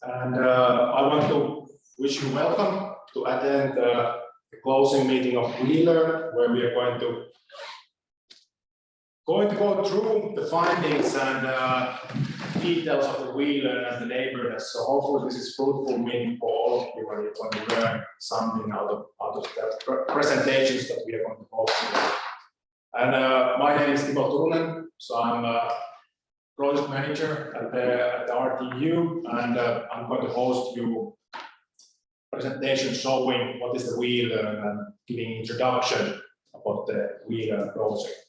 And I want to wish you welcome to attend the closing meeting of WeLearn, where we are going to go through the findings and details of the WeLearn and the Neighbourness. So hopefully this is fruitful meeting for all of you when you learn something out of the presentations that we are going to host today. And my name is Timo Turunen, so I'm a project manager at the RTU, and I'm going to host you presentation showing what is the WeLearn and giving introduction about the WeLearn project.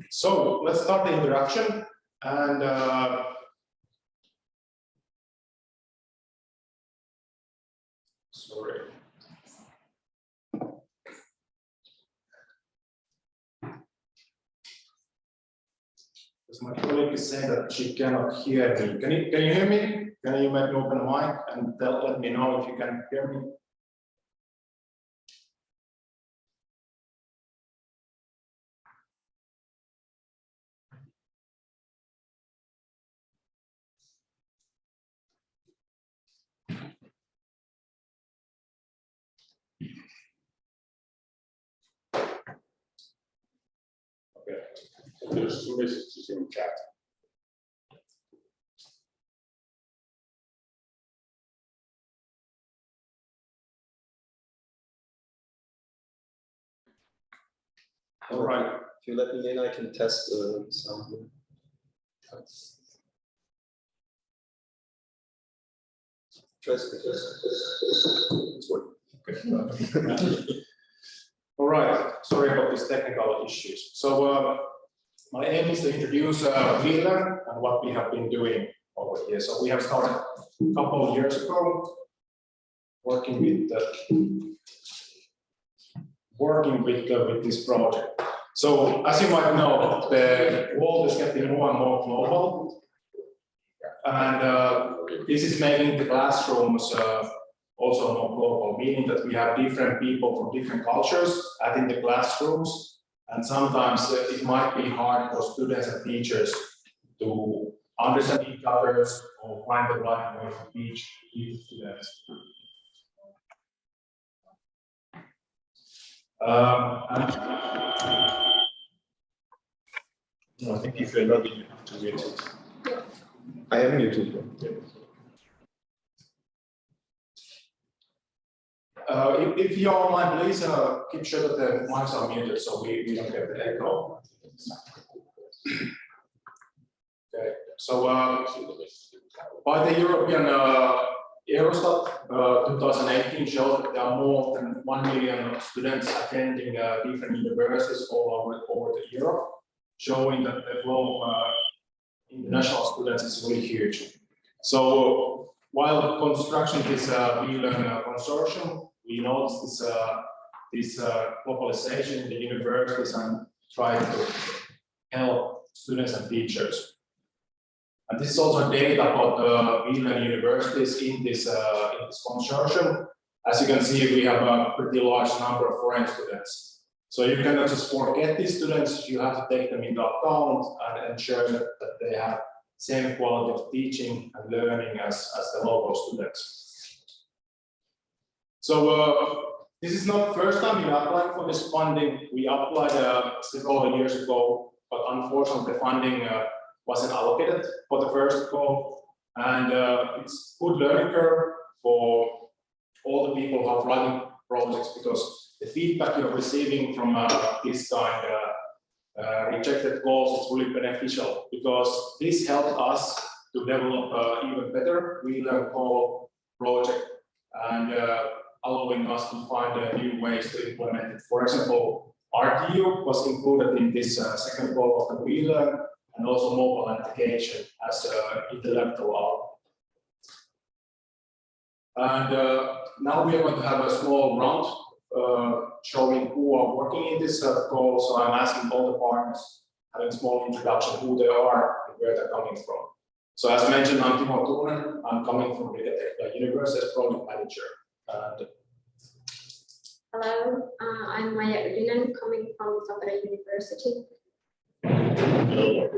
So let's start the introduction, and sorry. Because my colleague is saying that she cannot hear me. Can you hear me? Can you make me open the mic and let me know if you can hear me? Okay. There's two messages in chat. All right. If you let me in, I can test the sound. All right. Sorry about these technical issues. So my aim is to introduce WeLearn and what we have been doing over here. So we have started a couple of years ago working with this project. So as you might know, the world is getting more and more global, and this is making the classrooms also more global, meaning that we have different people from different cultures in the classrooms, and sometimes it might be hard for students and teachers to understand each other or find the right way to teach each students. I think if you're logging, you have to mute it. I am muted. If you're online, please keep sure that the mics are muted so we don't get the echo. Okay, so by the European Eurostat 2018 showed that there are more than 1 million students attending different universities all over Europe, showing that the flow of international students is really huge. So while construction is WeLearn consortium, we noticed this globalization in the universities and try to help students and teachers. And this is also data about the WeLearn universities in this consortium. As you can see, we have a pretty large number of foreign students. So you cannot just forget these students, you have to take them into account and ensure that they have same quality of teaching and learning as the local students. So this is not the first time we applied for this funding. We applied several years ago, but unfortunately the funding wasn't allocated for the first go. And it's good learning curve for all the people who are running projects, because the feedback you're receiving from this kind of rejected goals is really beneficial, because this helped us to develop even better WeLearn goal project and allowing us to find new ways to implement it. For example, RTU was included in this second goal of the WeLearn, and also mobile application as intellectual output. And now we are going to have a small round showing who are working in this goal. So I'm asking all the partners having a small introduction who they are and where they're coming from. So as mentioned, I'm Timo Turunen. I'm coming from the University as project manager. And hello, I'm Maija Ylinen, coming from Tampere University. Hello,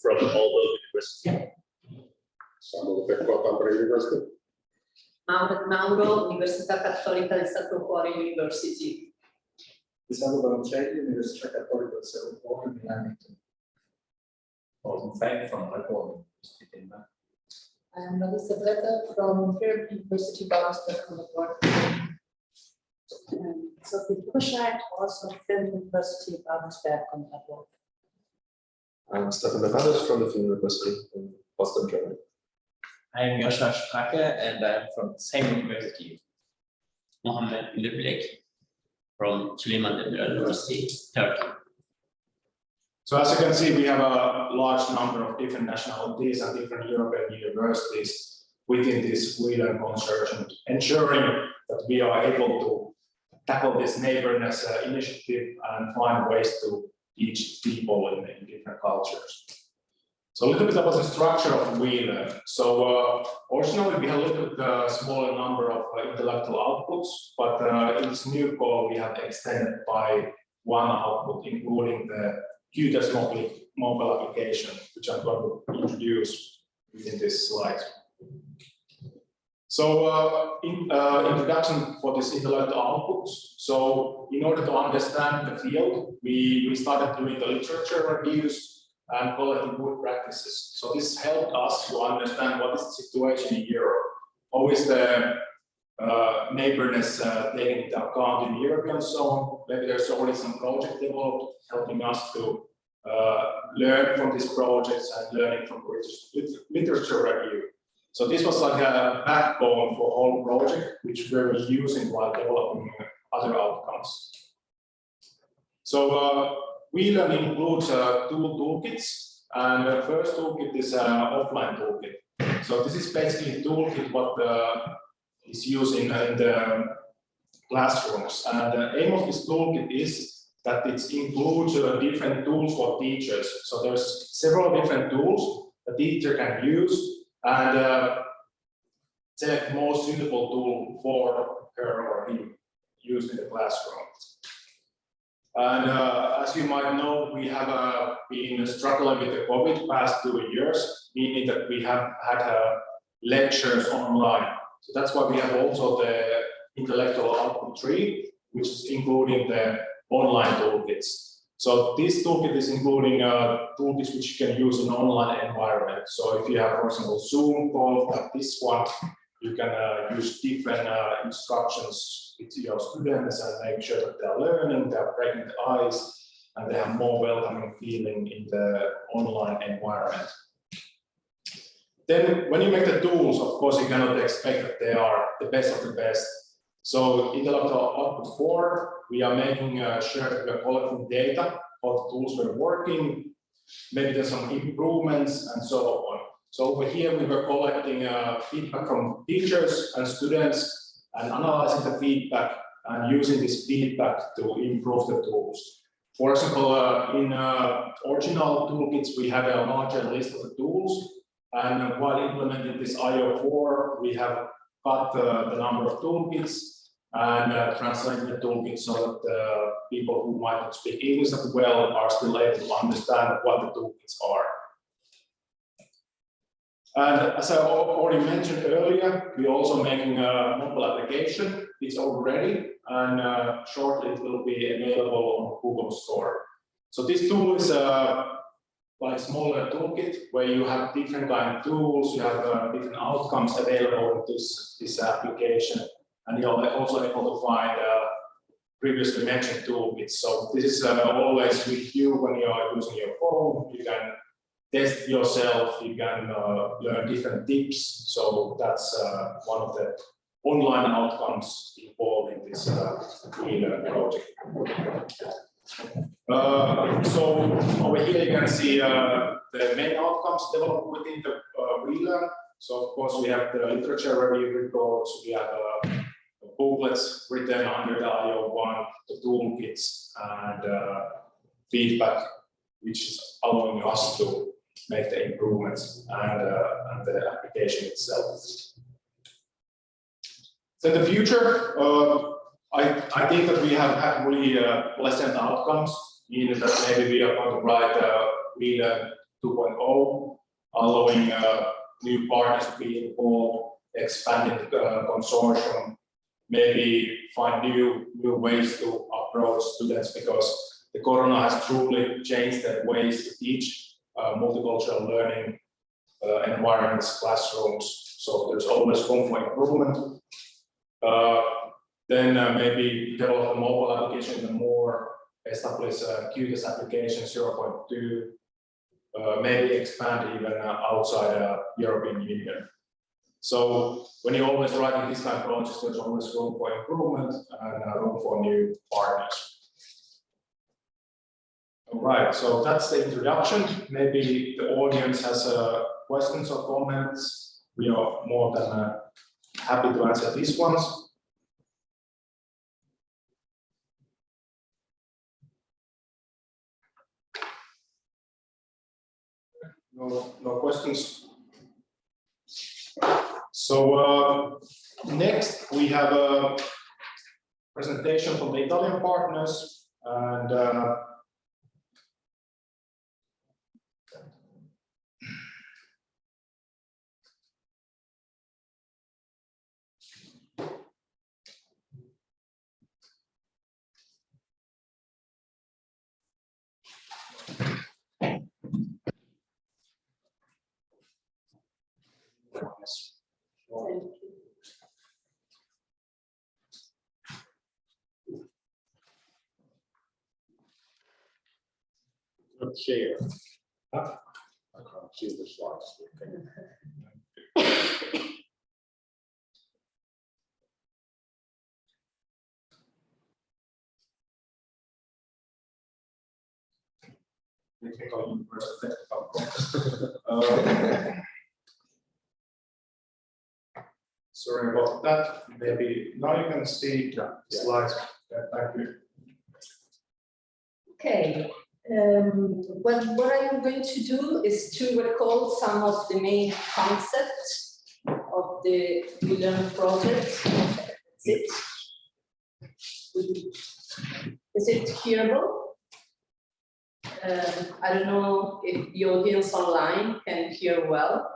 from Aalto University. Samuel Pekko, Tampere University. Mauret Mauro, Università Cattolica del Sacro Cuore University. Isabel Bancheri, Università Cattolica del Sacro Cuore di Lamington. Frank from Aalto University. I'm Melissa Bleta from Europe University Boston on the board. Sophie Kuscheit, also from University Bavensberg on the board. I'm Stefan Bernardus from the Film University in Boston, Germany. I'm Joscha Stracke and I'm from the same university. Mohammed Liblek from Süleyman Demirel University, Turkey. so as you can see, we have a large number of different nationalities and different European universities within this WeLearn consortium, ensuring that we are able to tackle this neighborness initiative and find ways to teach people in different cultures. So a little bit about the structure of WeLearn. So originally we had a little bit smaller number of intellectual outputs, but in this new call we have extended by one output, including the Qtest mobile application, which I'm going to introduce within this slide. So introduction for this intellectual outputs. So in order to understand the field, we started doing the literature reviews and collecting good practices. So this helped us to understand what is the situation in Europe. How is the neighborness taken into account in the European zone? Maybe there's already some project developed helping us to learn from these projects and learning from literature review. So this was like a backbone for the whole project, which we were using while developing other outcomes. So WeLearn includes toolkits, and the first toolkit is an offline toolkit. So this is basically a toolkit what is used in the classrooms. And the aim of this toolkit is that it includes different tools for teachers. So there's several different tools a teacher can use and select the most suitable tool for her or him used in the classroom. And as you might know, we have been struggling with the COVID past 2 years, meaning that we have had lectures online. So that's why we have also the intellectual output tree, which is including the online toolkits. So this toolkit is including toolkits which you can use in online environment. So if you have, for example, Zoom call like this one, you can use different instructions with your students and make sure that they're learning, they're breaking the ice, and they have more welcoming feeling in the online environment. Then when you make the tools, of course, you cannot expect that they are the best of the best. So intellectual output 4, we are making sure that we are collecting data, how the tools were working, maybe there's some improvements and so on. So over here we were collecting feedback from teachers and students and analyzing the feedback and using this feedback to improve the tools. For example, in original toolkits, we had a larger list of the tools, and while implementing this IO4, we have cut the number of toolkits and translated the toolkits so that people who might not speak English as well are still able to understand what the toolkits are. And as I already mentioned earlier, we're also making a mobile application. It's already, and shortly it will be available on Google Store. So this tool is like smaller toolkit where you have different kind of tools, you have different outcomes available in this application, and you're also able to find previously mentioned toolkits. So this is always with you when you are using your phone. You can test yourself, you can learn different tips. So that's one of the online outcomes involved in this WeLearn project. So over here you can see the main outcomes developed within the WeLearn. So of course we have the literature review reports, we have booklets written under the IO1, the toolkits, and feedback which is allowing us to make the improvements and the application itself. So in the future, I think that we have had really pleasant outcomes, meaning that maybe we are going to write WeLearn 2.0, allowing new partners to be involved, expanding the consortium, maybe find new ways to approach students, because the corona has truly changed the ways to teach multicultural learning environments, classrooms. So there's always room for improvement. Then maybe develop a mobile application even more, establish a QTS application 0.2, maybe expand even outside European Union. So when you're always writing these kind of projects, there's always room for improvement and room for new partners. All right, so that's the introduction. Maybe the audience has questions or comments. We are more than happy to answer these ones. No questions. So next we have a presentation from the Italian partners, and Let's share. I can't see the slides. sorry about that. Maybe now you can see the slides. Thank you. Okay. What I am going to do is to recall some of the main concepts of the WeLearn project. That's it. Is it hearable? I don't know if the audience online can hear well.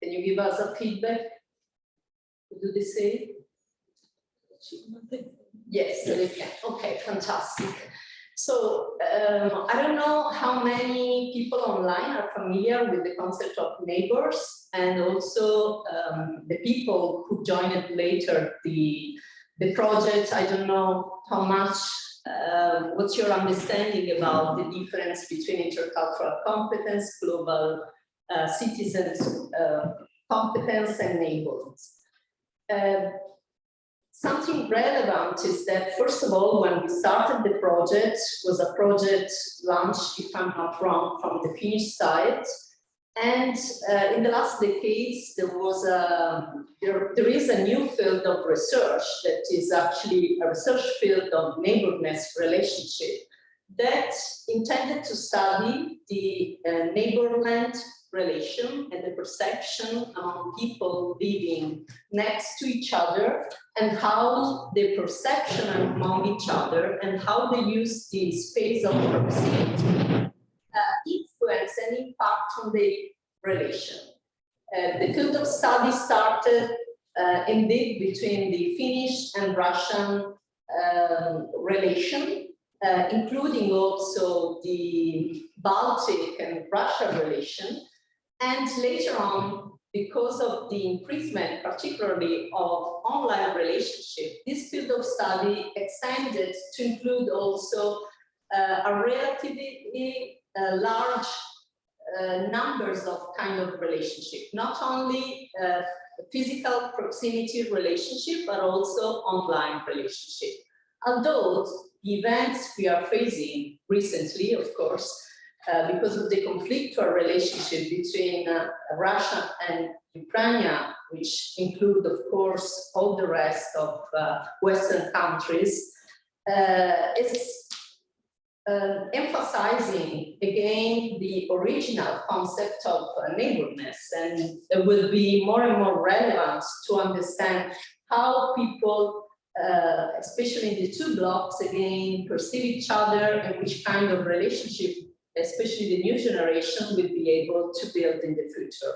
Can you give us a feedback? What do they say? Yes, they can. Okay, fantastic. So I don't know how many people online are familiar with the concept of neighbors, and also the people who joined later the project. I don't know how much, what's your understanding about the difference between intercultural competence, global citizens competence, and neighborhoods. Something relevant is that, first of all, when we started the project, was a project launched, if I'm not wrong, from the Finnish side. And in the last decades, there is a new field of research that is actually a research field of neighborness relationship that intended to study the neighborland relation and the perception among people living next to each other, and how the perception among each other and how they use the space of proximity influence and impact on the relation. The field of study started indeed between the Finnish and Russian relation, including also the Baltic and Russian relation. And later on, because of the increasement, particularly of online relationship, this field of study extended to include also a relatively large numbers of kind of relationship, not only physical proximity relationship, but also online relationship. Although the events we are facing recently, of course, because of the conflictual relationship between Russia and Ukraine, which include, of course, all the rest of Western countries, is emphasizing again the original concept of neighborness, and it will be more and more relevant to understand how people, especially in the two blocks, again, perceive each other and which kind of relationship, especially the new generation, will be able to build in the future.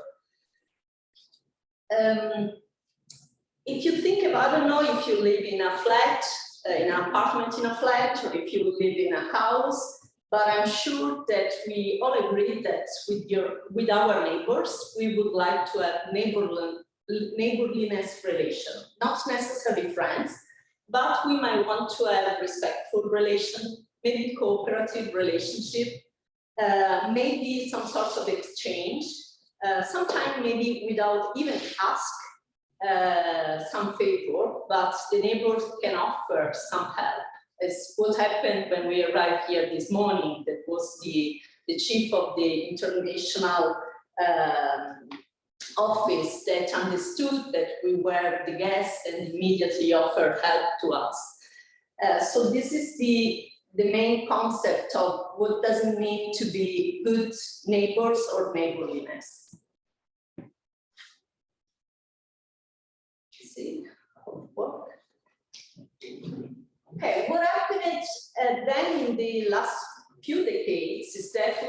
If you think about, I don't know if you live in a flat, in an apartment in a flat, or if you live in a house, but I'm sure that we all agree that with our neighbors, we would like to have neighborliness relation, not necessarily friends, but we might want to have respectful relation, maybe cooperative relationship, maybe some sort of exchange, sometimes maybe without even ask some favor, but the neighbors can offer some help. It's what happened when we arrived here this morning. That was the chief of the international office that understood that we were the guests and immediately offered help to us. So this is the main concept of what does it mean to be good neighbors or neighborliness. See how it works. Okay, what happened then in the last few decades is that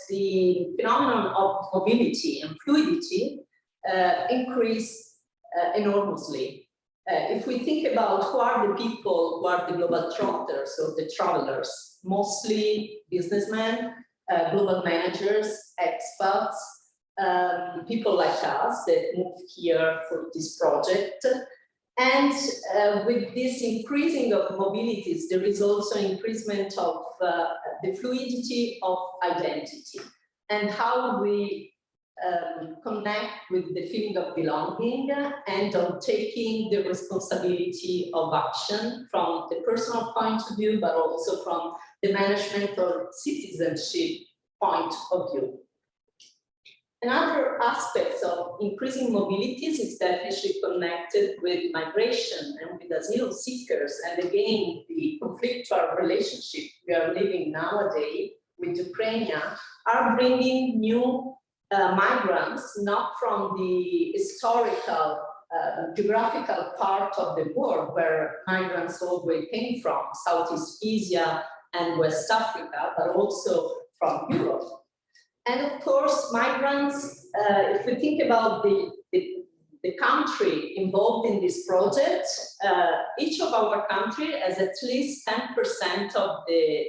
the phenomenon of mobility and fluidity increased enormously. If we think about who are the people who are the global trotters or the travelers, mostly businessmen, global managers, expats, people like us that moved here for this project. And with this increasing of mobilities, there is also increasement of the fluidity of identity and how we connect with the feeling of belonging and of taking the responsibility of action from the personal point of view, but also from the management or citizenship point of view. Another aspect of increasing mobilities is definitely connected with migration and with asylum seekers. And again, the conflictual relationship we are living nowadays with Ukraine are bringing new migrants, not from the historical, geographical part of the world where migrants always came from, Southeast Asia and West Africa, but also from Europe. And of course, migrants, if we think about the country involved in this project, each of our country has at least 10% of the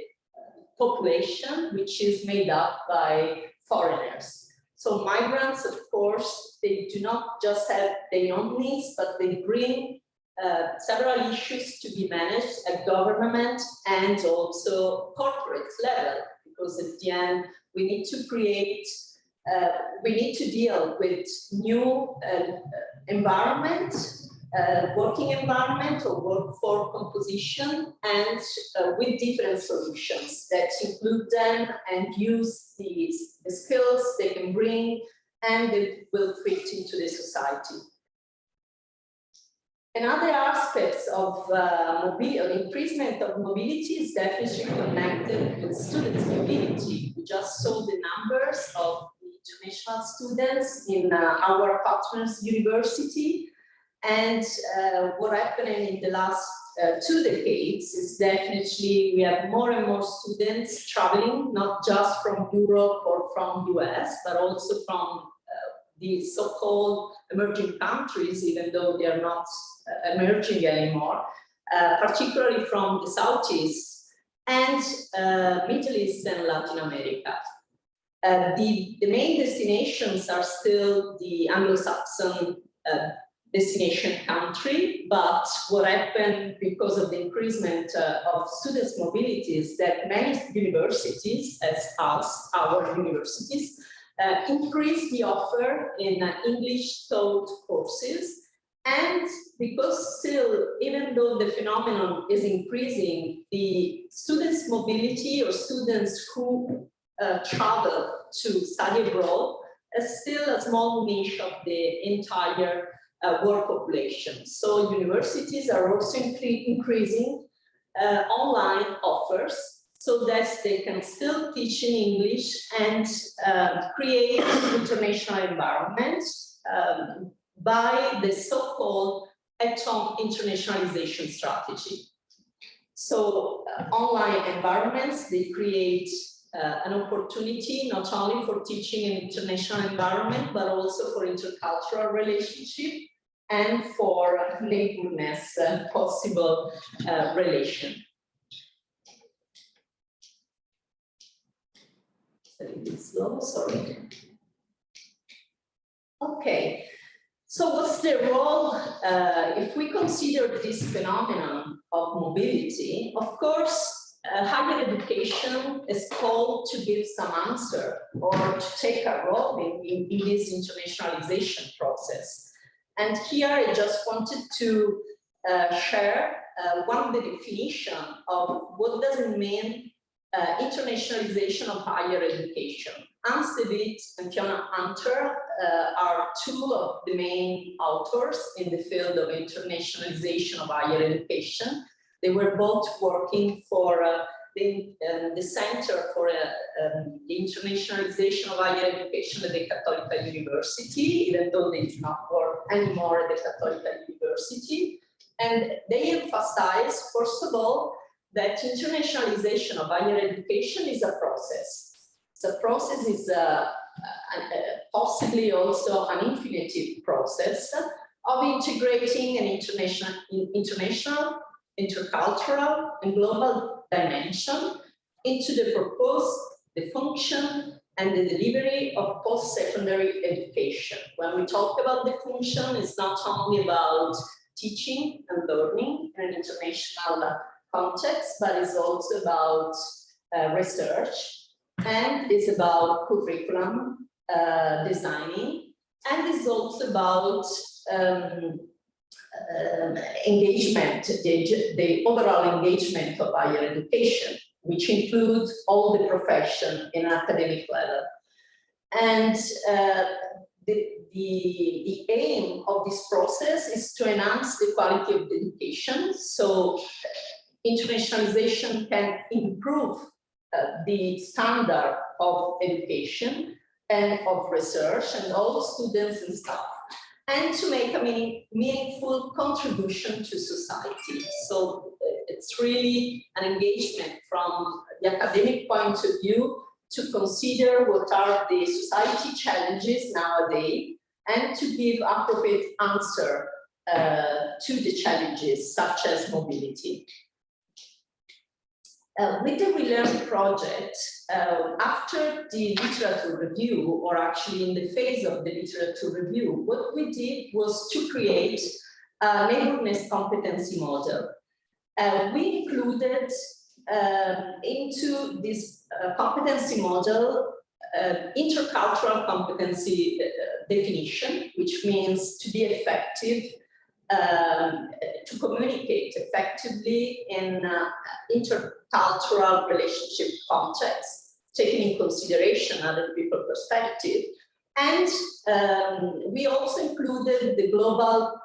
population, which is made up by foreigners. So migrants, of course, they do not just have their own needs, but they bring several issues to be managed at government and also corporate level, because at the end, we need to create, we need to deal with new environment, working environment or workforce composition, and with different solutions that include them and use the skills they can bring and they will fit into the society. Another aspect of mobility, or increasement of mobility, is definitely connected with students' mobility. We just saw the numbers of the international students in our partners' university, and what happened in the last 2 decades is definitely we have more and more students traveling, not just from Europe or from US, but also from the so-called emerging countries, even though they are not emerging anymore, particularly from the Southeast and Middle East and Latin America. The main destinations are still the Anglo-Saxon destination country, but what happened because of the increasement of students' mobility is that many universities, as us, our universities, increase the offer in English taught courses. And because still, even though the phenomenon is increasing, the students' mobility or students who travel to study abroad is still a small niche of the entire world population. So universities are also increasing online offers so that they can still teach in English and create international environments by the so-called at-home internationalization strategy. So online environments, they create an opportunity not only for teaching in international environment, but also for intercultural relationship and for neighborness possible relation. It's a little bit slow, sorry. Okay, so what's the role, if we consider this phenomenon of mobility, of course, higher education is called to give some answer or to take a role in this internationalization process. And here I just wanted to share one of the definition of what does it mean internationalization of higher education. Hans de Witt and Fiona Hunter are two of the main authors in the field of internationalization of higher education. They were both working for the Center for the Internationalization of Higher Education at the Cattolica University, even though they do not work anymore at the Cattolica University. And they emphasize, first of all, that internationalization of higher education is a process. The process is possibly also an infinitive process of integrating an international, intercultural, and global dimension into the purpose, the function, and the delivery of post-secondary education. When we talk about the function, it's not only about teaching and learning in an international context, but it's also about research, and it's about curriculum designing, and it's also about engagement, the overall engagement of higher education, which includes all the profession in academic level. And the aim of this process is to enhance the quality of the education. So internationalization can improve the standard of education and of research and all students and staff, and to make a meaningful contribution to society. So it's really an engagement from the academic point of view to consider what are the society challenges nowadays and to give appropriate answer to the challenges such as mobility. With the WeLearn project, after the literature review, or actually in the phase of the literature review, what we did was to create a neighborness competency model. We included into this competency model intercultural competency definition, which means to be effective, to communicate effectively in intercultural relationship context, taking in consideration other people's perspective. And we also included the global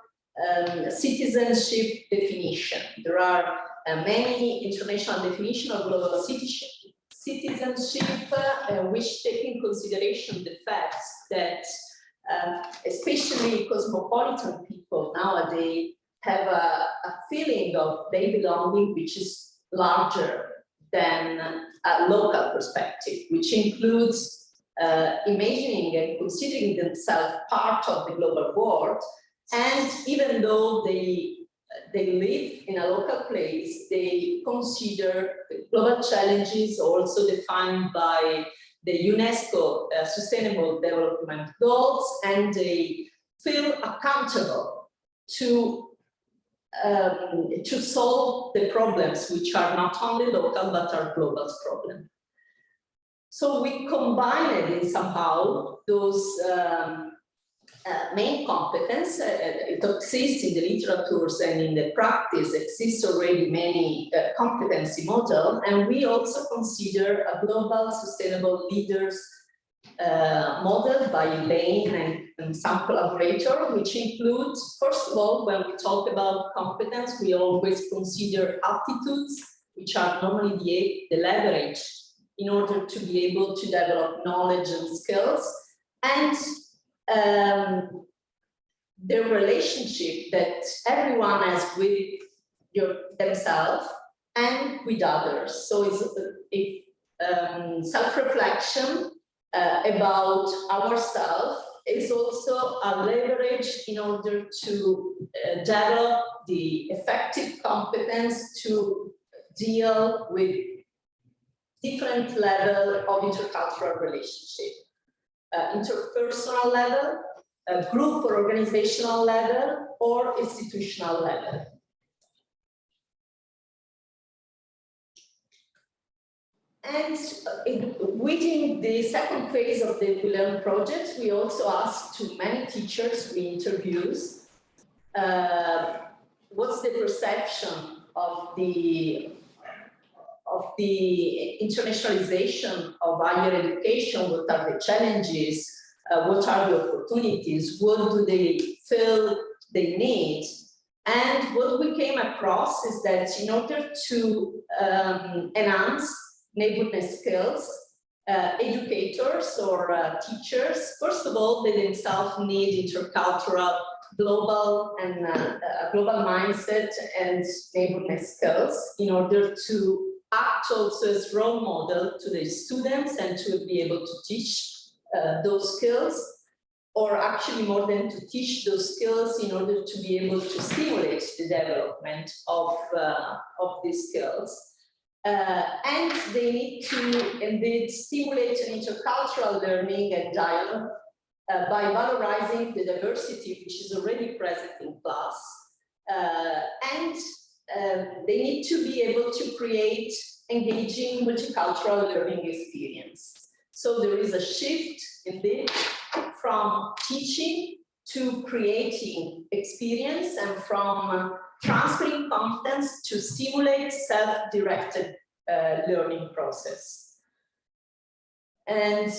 citizenship definition. There are many international definitions of global citizenship, which take in consideration the fact that especially cosmopolitan people nowadays have a feeling of their belonging which is larger than a local perspective, which includes imagining and considering themselves part of the global world. And even though they live in a local place, they consider the global challenges also defined by the UNESCO Sustainable Development Goals, and they feel accountable to solve the problems which are not only local but are global problems. So we combined in somehow those main competence. It exists in the literatures and in the practice exists already many competency model, and we also consider a global sustainable leaders model by Lane and some collaborator, which includes, first of all, when we talk about competence, we always consider attitudes which are normally the leverage in order to be able to develop knowledge and skills, and the relationship that everyone has with themselves and with others. So it's self-reflection about ourselves is also a leverage in order to develop the effective competence to deal with different level of intercultural relationship, interpersonal level, group or organizational level, or institutional level. And within the second phase of the WeLearn project, we also asked to many teachers we interviewed, what's the perception of the internationalization of higher education, what are the challenges, what are the opportunities, what do they feel they need. And what we came across is that in order to enhance neighborness skills, educators or teachers, first of all, they themselves need intercultural, global and global mindset and neighborness skills in order to act also as role model to the students and to be able to teach those skills, or actually more than to teach those skills in order to be able to stimulate the development of these skills. And they need to indeed stimulate an intercultural learning and dialogue by valorizing the diversity which is already present in class. And they need to be able to create engaging multicultural learning experience. So there is a shift indeed from teaching to creating experience and from transferring competence to stimulate self-directed learning process. And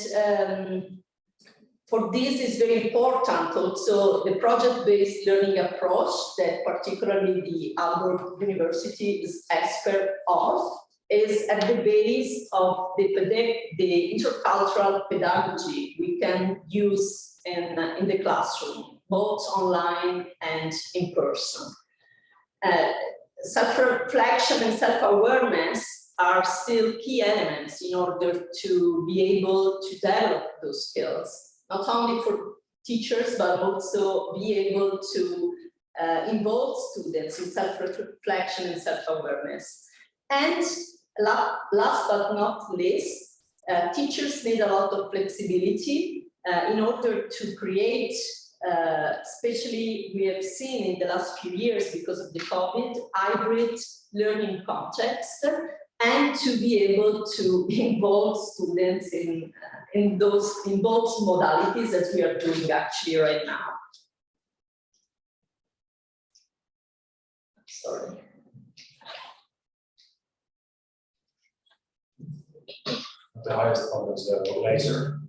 for this is very important also the project-based learning approach that particularly the Aalborg University is expert of, is at the base of the intercultural pedagogy we can use in the classroom, both online and in person. Self-reflection and self-awareness are still key elements in order to be able to develop those skills, not only for teachers, but also be able to involve students in self-reflection and self-awareness. And last but not least, teachers need a lot of flexibility in order to create, especially we have seen in the last few years because of the COVID, hybrid learning context, and to be able to involve students in both modalities as we are doing actually right now. Sorry. The highest one is the laser.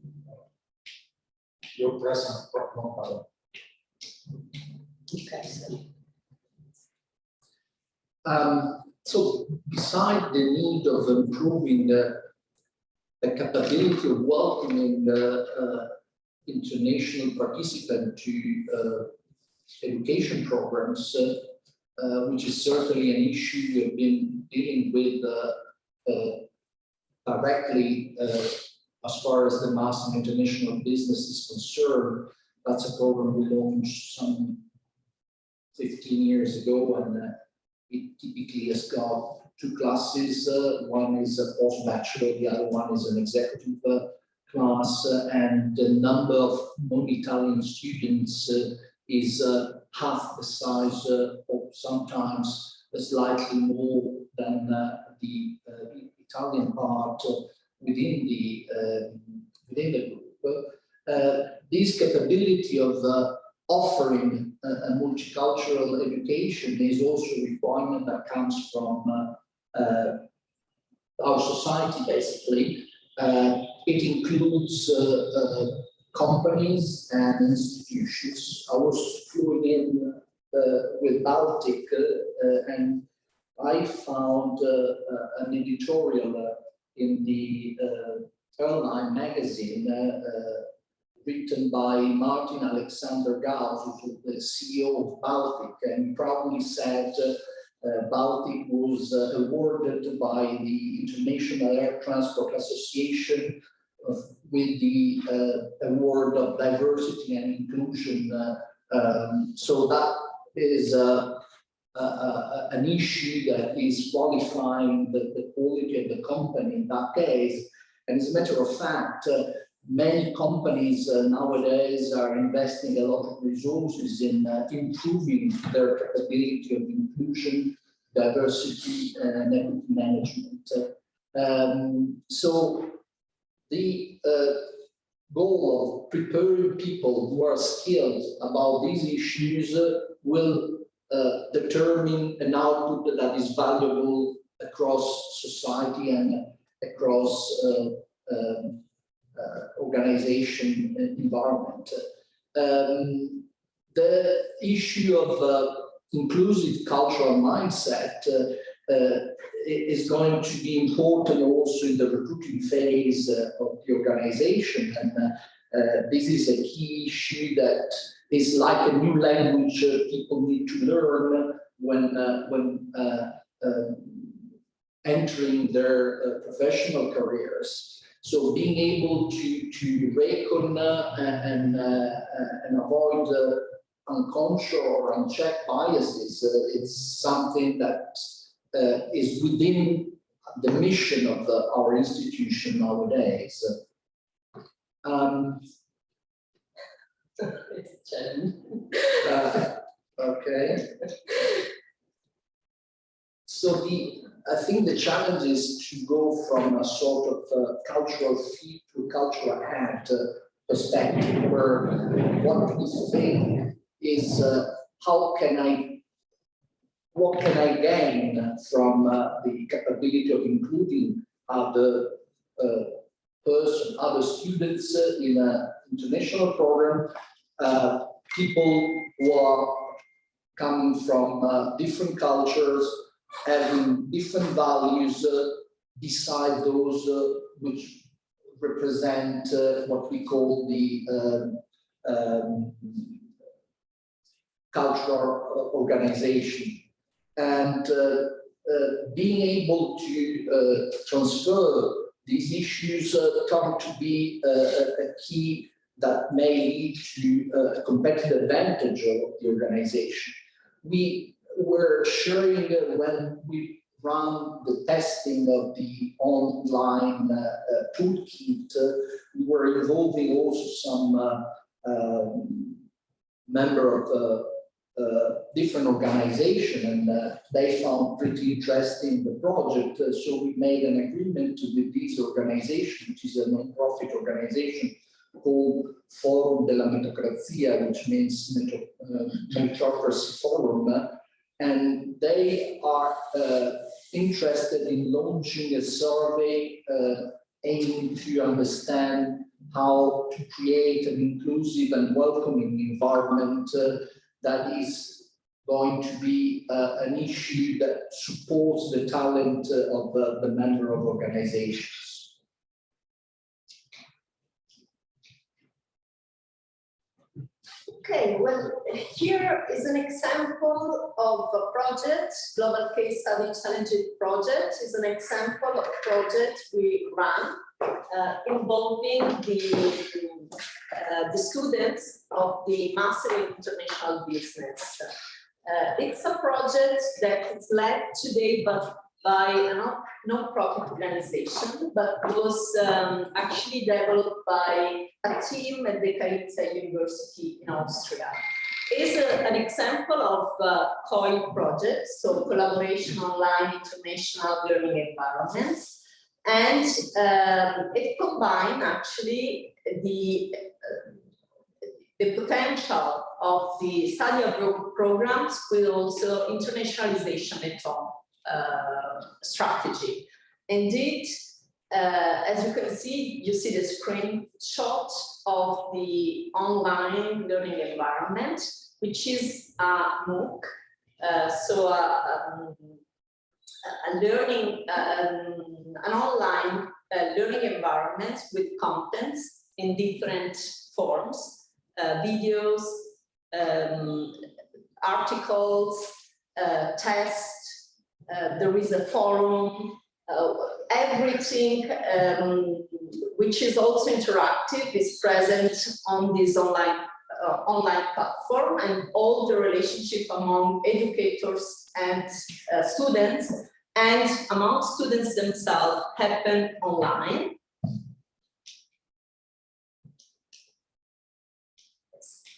You're pressing one button. Okay, So beside the need of improving the capability of welcoming the international participant to education programs, which is certainly an issue we have been dealing with directly as far as the mass and international business is concerned. That's a program we launched some 15 years ago, and it typically has got two classes. One is a post-bachelor, the other one is an executive class, and the number of non-Italian students is half the size of sometimes slightly more than the Italian part within the group. This capability of offering a multicultural education is also a requirement that comes from our society, basically. It includes companies and institutions. I was flew in with Baltic, and I found an editorial in the Airline magazine written by Martin Alexander Gauss, who is the CEO of Baltic, and he probably said Baltic was awarded by the International Air Transport Association with the award of diversity and inclusion. So that is an issue that is qualifying the quality of the company in that case. And as a matter of fact, many companies nowadays are investing a lot of resources in improving their capability of inclusion, diversity, and equity management. So the goal of preparing people who are skilled about these issues will determine an output that is valuable across society and across organization environment. The issue of inclusive cultural mindset is going to be important also in the recruiting phase of the organization, and this is a key issue that is like a new language people need to learn when entering their professional careers. So being able to reckon and avoid unconscious or unchecked biases, it's something that is within the mission of our institution nowadays. Okay. So I think the challenge is to go from a sort of cultural feed to cultural add perspective, where what we think is what can I gain from the capability of including other other students in an international program, people who are coming from different cultures, having different values beside those which represent what we call the cultural organization. And being able to transfer these issues come to be a key that may lead to a competitive advantage of the organization. We were sharing when we run the testing of the online toolkit, we were involving also some member of different organization, and they found pretty interesting the project. So we made an agreement with this organization, which is a non-profit organization called Forum della Meritocrazia, which means Meritocracy Forum, and they are interested in launching a survey aiming to understand how to create an inclusive and welcoming environment that is going to be an issue that supports the talent of the member of organizations. Okay, well, here is an example of a project, Global Case Study Challenging Project is an example of a project we run involving the students of the Master in International Business. It's a project that is led today by a non-profit organization, but was actually developed by a team at the Carinthia University in Austria. It's an example of COI projects, so collaboration online international learning environments, and it combines actually the potential of the study abroad programs with also internationalization at home strategy. Indeed, as you can see, you see the screenshot of the online learning environment, which is a MOOC. learning, an online learning environment with contents in different forms, videos, articles, tests, there is a forum, everything which is also interactive is present on this online platform, and all the relationship among educators and students and among students themselves happen online.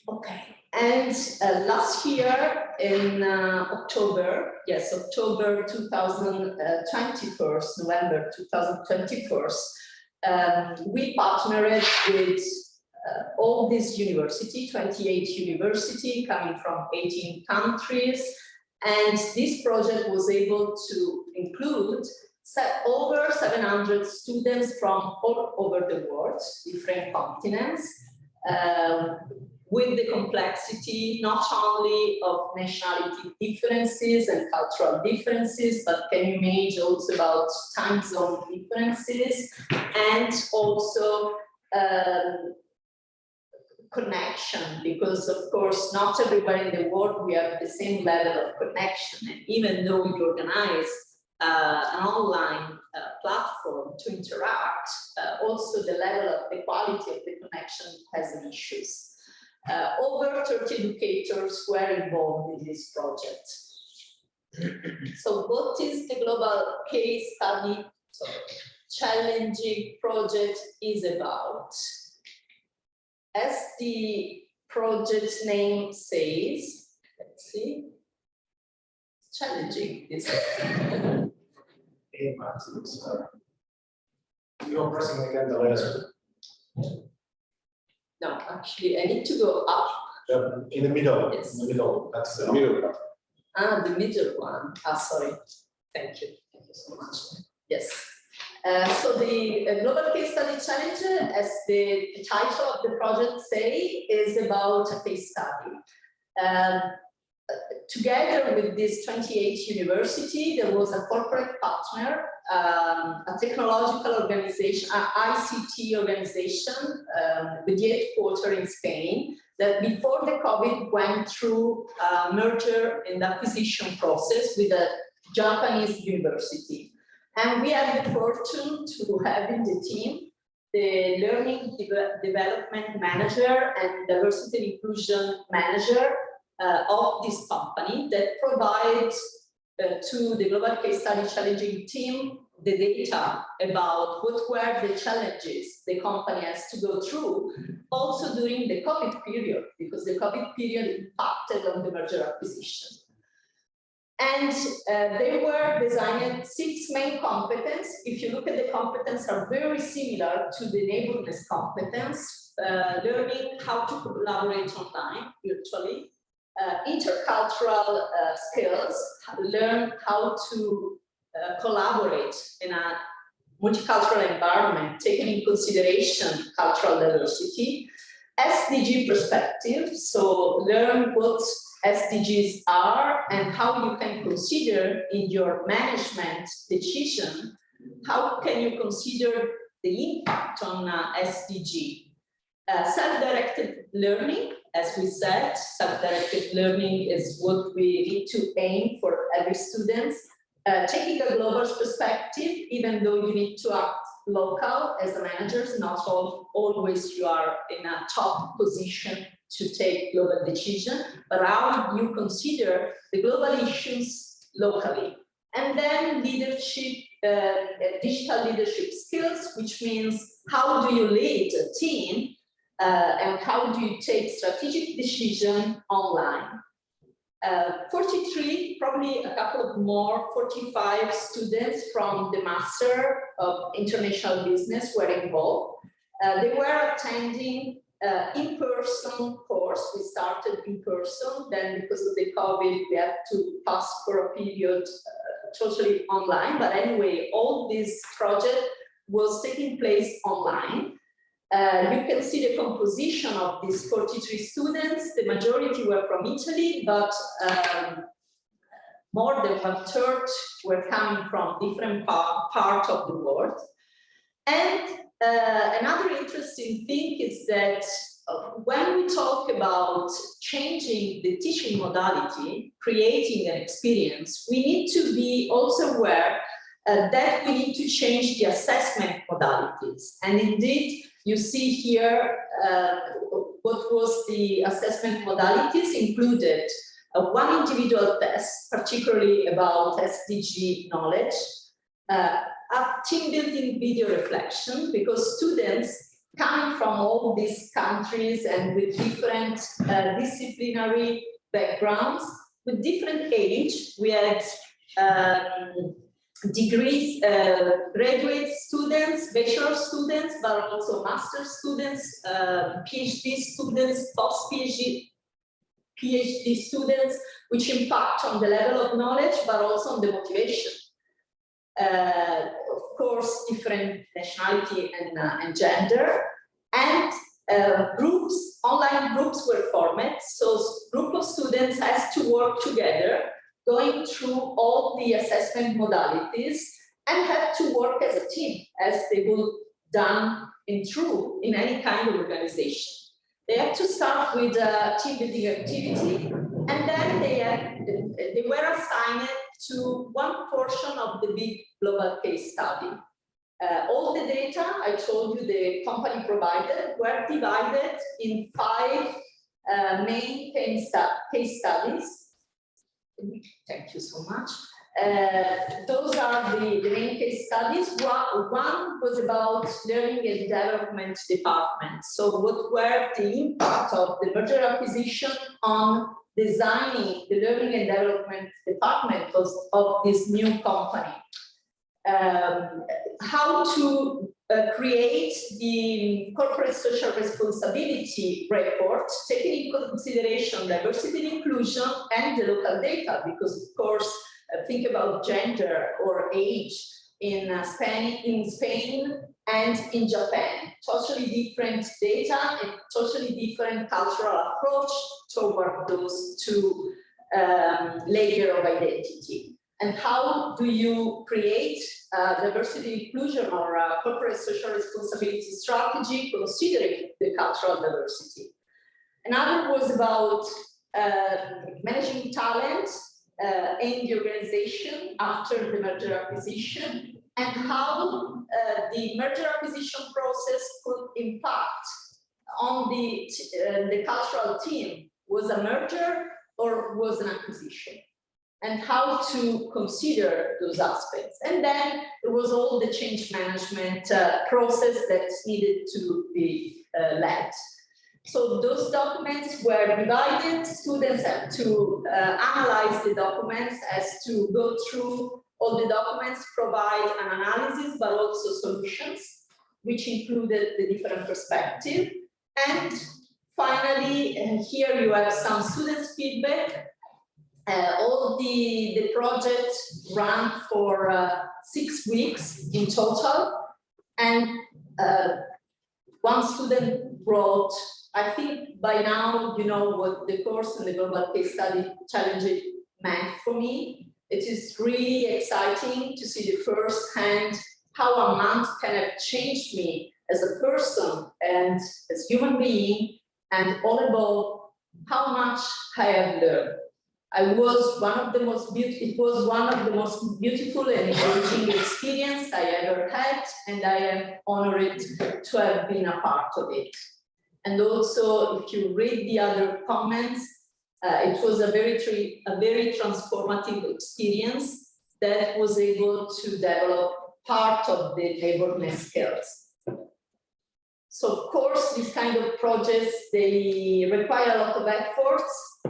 Okay, and last year in October 2021, November 2021, we partnered with all these universities, 28 universities coming from 18 countries, and this project was able to include over 700 students from all over the world, different continents, with the complexity not only of nationality differences and cultural differences, but can you imagine also about time zone differences, and also connection, because of course not everywhere in the world we have the same level of connection, and even though we organize an online platform to interact, also the level of the quality of the connection has issues. Over 30 educators were involved in this project. So what is the global case study challenging project is about? As the project name says, let's see, it's challenging, isn't it? You're pressing again the letter. No, actually, I need to go up. In the middle. Yes. In the middle. That's The middle. The middle one. Sorry. Thank you. Thank you so much. Yes. So the Global Case Study Challenge, as the title of the project say, is about a case study. Together with this 28 university, there was a corporate partner, a technological organization, an ICT organization with the headquarters in Spain, that before the COVID went through a merger and acquisition process with a Japanese university. And we had the fortune to have in the team the learning development manager and diversity and inclusion manager of this company that provides to the Global Case Study Challenging team the data about what were the challenges the company has to go through, also during the COVID period, because the COVID period impacted on the merger acquisition. And they were designed 6 main competences. If you look at the competences, are very similar to the Neighbourness competence, learning how to collaborate online, virtually, intercultural skills, learn how to collaborate in a multicultural environment, taking in consideration cultural diversity, SDG perspective, so learn what SDGs are and how you can consider in your management decision, how can you consider the impact on SDG. Self-directed learning, as we said, self-directed learning is what we need to aim for every student. Taking a global perspective, even though you need to act local as a manager, not always you are in a top position to take global decision, but how you consider the global issues locally. And then leadership, digital leadership skills, which means how do you lead a team and how do you take strategic decision online. 43, probably a couple of more, 45 students from the Master of International Business were involved. They were attending in-person course. We started in person, then because of the COVID, we had to pass for a period totally online. But anyway, all this project was taking place online. You can see the composition of these 43 students. The majority were from Italy, but more than 1/3 were coming from different parts of the world. And another interesting thing is that when we talk about changing the teaching modality, creating an experience, we need to be also aware that we need to change the assessment modalities. And indeed, you see here what was the assessment modalities included. One individual test, particularly about SDG knowledge, a team building video reflection, because students coming from all these countries and with different disciplinary backgrounds, with different age, we had degrees, graduate students, bachelor students, but also master students, PhD students, post-PhD students, which impact on the level of knowledge, but also on the motivation. Of course, different nationality and gender, and groups, online groups were formed. So group of students has to work together, going through all the assessment modalities, and have to work as a team, as they would done in any kind of organization. They had to start with a team building activity, and then they were assigned to one portion of the big global case study. All the data I told you the company provided were divided in 5 main case studies. Thank you so much. Those are the main case studies. One was about learning and development department. So what were the impact of the merger acquisition on designing the learning and development department of this new company? How to create the corporate social responsibility report, taking into consideration diversity and inclusion and the local data, because of course, think about gender or age in Spain and in Japan. Totally different data and totally different cultural approach toward those 2 layers of identity. And how do you create diversity inclusion or a corporate social responsibility strategy considering the cultural diversity? Another was about managing talent in the organization after the merger acquisition, and how the merger acquisition process could impact on the cultural team. Was a merger or was an acquisition? And how to consider those aspects. And then there was all the change management process that needed to be led. So those documents were divided. Students had to analyze the documents, as to go through all the documents, provide an analysis, but also solutions, which included the different perspectives. And finally, here you have some students' feedback. All the project ran for 6 weeks in total, and one student wrote, I think by now you know what the course and the global case study challenge meant for me. It is really exciting to see the first-hand how a month can have changed me as a person and as human being, and all above how much I have learned. It was one of the most beautiful and enriching experience I ever had, and I am honored to have been a part of it. And also, if you read the other comments, it was a very transformative experience that was able to develop part of the neighborness skills. So of course, these kind of projects, they require a lot of efforts,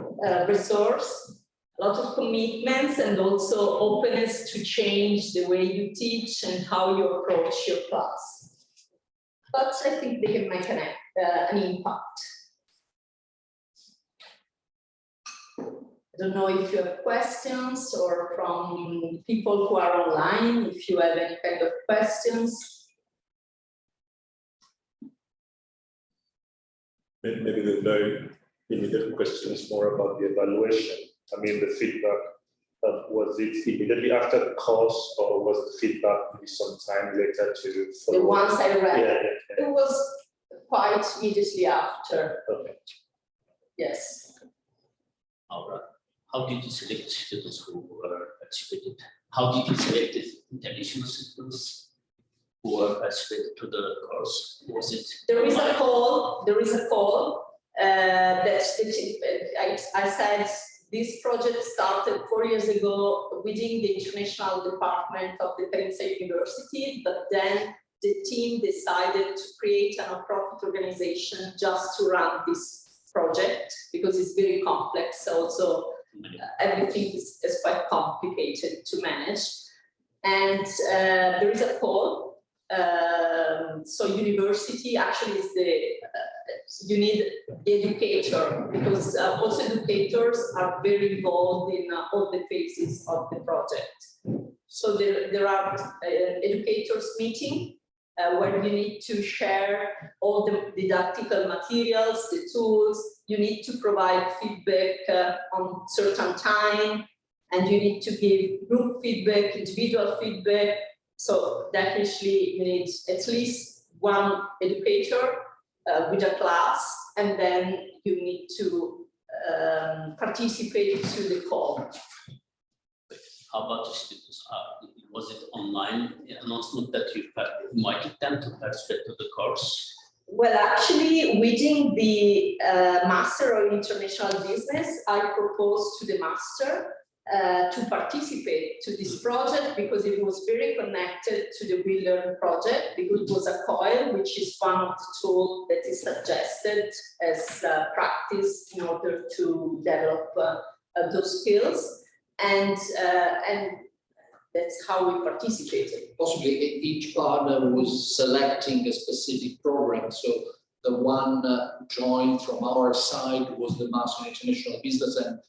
resource, a lot of commitments, and also openness to change the way you teach and how you approach your class. But I think they can make an impact. I don't know if you have questions, or from people who are online, if you have any kind of questions. Maybe the very limited question is more about the evaluation. I mean, the feedback Was it immediately after the course, or was the feedback maybe some time later to The follow? ones I read, Yeah. it was quite immediately after, Okay. yes. How did you select students who were participated? How did you select the international students who were participated to the course? Was it? There is a call that I said this project started 4 years ago within the international department of the Firenze University, but then the team decided to create a non-profit organization just to run this project because it's very complex. Also, everything is quite complicated to manage. And there is a call. So university actually is you need the educator because also educators are very involved in all the phases of the project. So there are educators meeting where you need to share all the didactical materials, the tools, you need to provide feedback on certain time, and you need to give group feedback, individual feedback. So definitely you need at least one educator with a class, and then you need to participate to the call. How about the students? Was it online announcement that you invited them to participate to the course? Well, actually, within the Master of International Business, I proposed to the master to participate to this project because it was very connected to the WeLearn project, because it was a COIL, which is one of the tools that is suggested as practice in order to develop those skills. And that's how we participated. Possibly each partner was selecting a specific program. So the one joined from our side was the Master in International Business, and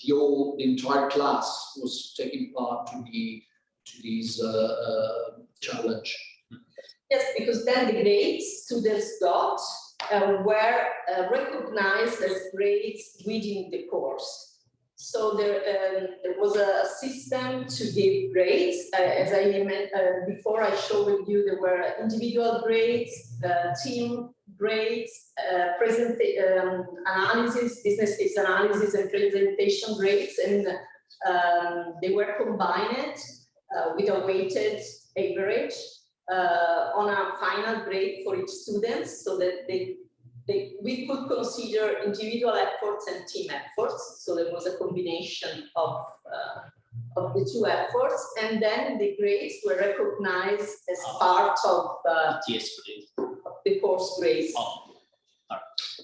the entire class was taking part to this challenge. Yes, because then the grades students got were recognized as grades within the course. So there was a system to give grades. As I mentioned before, I showed you there were individual grades, team grades, analysis, business case analysis, and presentation grades, and they were combined with a weighted average on a final grade for each student, so that we could consider individual efforts and team efforts. So there was a combination of the two efforts, and then the grades were recognized as part of the course grades.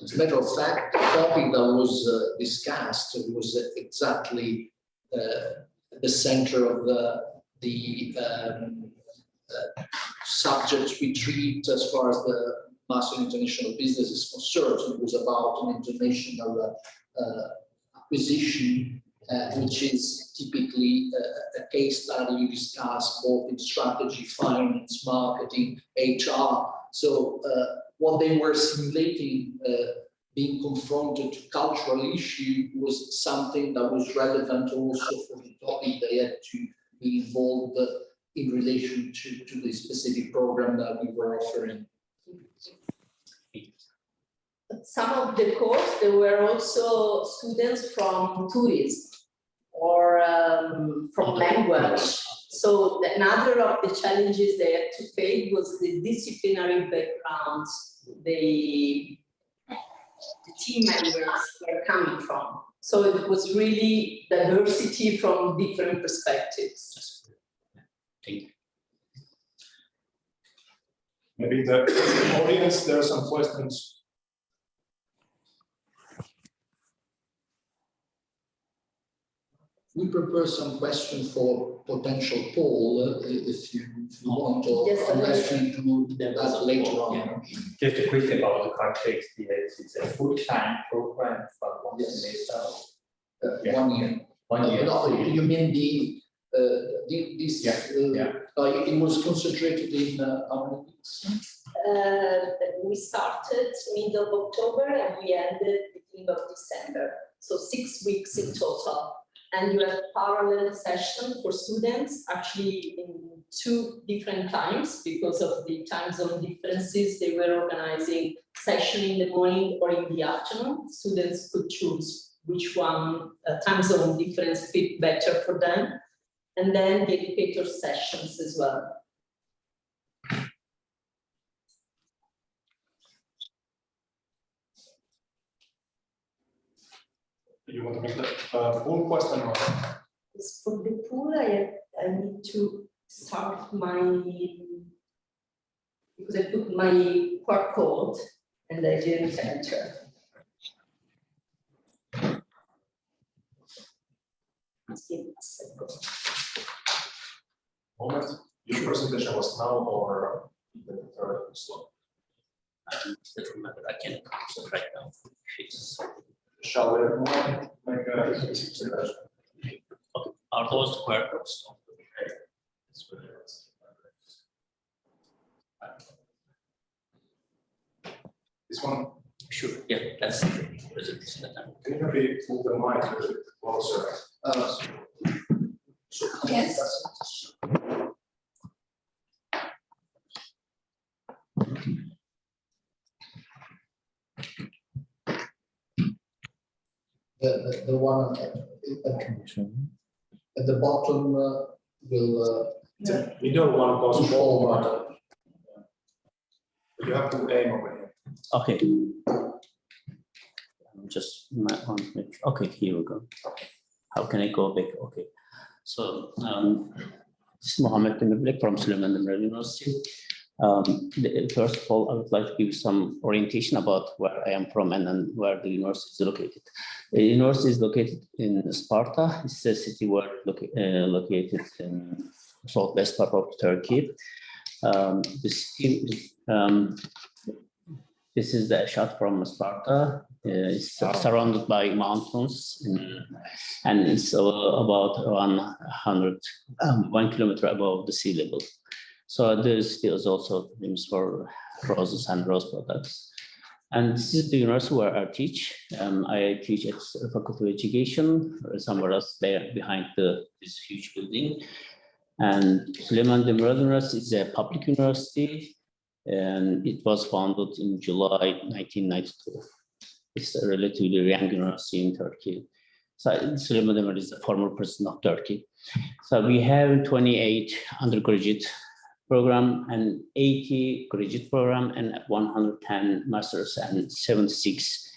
As a matter of fact, the topic that was discussed was exactly the center of the subjects we treat as far as the Master in International Business is concerned. It was about an international acquisition, which is typically a case study you discuss both in strategy, finance, marketing, HR. So what they were simulating, being confronted to cultural issue, was something that was relevant also for the topic they had to be involved in relation to the specific program that we were offering. Some of the course, there were also students from tourism or from language. So another of the challenges they had to face was the disciplinary backgrounds the team members were coming from. So it was really diversity from different perspectives. Thank you. Maybe the audience, there are some questions. We prepare some questions for potential poll if you want, or Yes, unless we do that later on. Just a quick about the context here. It's a full-time program for one semester. 1 year. 1 year. No, you mean this? It was concentrated in how many weeks? We started mid of October and we ended beginning of December. So 6 weeks in total. And you have parallel session for students, actually in 2 different times because of the time zone differences. They were organizing session in the morning or in the afternoon. Students could choose which one time zone difference fit better for them. And then the educator sessions as well. Do you want to make the full question or? As for the pool, I need to start my, because I put my QR code and I didn't enter. Just give me a second. Moment, your presentation was now or the third slot? I don't remember, I can right now. Shall we make a presentation? Are those QR codes? This one, Sure, yeah, that's the presentation that I'm. can you maybe move the mic a little bit closer? Yes. The one at the bottom will. The middle one goes forward. You have to aim over here. Okay. Just my own picture. Okay, here we go. How can I go back? Okay. So this is Mohammed bin Abdullah from Suleiman Demirel University. First of all, I would like to give some orientation about where I am from and then where the university is located. The university is located in Sparta. It's a city where located in southwest part of Turkey. This is the shot from Sparta. It's surrounded by mountains and it's about 1 kilometer above the sea level. So this is also famous for roses and rose products. And this is the university where I teach. I teach at the Faculty of Education, somewhere else there behind this huge building. And Suleiman Demirel University is a public university, and it was founded in July 1992. It's a relatively young university in Turkey. So Suleiman Demirel is the former president of Turkey. So we have 28 undergraduate program and 80 graduate program and 110 masters and 76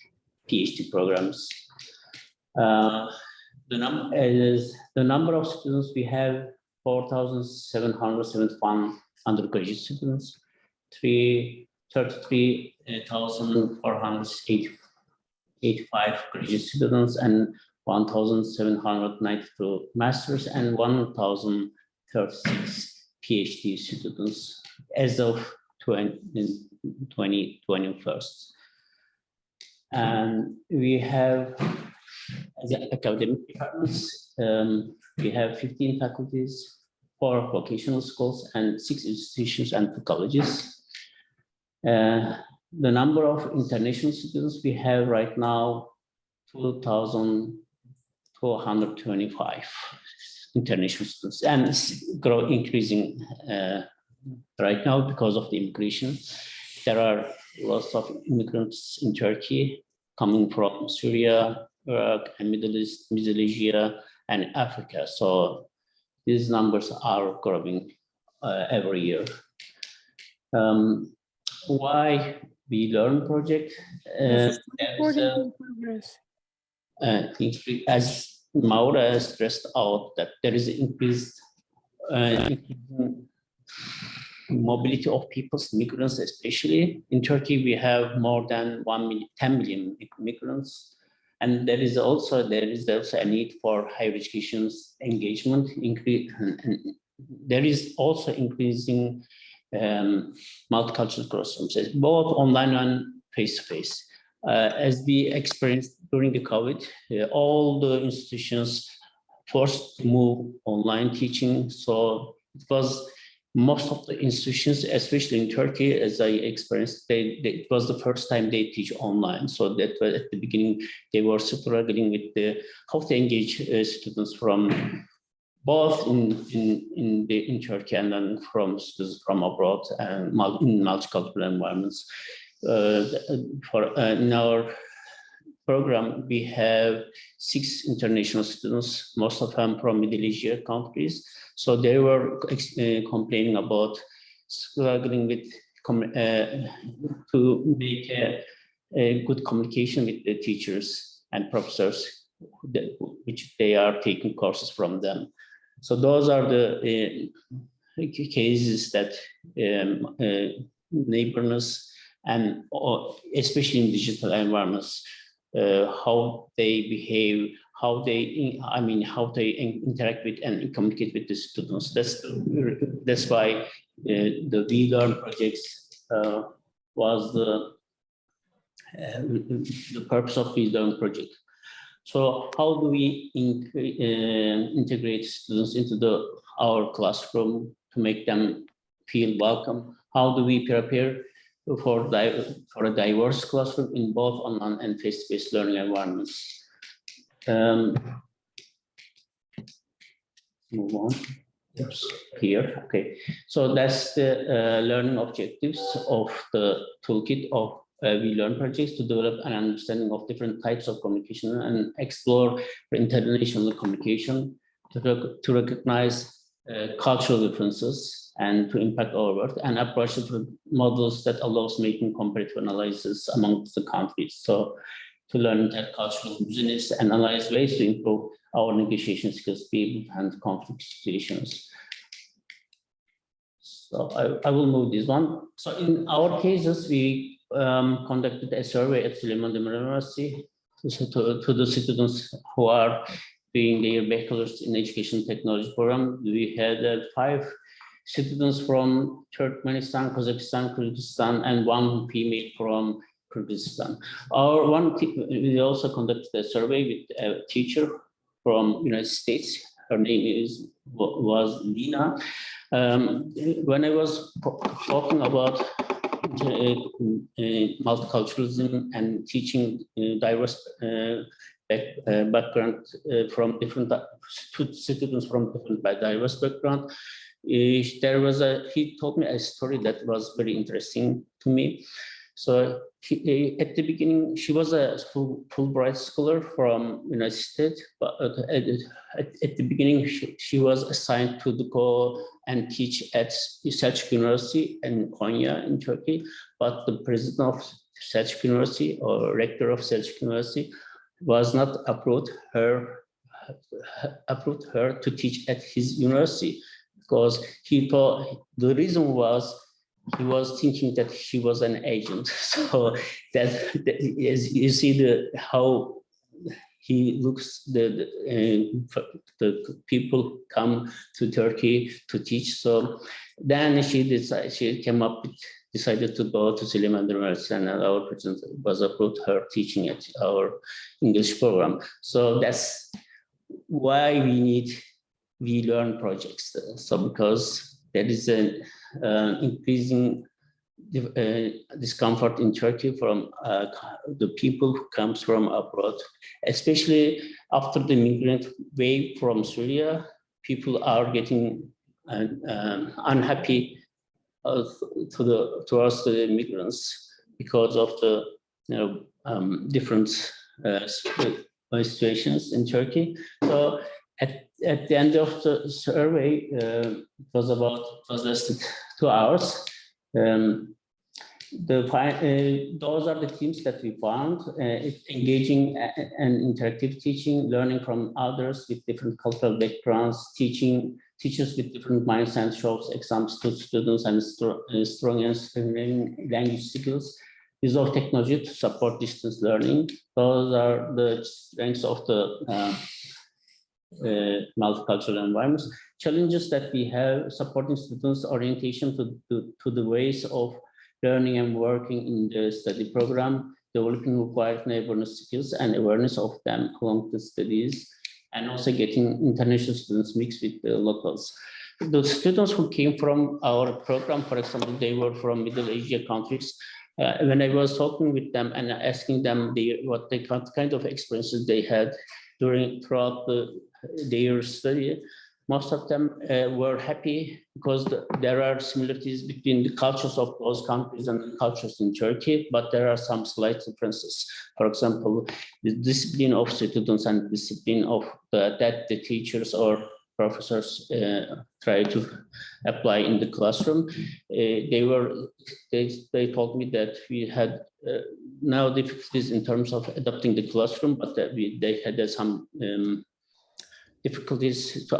PhD programs. The number of students we have 4,771 undergraduate students, 33,485 graduate students, and 1,792 masters and 1,036 PhD students as of 2021. And we have, as academic departments, we have 15 faculties, 4 vocational schools, and 6 institutions and 2 colleges. The number of international students we have right now, 2,225 international students, and it's increasing right now because of the immigration. There are lots of immigrants in Turkey coming from Syria, Iraq, and Middle East, Middle Asia, and Africa. So these numbers are growing every year. Why WeLearn project? As Maura stressed out that there is increased mobility of peoples, migrants especially. In Turkey, we have more than 10 million migrants. And there is also a need for higher education engagement. There is also increasing multicultural classrooms, both online and face-to-face. As we experienced during the COVID, all the institutions forced to move online teaching. So it was most of the institutions, especially in Turkey, as I experienced, it was the first time they teach online. So that at the beginning, they were struggling with how to engage students from both in Turkey and then from students from abroad and in multicultural environments. In our program, we have 6 international students, most of them from Middle Asia countries. So they were complaining about struggling with to make a good communication with the teachers and professors, which they are taking courses from them. So those are the cases that neighborness and especially in digital environments, how they behave, how they interact with and communicate with the students. That's why the WeLearn projects was the purpose of WeLearn project. So how do we integrate students into our classroom to make them feel welcome? How do we prepare for a diverse classroom in both online and face-to-face learning environments? Move on. Yes, here. Okay, so that's the learning objectives of the toolkit of WeLearn projects, to develop an understanding of different types of communication and explore international communication, to recognize cultural differences and to impact our work, and approach different models that allows making comparative analysis among the countries. So to learn intercultural business, analyze ways to improve our negotiation skills, be able to handle conflict situations. So I will move this one. So in our cases, we conducted a survey at Süleyman Demirel University to the students who are doing their bachelor's in education technology program. We had 5 students from Turkmenistan, Kazakhstan, Kyrgyzstan, and 1 female from Kyrgyzstan. We also conducted a survey with a teacher from United States. Her name was Lina. When I was talking about multiculturalism and teaching diverse background from different students from different diverse background, he told me a story that was very interesting to me. So at the beginning, she was a Fulbright scholar from United States, but at the beginning, she was assigned to go and teach at Selçuk University in Konya in Turkey. But the president of Selçuk University or rector of Selçuk University was not approved her to teach at his university, because he thought the reason was he was thinking that she was an agent. So that as you see how he looks, the people come to Turkey to teach. So then she decided to go to Süleyman Demirel University, and our president was approved her teaching at our English program. So that's why we need WeLearn projects. So because there is an increasing discomfort in Turkey from the people who comes from abroad, especially after the migrant wave from Syria. People are getting unhappy towards the migrants because of the different situations in Turkey. So at the end of the survey, it was lasted 2 hours. Those are the themes that we found: engaging and interactive teaching, learning from others with different cultural backgrounds, teachers with different mindsets shows examples to students, and strong and language skills, use of technology to support distance learning. Those are the strengths of the multicultural environments. Challenges that we have: supporting students' orientation to the ways of learning and working in the study program, developing required neighborness skills and awareness of them along the studies, and also getting international students mixed with the locals. the students who came from our program, for example, they were from Middle Asia countries. When I was talking with them and asking them what kind of experiences they had throughout their study, most of them were happy because there are similarities between the cultures of those countries and the cultures in Turkey, but there are some slight differences. For example, the discipline of students and discipline of that the teachers or professors try to apply in the classroom. They told me that we had now difficulties in terms of adapting the classroom, but they had some difficulties to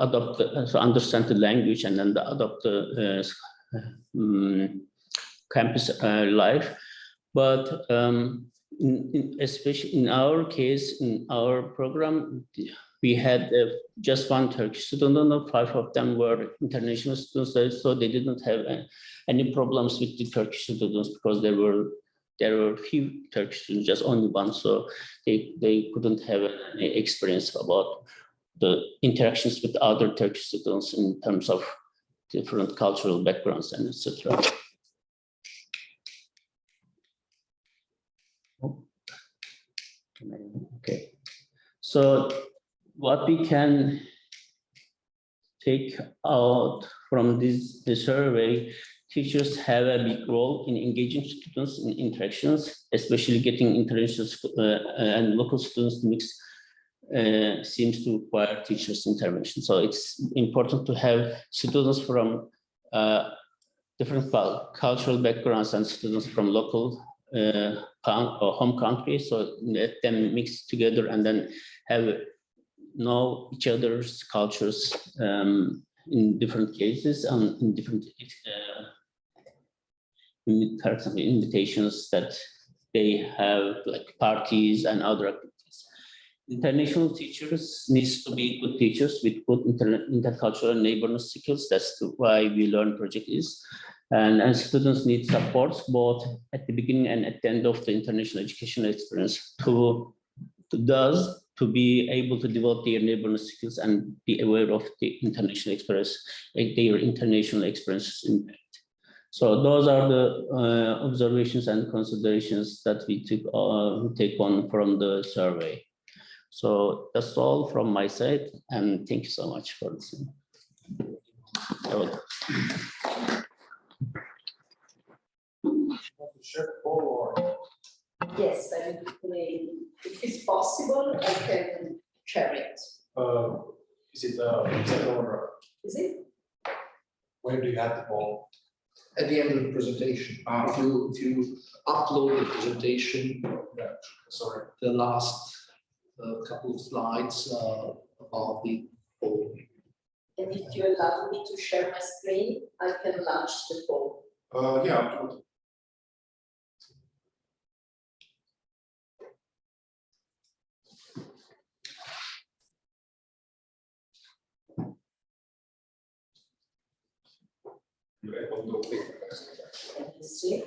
understand the language and then adopt the campus life. But especially in our case, in our program, we had just one Turkish student, and 5 of them were international students, so they didn't have any problems with the Turkish students because there were few Turkish students, just only one, so they couldn't have any experience about the interactions with other Turkish students in terms of different cultural backgrounds and etc. Okay, so what we can take out from this survey, teachers have a big role in engaging students in interactions, especially getting international and local students mixed. Seems to require teachers' intervention. So it's important to have students from different cultural backgrounds and students from local home countries, so let them mix together and then know each other's cultures in different cases and in different, for example, invitations that they have, like parties and other activities. International teachers needs to be good teachers with good intercultural and neighborness skills. That's why WeLearn project is. And students need support both at the beginning and at the end of the international educational experience to be able to develop their neighborness skills and be aware of the international experience, like their international experiences impact. So those are the observations and considerations that we take on from the survey. So that's all from my side, and thank you so much for listening. Yes, I will, if it's possible, I can share it. Is it order? Is it? Where do you have the ball? At the end of the presentation, if you upload the presentation, Sorry. the last couple of slides about the poll. And if you allow me to share my screen, I can launch the poll. Yeah. Let me see.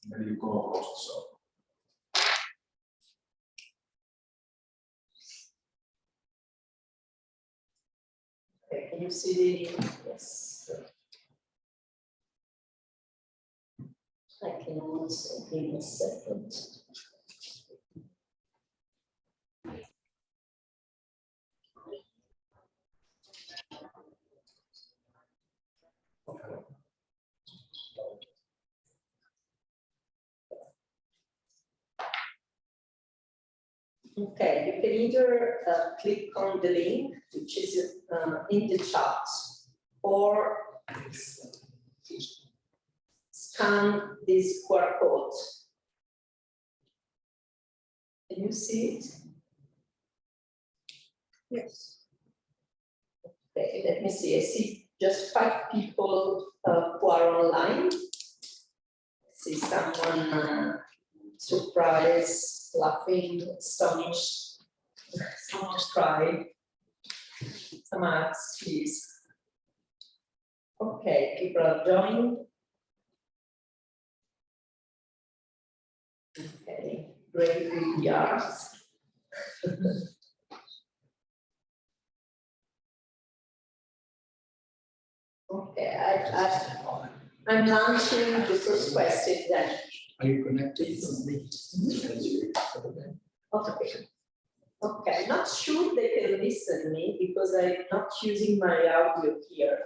Then you go host, so. Okay, can you see the, yes. I can also give a second. Okay, you can either click on the link, which is in the chat, or scan this QR code. Can you see it? Yes. Okay, let me see. I see just 5 people who are online. I see someone surprised, laughing, astonished, someone cried, some acts, please. Okay, people are joining. Okay, graveyards. Okay, I'm launching the first question then. Are you connected? Okay. Okay, not sure they can listen me because I'm not using my audio here.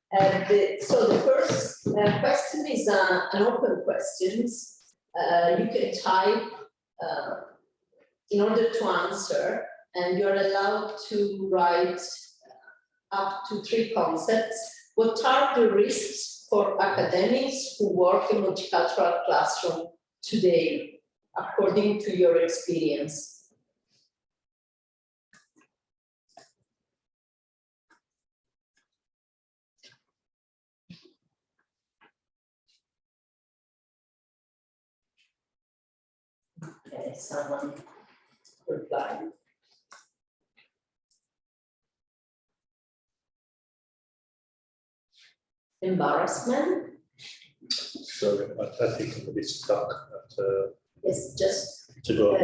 Okay. So the first question is an open question. You can type in order to answer, and you're allowed to write up to 3 concepts. What are the risks for academics who work in multicultural classroom today, according to your experience? Okay, someone replied. Embarrassment. Sorry, I think I'm a bit stuck at, Yes, just to go.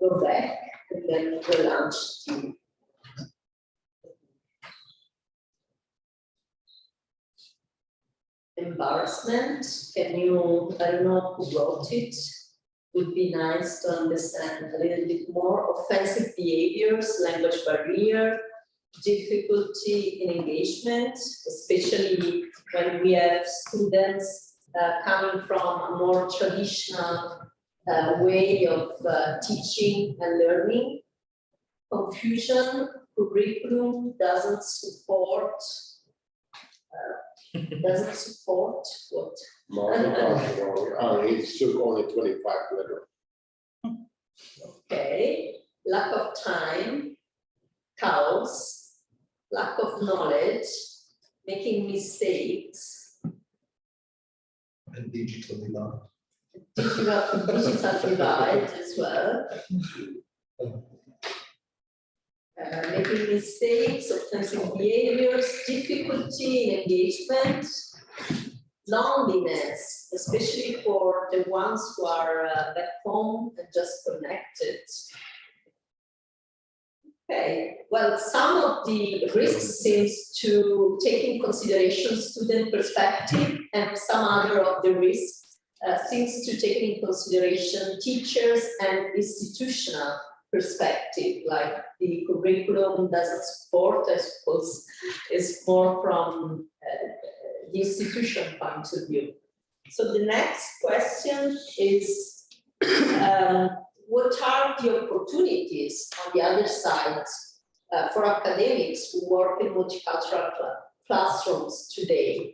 go back and then relaunch the. Embarrassment, can you, I don't know who wrote it, would be nice to understand a little bit more. Offensive behaviors, language barrier, difficulty in engagement, especially when we have students coming from a more traditional way of teaching and learning. Confusion, curriculum doesn't support what? It took only 25 letters. Okay, lack of time, chaos, lack of knowledge, making mistakes, And digital divide. digital divide as well. Making mistakes, offensive behaviors, difficulty in engagement, loneliness, especially for the ones who are back home and just connected. Okay, well, some of the risks seems to take in consideration student perspective, and some other of the risks seems to take in consideration teachers and institutional perspective, like the curriculum doesn't support, I suppose, is more from the institution point of view. So the next question is, what are the opportunities on the other side for academics who work in multicultural classrooms today?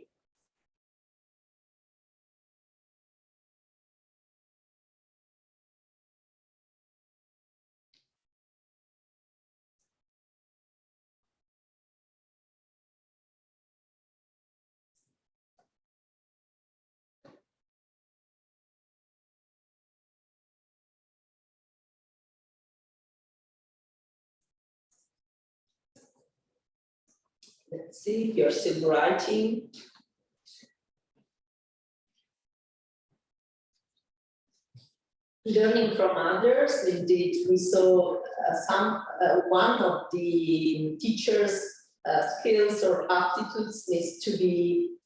Let's see if you're still writing. Learning from others, indeed, we saw one of the teachers' skills or aptitudes needs to be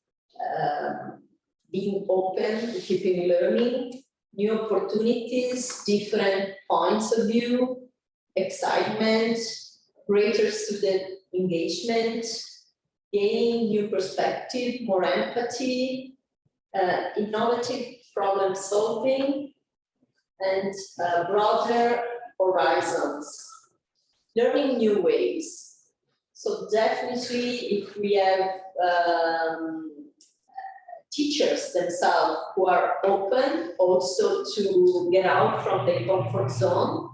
being open, keeping learning, new opportunities, different points of view, excitement, greater student engagement, gaining new perspective, more empathy, innovative problem solving, and broader horizons, learning new ways. So definitely, if we have teachers themselves who are open also to get out from their comfort zone,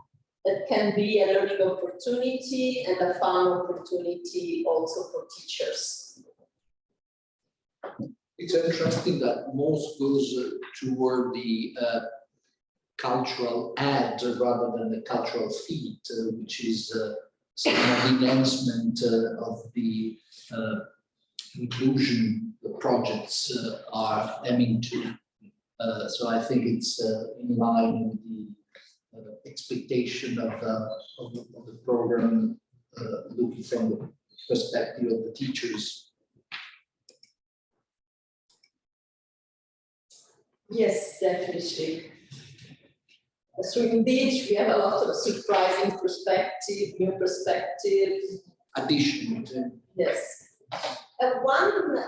that can be a learning opportunity and a fun opportunity also for teachers. It's interesting that most goes toward the cultural add rather than the cultural feed, which is some of the enhancement of the inclusion projects are aiming to. So I think it's in line with the expectation of the program, looking from the perspective of the teachers. Yes, definitely. So indeed, we have a lot of surprising perspective, new perspective. Addition to Yes. One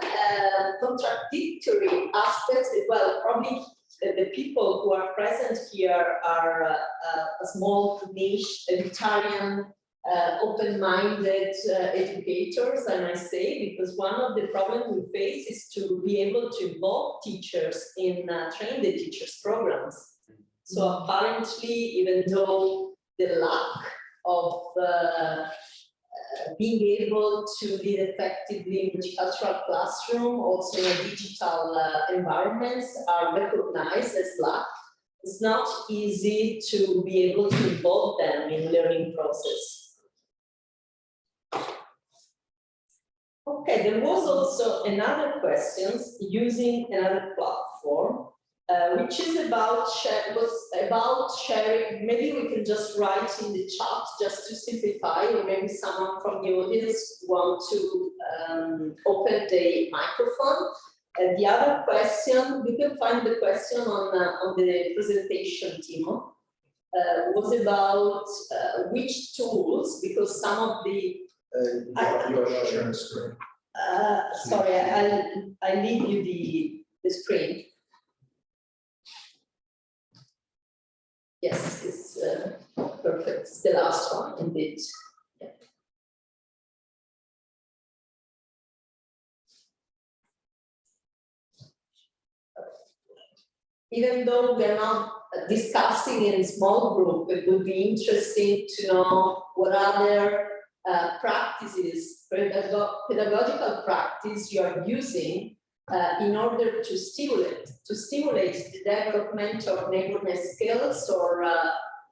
contradictory aspect, well, probably the people who are present here are a small niche, elitarian, open-minded educators, I might say, because one of the problems we face is to be able to involve teachers in train the teachers programs. So apparently, even though the lack of being able to lead effectively in the cultural classroom, also in digital environments, are recognized as lack. It's not easy to be able to involve them in learning process. Okay, there was also another question using another platform, which is about sharing. Maybe we can just write in the chat just to simplify, or maybe someone from the audience want to open the microphone. And the other question, you can find the question on the presentation, Timo, was about which tools, because some of the Your sharing screen. sorry, I leave you the screen. Yes, it's perfect. It's the last one, indeed. Yeah. Even though we're not discussing in a small group, it would be interesting to know what other practices, pedagogical practice you are using in order to stimulate the development of neighborness skills or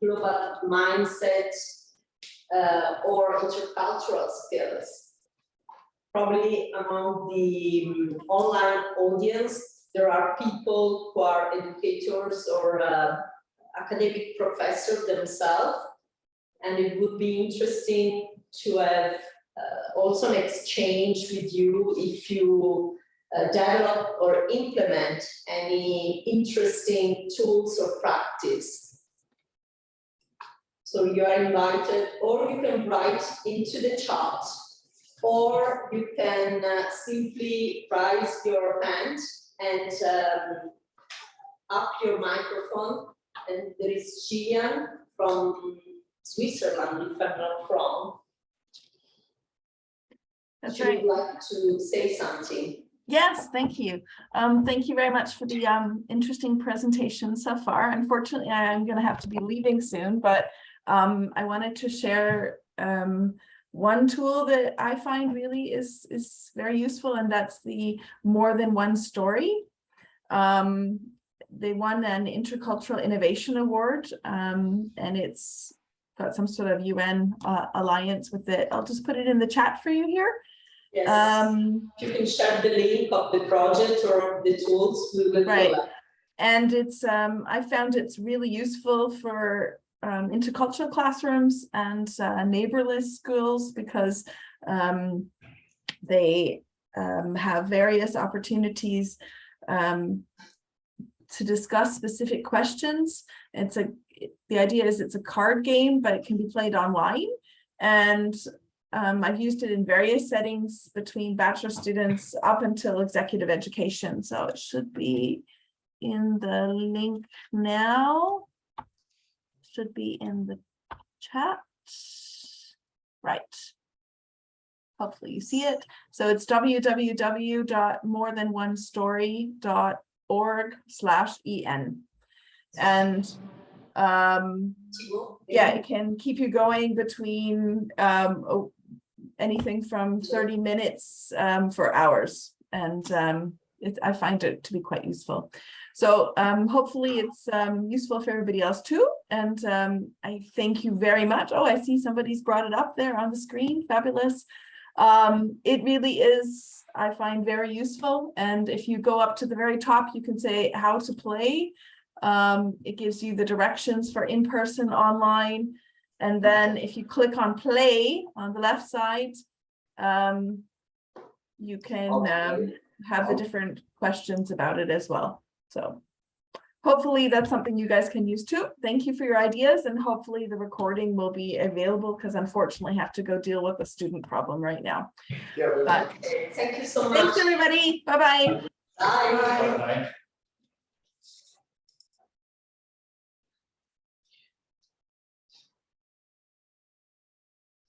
global mindset or intercultural skills. Probably among the online audience, there are people who are educators or academic professors themselves, and it would be interesting to have also an exchange with you if you develop or implement any interesting tools or practice. So you are invited, or you can write into the chat, or you can simply raise your hand and up your microphone. And there is Gian from Switzerland, if I'm not wrong. That's Would right. you like to say something? Yes, thank you. Thank you very much for the interesting presentation so far. Unfortunately, I'm going to have to be leaving soon, but I wanted to share one tool that I find really is very useful, and that's the More Than One Story. They won an Intercultural Innovation Award, and it's got some sort of UN alliance with it. I'll just put it in the chat for you here. Yes. You can share the link of the project or the tools we will collect. And it's I found it's really useful for intercultural classrooms and neighborless schools, because they have various opportunities to discuss specific questions. The idea is it's a card game, but it can be played online. And I've used it in various settings between bachelor students up until executive education. So it should be in the link now. Should be in the chat. Right. Hopefully you see it. So it's www.morethanOnestory.org/en. And yeah, it can keep you going between anything from 30 minutes for hours. And I find it to be quite useful. So hopefully it's useful for everybody else too. And I thank you very much. Oh, I see somebody's brought it up there on the screen. Fabulous. It really is, I find, very useful. And if you go up to the very top, you can say how to play. It gives you the directions for in-person, online. And then if you click on play on the left side, you can have the different questions about it as well. So hopefully that's something you guys can use too. Thank you for your ideas, and hopefully the recording will be available, because unfortunately I have to go deal with a student problem right now. Yeah, But Thank you so much. thanks everybody. Bye-bye. Bye. Bye.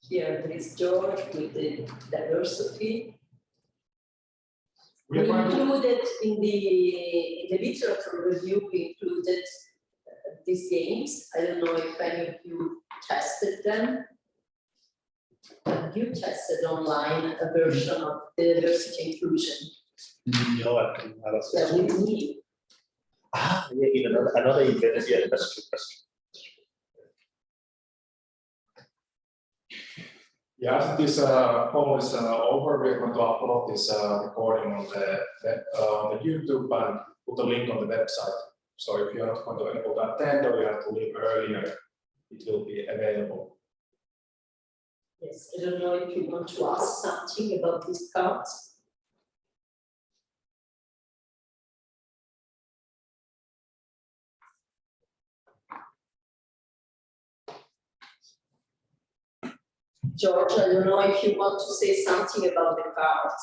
Here there is George with the diversity. We We're going to- included in the literature review, we included these games. I don't know if any of you tested them. Have you tested online a version of the diversity inclusion? No, I think I was. Yeah, with me. Ah, yeah, in another event, yeah, that's true, that's true. Yeah, after this call is over, we're going to upload this recording on the YouTube and put a link on the website. So if you're not going to be able to attend or you have to leave earlier, it will be available. Yes, I don't know if you want to ask something about these cards. George, I don't know if you want to say something about the cards.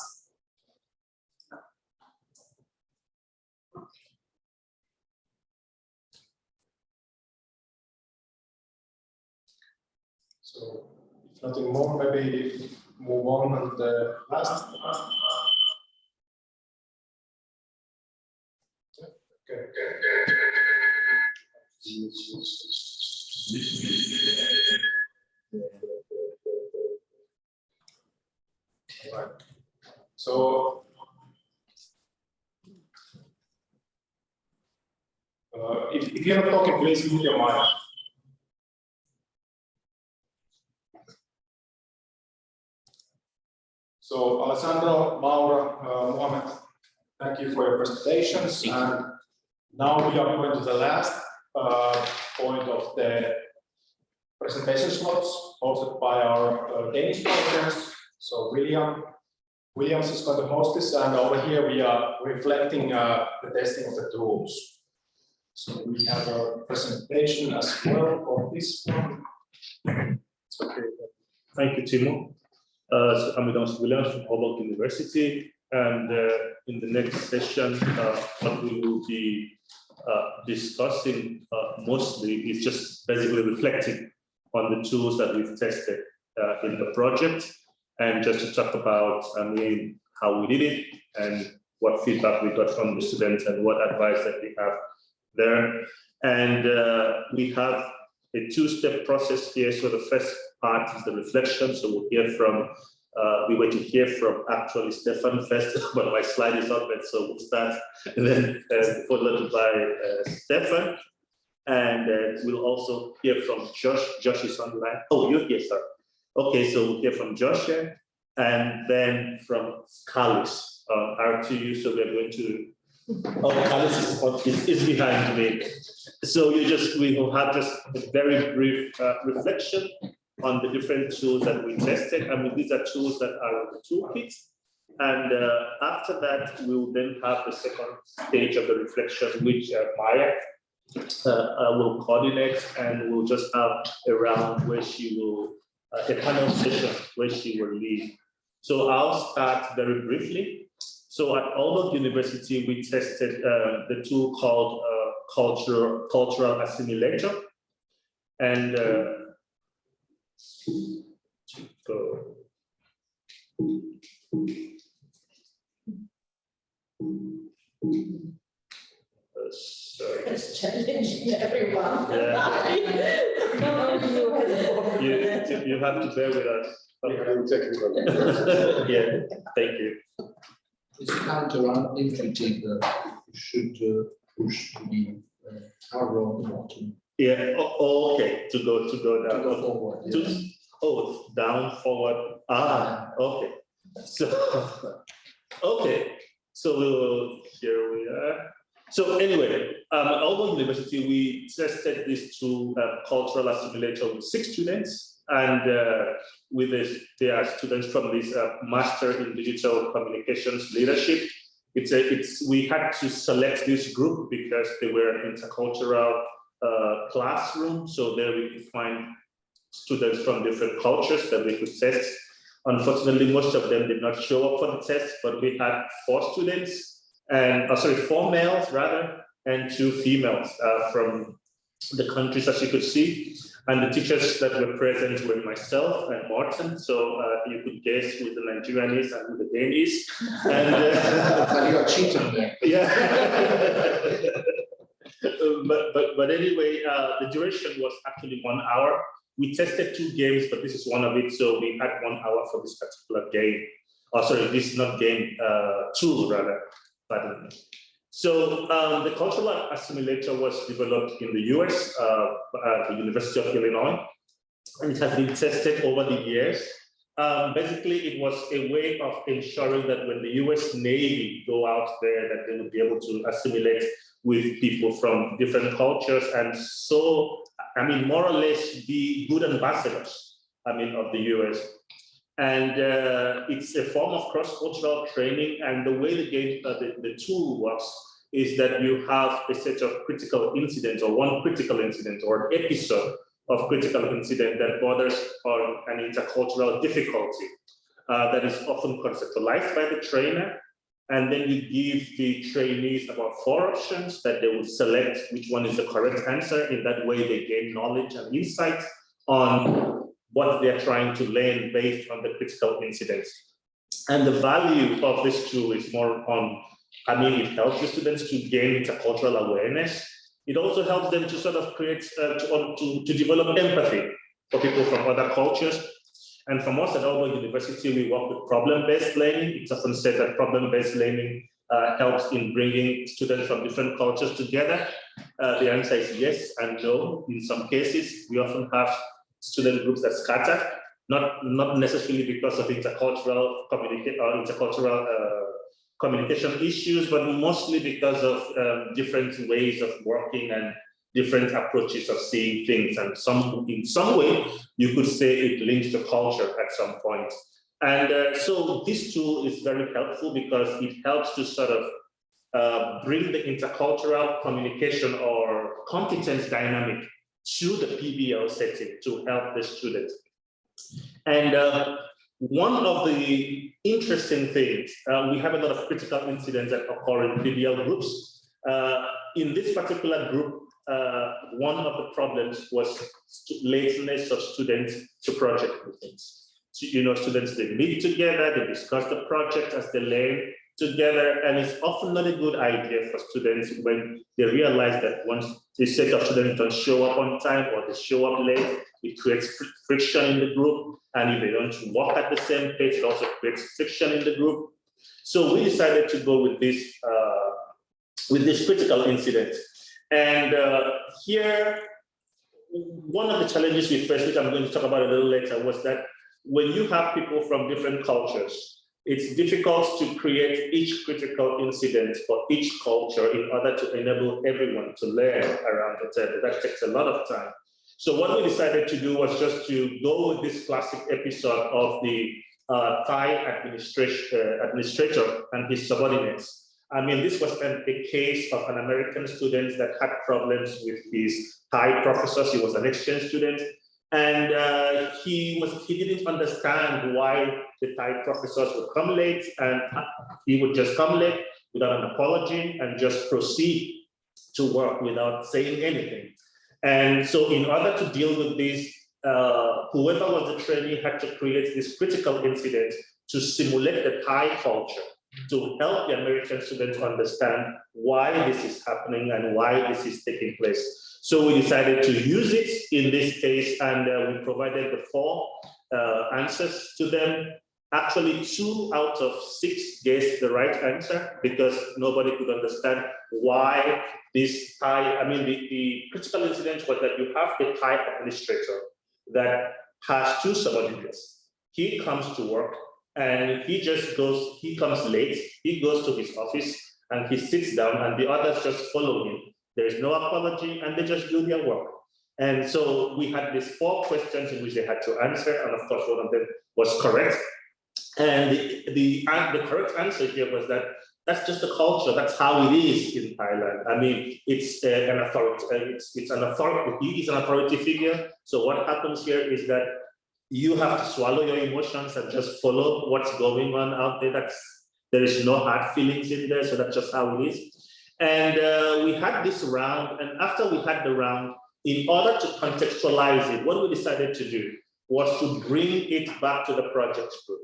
So if nothing more, maybe move on and the last. Okay. Right. So if you're not talking, please mute your mic. So Alessandro, Maura, Mohamed, thank you for your presentations. And now we are going to the last point of the presentation slots hosted by our Danish partners. So Williams is going to host this, and over here we are reflecting the testing of the tools. So we have a presentation as well for this one. Okay, thank you, Timo. So I'm Williams from Holland University, and in the next session, what we will be discussing mostly is just basically reflecting on the tools that we've tested in the project, and just to talk about, how we did it and what feedback we got from the students and what advice that we have there. And we have a two-step process here. So the first part is the reflection. So we'll hear from, we were to hear from actually Stefan first, but my slide is open, so we'll start and then followed by Stefan. And we'll also hear from Josh. Josh is online. Oh, you're here, sir. Okay, so we'll hear from Josh here, and then from Carlos, R2U. So we're going to, Carlos is behind me. So we will have just a very brief reflection on the different tools that we tested. I mean, these are tools that are in the toolkit. And after that, we will then have the second stage of the reflection, which Maya will coordinate, and we'll just have a round where she will, a panel session where she will lead. So I'll start very briefly. So at Aalborg University, we tested the tool called cultural assimilator. And It's challenging everyone. Yeah. You have to bear with us. Yeah, thank you. It's counterintuitive. Should push the arrow on the bottom. Yeah. Oh, okay. To go down. To go forward. To, Yes. Oh, down, forward. Okay. So, okay. So here we are. So anyway, at Auburn University, we tested this through cultural assimilator with 6 students, and with this, they are students from this Master in Digital Communications Leadership. We had to select this group because they were an intercultural classroom, so there we could find students from different cultures that we could test. Unfortunately, most of them did not show up for the test, but we had 4 students, and 4 males rather, and 2 females from the countries, as you could see. And the teachers that were present were myself and Martin. So you could guess who the Nigerian is and who the Dane is. And Well, you're cheating there. yeah. but anyway, the duration was actually 1 hour. We tested 2 games, but this is one of it. So we had 1 hour for this particular game. Oh, sorry, this is not game, tool rather. Pardon me. So the cultural assimilator was developed in the US at the University of Illinois, and it has been tested over the years. Basically, it was a way of ensuring that when the US Navy go out there, that they would be able to assimilate with people from different cultures, and so, I mean, more or less be good ambassadors, I mean, of the US. And it's a form of cross-cultural training, and the way the game, the tool works is that you have a set of critical incidents, or one critical incident, or an episode of critical incident that borders on an intercultural difficulty that is often conceptualized by the trainer. And then you give the trainees about 4 options that they will select which one is the correct answer. In that way, they gain knowledge and insight on what they're trying to learn based on the critical incidents. And the value of this tool is more on, I mean, it helps the students to gain intercultural awareness. It also helps them to sort of create, to develop empathy for people from other cultures. And from us at Auburn University, we work with problem-based learning. It's often said that problem-based learning helps in bringing students from different cultures together. The answer is yes and no. In some cases, we often have student groups that scatter, not necessarily because of intercultural communication issues, but mostly because of different ways of working and different approaches of seeing things. And in some way, you could say it links to culture at some point. And so this tool is very helpful because it helps to sort of bring the intercultural communication or competence dynamic to the PBL setting to help the students. And one of the interesting things, we have a lot of critical incidents that occur in PBL groups. In this particular group, one of the problems was lateness of students to project meetings. So, you know, students, they meet together, they discuss the project as they learn together, and it's often not a good idea for students when they realize that once a set of students don't show up on time or they show up late, it creates friction in the group. And if they don't work at the same pace, it also creates friction in the group. So we decided to go with this critical incident. And here, one of the challenges we faced, which I'm going to talk about a little later, was that when you have people from different cultures, it's difficult to create each critical incident for each culture in order to enable everyone to learn around the table. That takes a lot of time. So what we decided to do was just to go with this classic episode of the Thai administrator and his subordinates. I mean, this was a case of an American student that had problems with his Thai professors. He was an exchange student, and he didn't understand why the Thai professors would come late, and he would just come late without an apology and just proceed to work without saying anything. And so in order to deal with this, whoever was the trainee had to create this critical incident to simulate the Thai culture, to help the American students understand why this is happening and why this is taking place. So we decided to use it in this case, and we provided the 4 answers to them. Actually, 2 out of 6 guessed the right answer because nobody could understand why this Thai, I mean, the critical incident was that you have a Thai administrator that has 2 subordinates. He comes to work and he comes late, he goes to his office and he sits down and the others just follow him. There is no apology and they just do their work. And so we had these 4 questions in which they had to answer, and of course one of them was correct. And the correct answer here was that that's just the culture. That's how it is in Thailand. I mean, it's an authority. It's an authority. He is an authority figure. So what happens here is that you have to swallow your emotions and just follow what's going on out there. There is no hard feelings in there. So that's just how it is. And we had this round. And after we had the round, in order to contextualize it, what we decided to do was to bring it back to the project group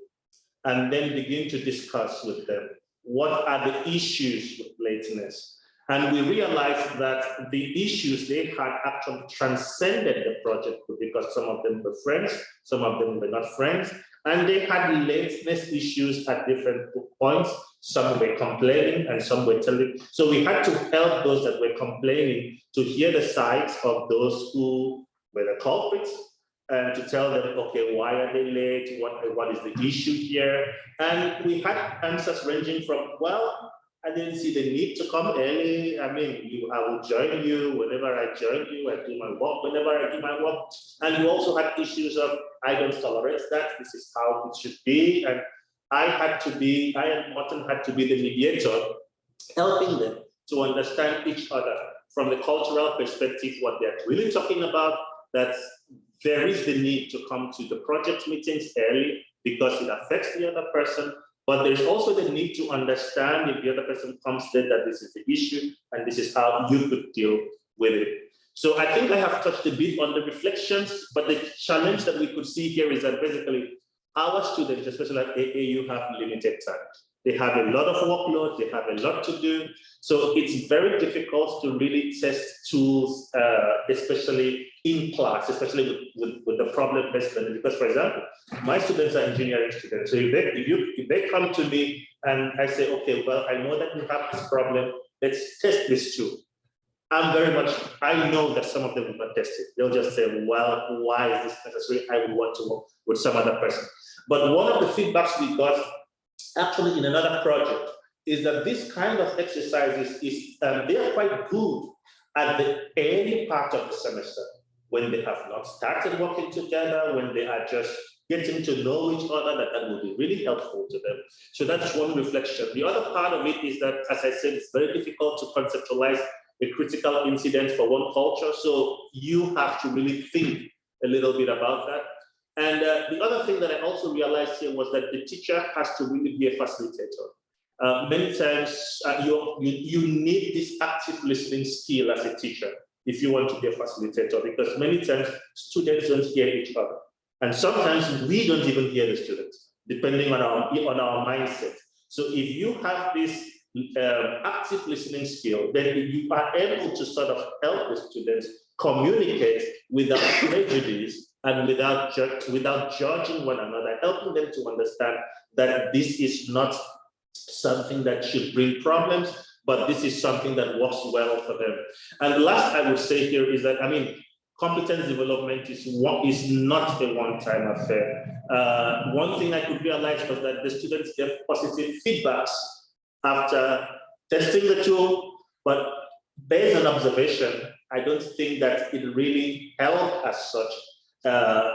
and then begin to discuss with them what are the issues with lateness. And we realized that the issues they had actually transcended the project group because some of them were friends, some of them were not friends, and they had lateness issues at different points. Some were complaining and some were telling. So we had to help those that were complaining to hear the sides of those who were the culprits, and to tell them, okay, why are they late? What is the issue here? And we had answers ranging from, well, I didn't see the need to come early. I mean, I will join you whenever I join you. I do my work whenever I do my work. And we also had issues of, I don't tolerate that. This is how it should be. And I and Morton had to be the mediator, helping them to understand each other from the cultural perspective, what they're really talking about, that there is the need to come to the project meetings early because it affects the other person, but there's also the need to understand if the other person comes there that this is the issue and this is how you could deal with it. So I think I have touched a bit on the reflections, but the challenge that we could see here is that basically our students, especially at AAU, have limited time. They have a lot of workload, they have a lot to do. So it's very difficult to really test tools, especially in class, especially with the problem-based learning. Because for example, my students are engineering students. So if they come to me and I say, okay, well, I know that you have this problem, let's test this tool. I know that some of them will not test it. They'll just say, well, why is this necessary? I will want to work with some other person. But one of the feedbacks we got actually in another project is that this kind of exercises they are quite good at the early part of the semester when they have not started working together, when they are just getting to know each other, that will be really helpful to them. So that's one reflection. The other part of it is that, as I said, it's very difficult to conceptualize a critical incident for one culture. So you have to really think a little bit about that. And the other thing that I also realized here was that the teacher has to really be a facilitator. Many times you need this active listening skill as a teacher if you want to be a facilitator, because many times students don't hear each other. And sometimes we don't even hear the students, depending on our mindset. So if you have this active listening skill, then you are able to sort of help the students communicate without prejudice and without judging one another, helping them to understand that this is not something that should bring problems, but this is something that works well for them. And last I would say here is that, I mean, competence development is not a one-time affair. One thing I could realize was that the students gave positive feedbacks after testing the tool, but based on observation, I don't think that it really helped as such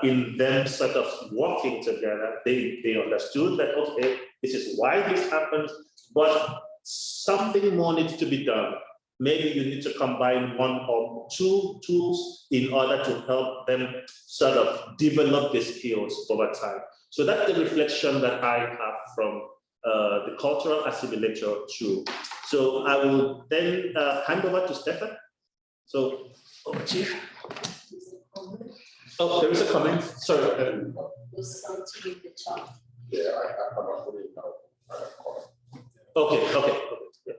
in them sort of working together. They understood that, okay, this is why this happens, but something more needs to be done. Maybe you need to combine one or two tools in order to help them sort of develop the skills over time. So that's the reflection that I have from the cultural assimilator tool. So I will then hand over to Stefan. So over to you. Oh, there is a comment. Sorry. Yeah, I'm not putting it out. Okay. Yeah.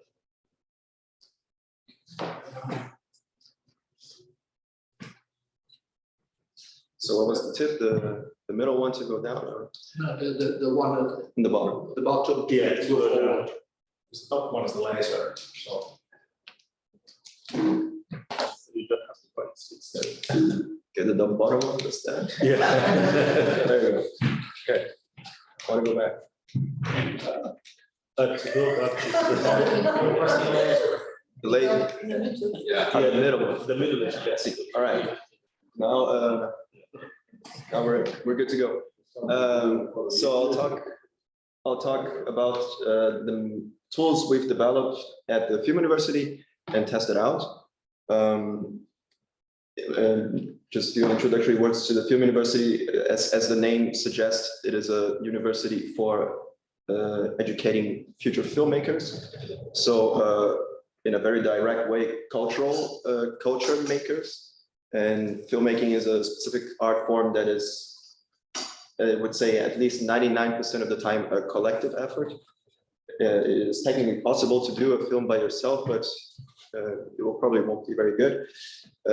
So what was the tip? The middle one to go down, or No, the one in the bottom? at the bottom. Yeah, to go forward. The top one is the laser. So You don't have to quite sit there. Get the bottom one, just that. Yeah. There you go. Okay. Want to go back? To go back to The lady. Yeah. The middle one. the middle is yes. All right. Now, now we're good to go. So I'll talk about the tools we've developed at the Film University and tested out. Just a few introductory words to the Film University. As the name suggests, it is a university for educating future filmmakers. So in a very direct way, culture makers. And filmmaking is a specific art form that is, I would say, at least 99% of the time a collective effort. It is technically possible to do a film by yourself, but it probably won't be very good.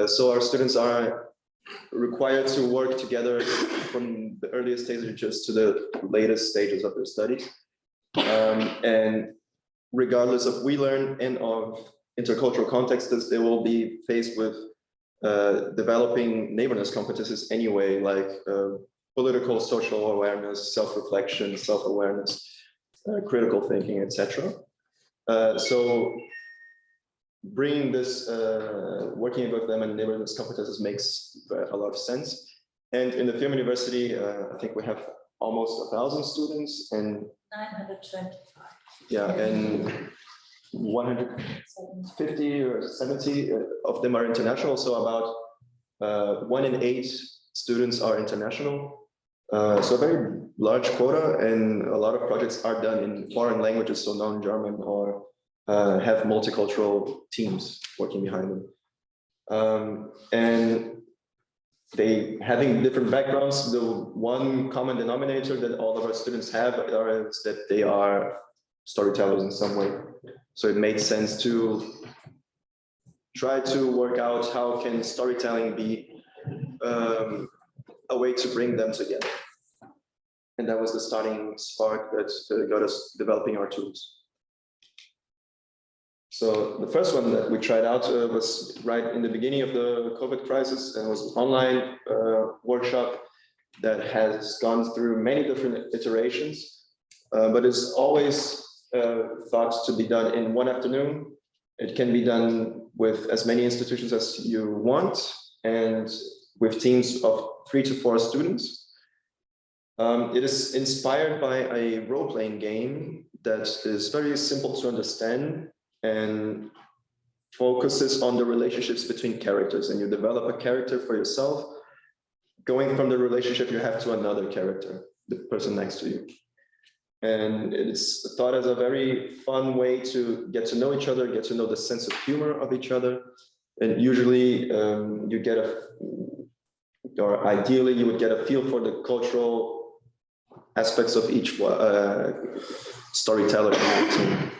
So our students are required to work together from the earliest stages to the latest stages of their studies. And regardless of WeLearn and of intercultural contexts, they will be faced with developing neighborness competencies anyway, like political, social awareness, self-reflection, self-awareness, critical thinking, etc. So bringing this, working with them and neighborness competencies makes a lot of sense. And in the Film University, I think we have almost 1,000 students and 925. yeah, and 150 or 70 of them are international. So about 1 in 8 students are international. So a very large quota, and a lot of projects are done in foreign languages, so non-German, or have multicultural teams working behind them. And they having different backgrounds, the one common denominator that all of our students have is that they are storytellers in some way. So it made sense to try to work out how can storytelling be a way to bring them together. And that was the starting spark that got us developing our tools. So the first one that we tried out was right in the beginning of the COVID crisis, and was an online workshop that has gone through many different iterations, but it's always thought to be done in one afternoon. It can be done with as many institutions as you want, and with teams of 3 to 4 students. It is inspired by a role-playing game that is very simple to understand and focuses on the relationships between characters. And you develop a character for yourself, going from the relationship you have to another character, the person next to you. And it's thought as a very fun way to get to know each other, get to know the sense of humor of each other. And usually you get or ideally you would get a feel for the cultural aspects of each storyteller in the team.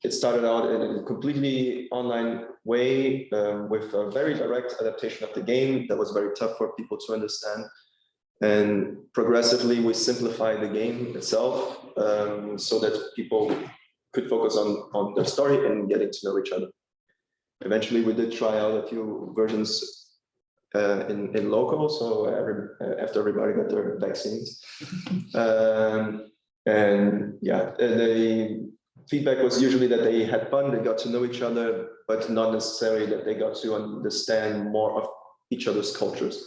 It started out in a completely online way with a very direct adaptation of the game that was very tough for people to understand. And progressively we simplified the game itself so that people could focus on their story and getting to know each other. Eventually we did try out a few versions in local, so after everybody got their vaccines. And yeah, the feedback was usually that they had fun, they got to know each other, but not necessarily that they got to understand more of each other's cultures.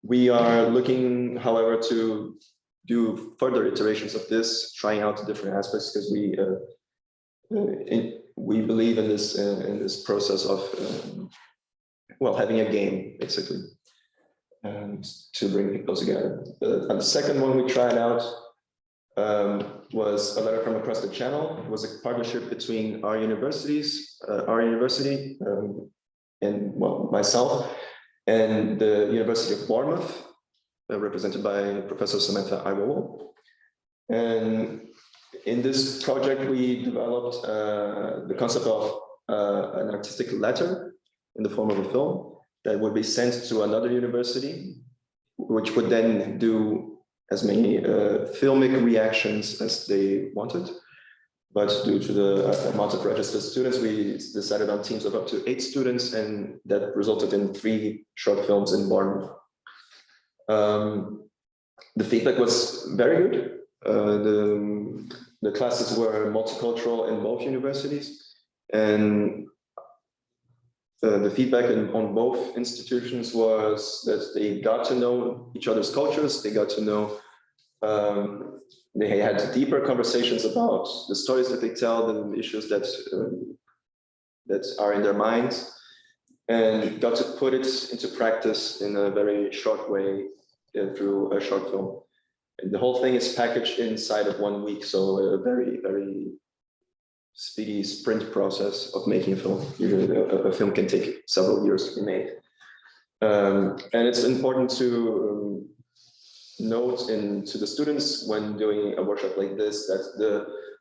We are looking, however, to do further iterations of this, trying out different aspects, because we believe in this process of well, having a game basically, and to bring people together. And the second one we tried out was a letter from across the channel. It was a partnership between our university and well, myself and the University of Bournemouth, represented by Professor Samantha Iwolo. And in this project, we developed the concept of an artistic letter in the form of a film that would be sent to another university, which would then do as many filmic reactions as they wanted. But due to the amount of registered students, we decided on teams of up to 8 students, and that resulted in 3 short films in Bournemouth. The feedback was very good. The classes were multicultural in both universities, and the feedback on both institutions was that they got to know each other's cultures, they got to know, they had deeper conversations about the stories that they tell, the issues that are in their minds, and got to put it into practice in a very short way through a short film. And the whole thing is packaged inside of 1 week, so a very, very speedy sprint process of making a film. Usually a film can take several years to be made. And it's important to note to the students when doing a workshop like this that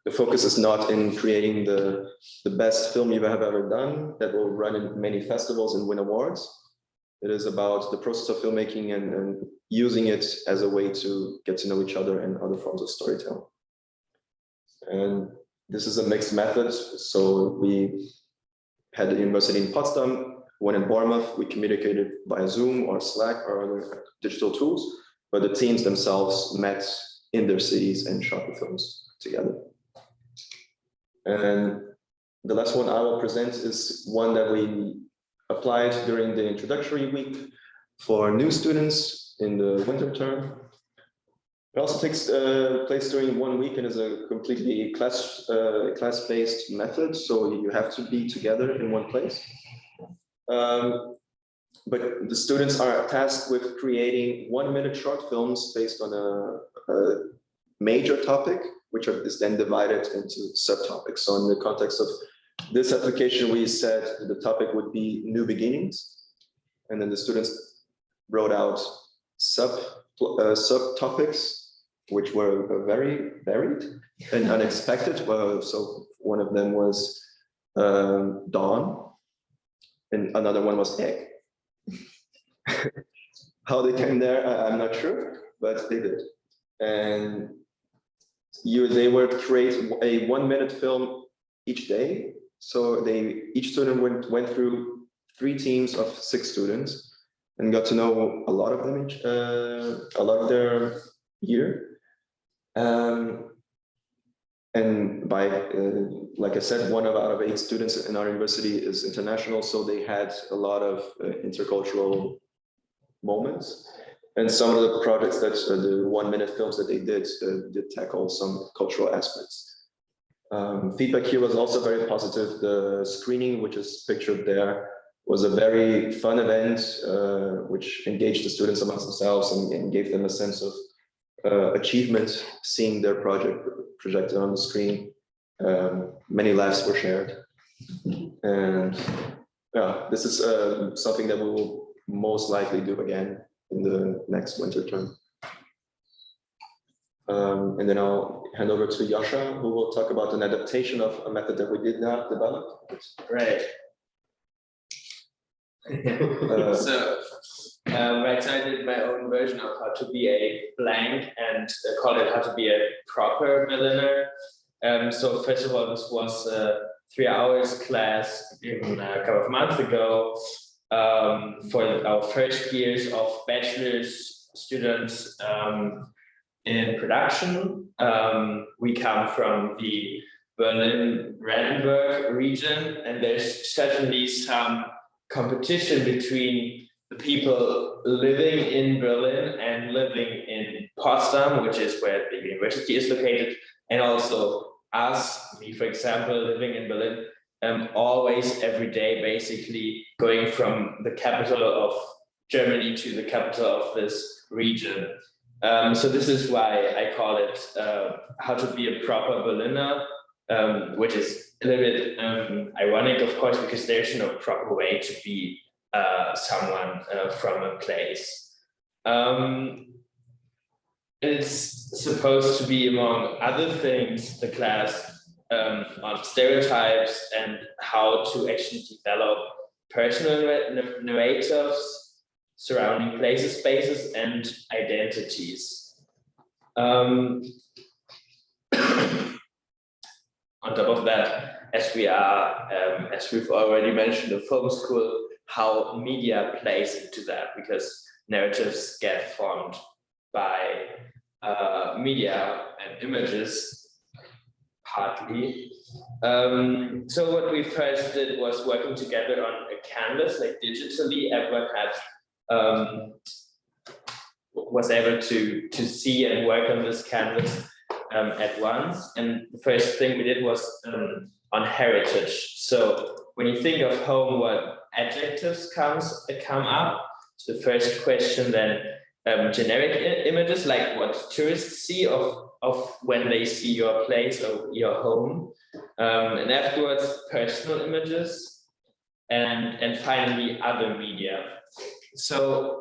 the focus is not in creating the best film you have ever done that will run in many festivals and win awards. It is about the process of filmmaking and using it as a way to get to know each other and other forms of storytelling. And this is a mixed method. So we had the university in Potsdam, one in Bournemouth. We communicated via Zoom or Slack or other digital tools, but the teams themselves met in their cities and shot the films together. And the last one I will present is one that we applied during the introductory week for new students in the winter term. It also takes place during 1 week and is a completely class-based method, so you have to be together in one place. But the students are tasked with creating 1-minute short films based on a major topic, which is then divided into subtopics. So in the context of this application, we said the topic would be new beginnings, and then the students wrote out subtopics, which were very varied and unexpected. So one of them was dawn, and another one was egg. How they came there, I'm not sure, but they did. And they were create a 1-minute film each day. So each student went through 3 teams of 6 students and got to know a lot of them, a lot of their year. And by, like I said, 1 out of 8 students in our university is international, so they had a lot of intercultural moments. And some of the projects that the 1-minute films that they did tackle some cultural aspects. Feedback here was also very positive. The screening, which is pictured there, was a very fun event, which engaged the students amongst themselves and gave them a sense of achievement, seeing their project projected on the screen. Many laughs were shared. And yeah, this is something that we will most likely do again in the next winter term. And then I'll hand over to Yasha, who will talk about an adaptation of a method that we did not develop. Right. Right, so I did my own version of how to be a blank and called it how to be a proper Berliner. So first of all, this was a 3 hours class given a couple of months ago for our first years of bachelor's students in production. We come from the Berlin-Brandenburg region, and there's certainly some competition between the people living in Berlin and living in Potsdam, which is where the university is located, and also us, me for example, living in Berlin, always every day basically going from the capital of Germany to the capital of this region. So this is why I call it how to be a proper Berliner, which is a little bit ironic, of course, because there's no proper way to be someone from a place. It's supposed to be, among other things, the class on stereotypes and how to actually develop personal narratives surrounding places, spaces, and identities. on top of that, as we are, as we've already mentioned, the film school, how media plays into that, because narratives get formed by media and images, partly. So what we first did was working together on a canvas, like digitally. Everyone had was able to see and work on this canvas at once. And the first thing we did was on heritage. So when you think of home, what adjectives come up? So the first question then, generic images, like what tourists see of when they see your place or your home. And afterwards, personal images, and finally other media. So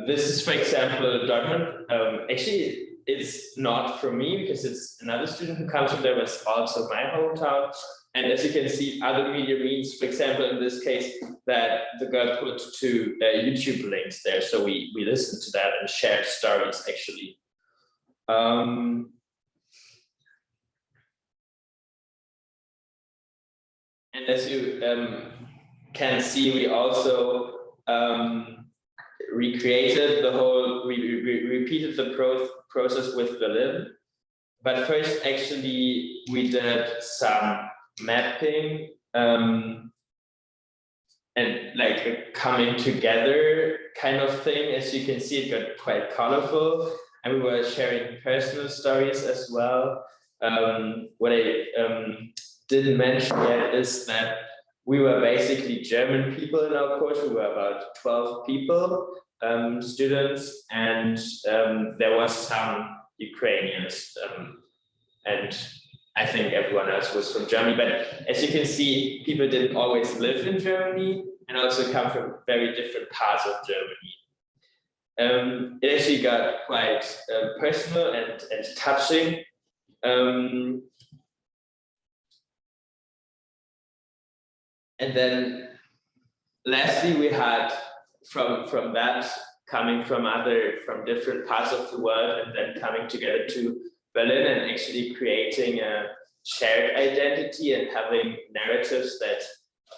this is, for example, Dortmund. Actually, it's not from me because it's another student who comes from there, but it's also my hometown. And as you can see, other media means, for example, in this case, that the girl put two YouTube links there. So we listened to that and shared stories, actually. And as you can see, we also recreated the whole, we repeated the process with Berlin. But first, actually, we did some mapping and like a coming together kind of thing. As you can see, it got quite colorful, and we were sharing personal stories as well. What I didn't mention yet is that we were basically German people in our course. We were about 12 people, students, and there was some Ukrainians, and I think everyone else was from Germany. But as you can see, people didn't always live in Germany and also come from very different parts of Germany. It actually got quite personal and touching. And then lastly, we had from that coming from different parts of the world, and then coming together to Berlin and actually creating a shared identity and having narratives that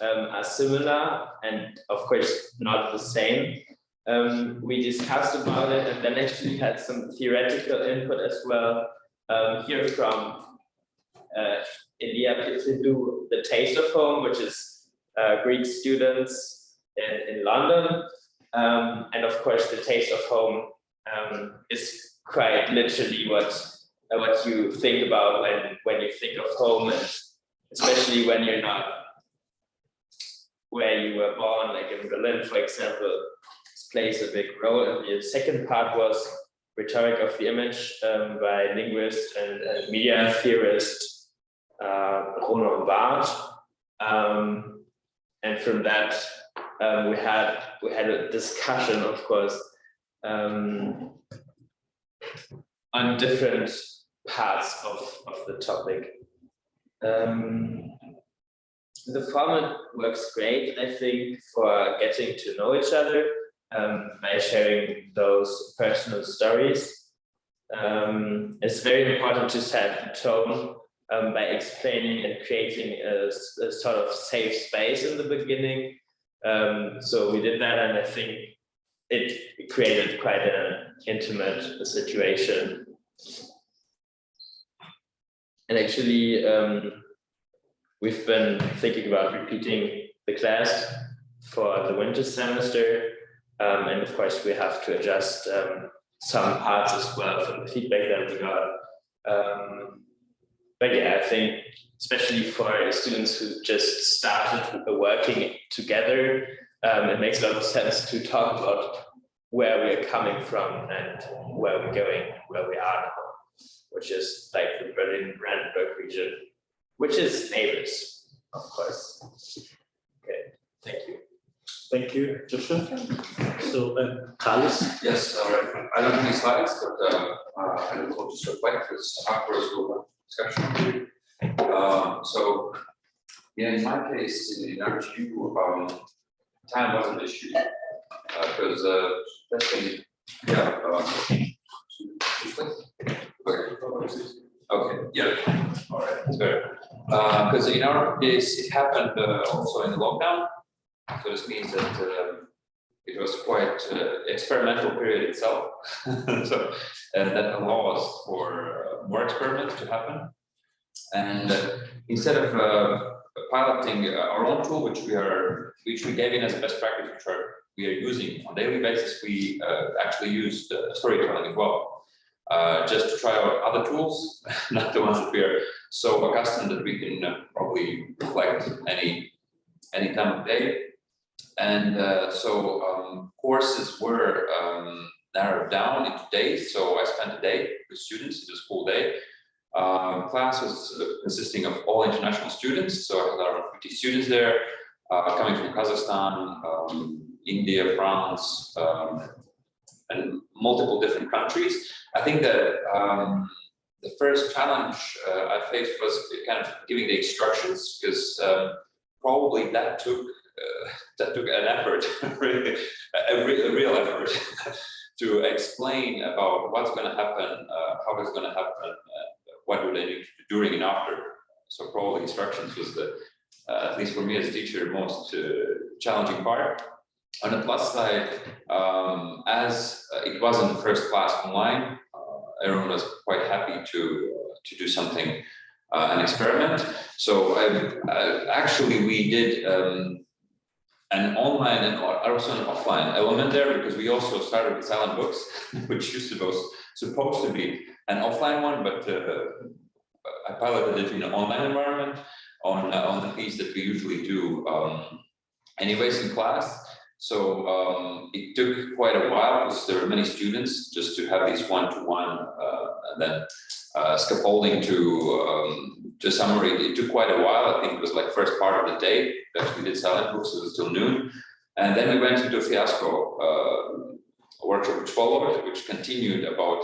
are similar and of course not the same. We discussed about it and then actually had some theoretical input as well. Here from India, to do the Taste of Home, which is Greek students in London. And of course, the Taste of Home is quite literally what you think about when you think of home, and especially when you're not where you were born, like in Berlin, for example, this plays a big role. And the second part was Rhetoric of the Image by linguist and media theorist Roland Barthes. And from that, we had a discussion, of course, on different parts of the topic. The format works great, I think, for getting to know each other by sharing those personal stories. It's very important to set the tone by explaining and creating a sort of safe space in the beginning. So we did that, and I think it created quite an intimate situation. And actually, we've been thinking about repeating the class for the winter semester. And of course, we have to adjust some parts as well from the feedback that we got. But yeah, I think especially for students who just started working together, it makes a lot of sense to talk about where we're coming from and where we're going, where we are now, which is like the Berlin-Brandenburg region, which is neighbors, of course. Okay, thank you. Thank you, Joshua. So, Carlos? Yes, all right. I don't have any slides, but I look forward to reflect this afterwards we'll have discussion. So, yeah, in my case, in our issue, time was an issue because especially, yeah. Okay, yeah, all right, it's better. because in our case, it happened also in the lockdown. So this means that it was quite experimental period itself. So that allows for more experiments to happen. And instead of piloting our own tool, which we gave in as a best practice, which we are using on a daily basis, we actually used storytelling as well, just to try out other tools, not the ones that we are so accustomed that we can probably reflect any time of day. And so courses were narrowed down into days. So I spent a day with students, it was a full day. Class was consisting of all international students. So I had around 50 students there, coming from Kazakhstan, India, France, and multiple different countries. I think that the first challenge I faced was kind of giving the instructions, because probably that took an effort, really, a real effort to explain about what's going to happen, how it's going to happen, what do they need to do during and after. So probably instructions was the, at least for me as a teacher, most challenging part. On the plus side, as it wasn't the first class online, everyone was quite happy to do something, an experiment. So actually we did an online and also an offline element there, because we also started with silent books, which used to be supposed to be an offline one, but I piloted it in an online environment on the piece that we usually do anyways in class. So it took quite a while, because there were many students, just to have these one-to-one and then scaffolding to summary. It took quite a while. I think it was like first part of the day that we did silent books, so it was till noon. And then we went into a fiasco workshop which followed, which continued about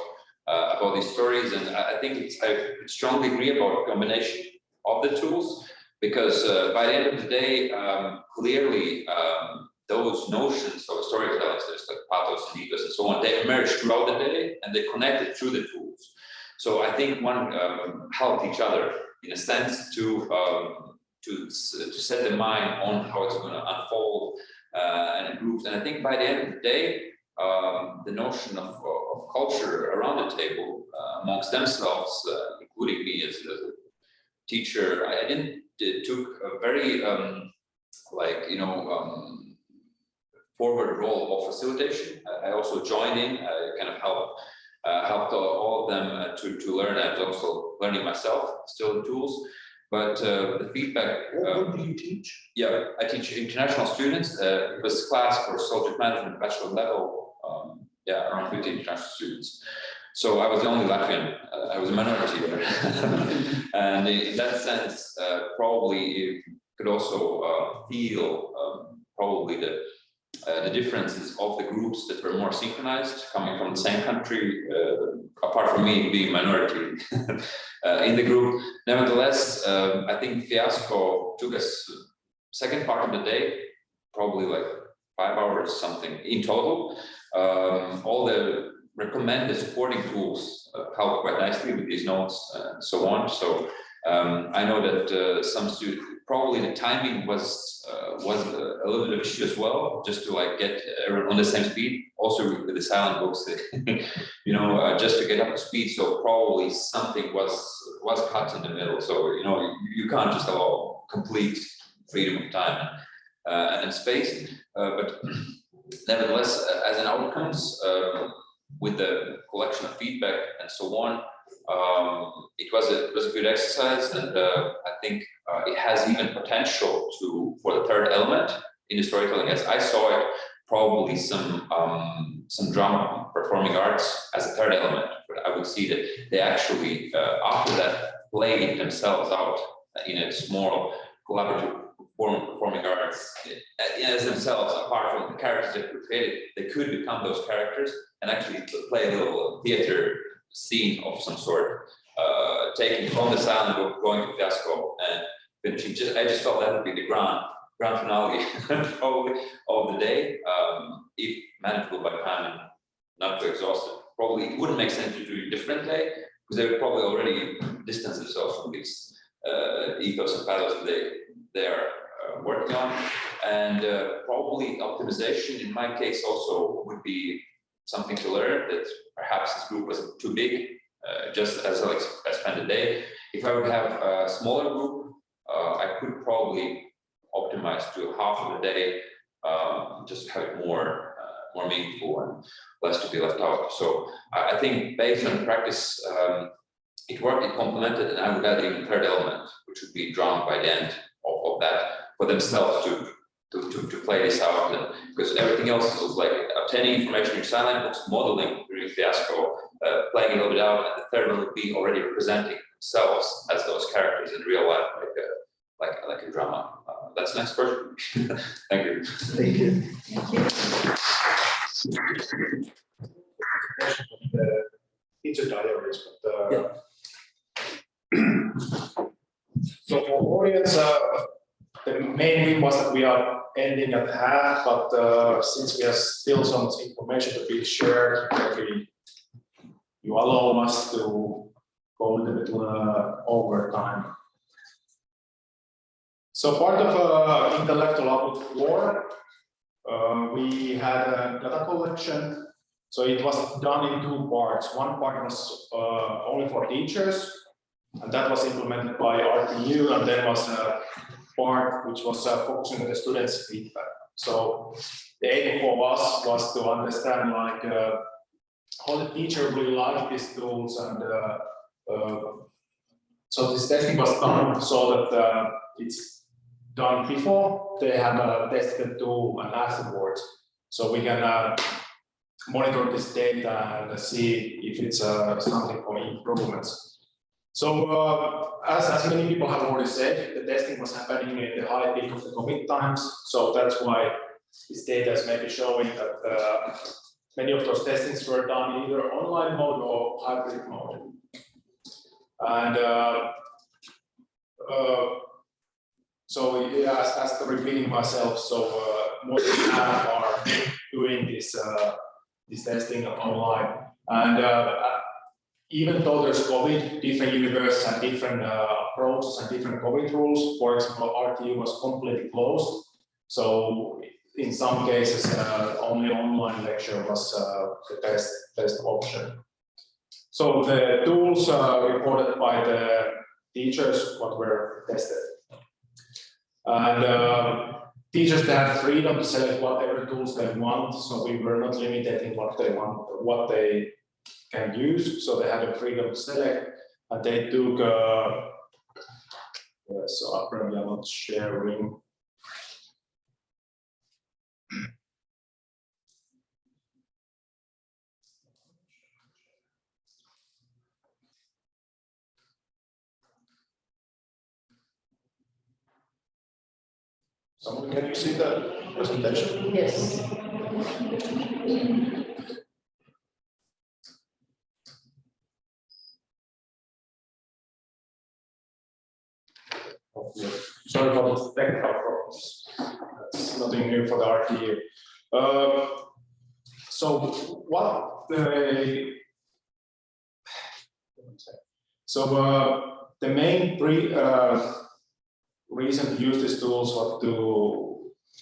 these stories. And I think I strongly agree about a combination of the tools, because by the end of the day, clearly those notions of storytelling, such like pathos and ethos and so on, they emerged throughout the day and they connected through the tools. So I think one helped each other in a sense to set the mind on how it's going to unfold and in groups. And I think by the end of the day, the notion of culture around the table amongst themselves, including me as a teacher, took a very forward role of facilitation. I also joined in, kind of helped all of them to learn. I was also learning myself, still the tools. But the feedback. What do you teach? Yeah, I teach international students. It was class for subject management bachelor level. Around 50 international students. So I was the only Latvian. I was a minority there. And in that sense, probably you could also feel probably the differences of the groups that were more synchronized, coming from the same country, apart from me being minority in the group. Nevertheless, I think fiasco took us second part of the day, probably like 5 hours something in total. All the recommended supporting tools help quite nicely with these notes and so on. So I know that some students, probably the timing was a little bit of issue as well, just to like get everyone on the same speed. Also with the silent books, just to get up to speed. So probably something was cut in the middle. So you can't just allow complete freedom of time and space. But nevertheless, as an outcomes, with the collection of feedback and so on, it was a good exercise, and I think it has even potential for the third element in the storytelling, as I saw it, probably some drama, performing arts as a third element. But I would see that they actually after that played themselves out in a small collaborative performing arts as themselves, apart from the characters that were created. They could become those characters and actually play a little theater scene of some sort, taking from the silent book, going to fiasco and finishing. I just felt that would be the grand finale probably of the day, if manageable by time and not too exhausted. Probably it wouldn't make sense to do it a different day, because they would probably already distance themselves from these ethos and pathos they are working on. And probably optimization in my case also would be something to learn, that perhaps this group was too big, just as I spent a day. If I would have a smaller group, I could probably optimize to half of the day, just to have it more meaningful and less to be left out. So I think based on practice, it worked, it complemented, and I would add even a third element, which would be drawn by the end of that for themselves to play this out. And because everything else was like obtaining information in silent books, modeling during fiasco, playing a little bit out, and the third one would be already representing themselves as those characters in real life, like a drama. That's the next person. Thank you. Thank you. Teacher diaries, but so for audience, the main thing was that we are ending at half, but since we have still some information to be shared, maybe you allow us to go a little bit over time. So part of intellectual output 4, we had a data collection. So it was done in 2 parts. One part was only for teachers, and that was implemented by RTU, and then was a part which was focusing on the students' feedback. So the aim for us was to understand like how the teacher really liked these tools, and so this testing was done so that it's done before they have tested the tool and afterwards, so we can monitor this data and see if it's something for improvements. So as many people have already said, the testing was happening in the high peak of the COVID times, so that's why this data is maybe showing that many of those testings were done in either online mode or hybrid mode. And so yeah, as to repeating myself, so more than half are doing this testing online. And even though there's COVID, different universities have different approaches and different COVID rules. For example, RTU was completely closed. So in some cases, only online lecture was the best option. So the tools reported by the teachers what were tested. And teachers, they had freedom to select whatever tools they want. So we were not limiting what they want, what they can use. So they had the freedom to select, and they took. So I probably am not sharing. Someone, can you see the presentation? Yes. Sorry for the technical problems. That's nothing new for the RTU. So what the the main reason to use these tools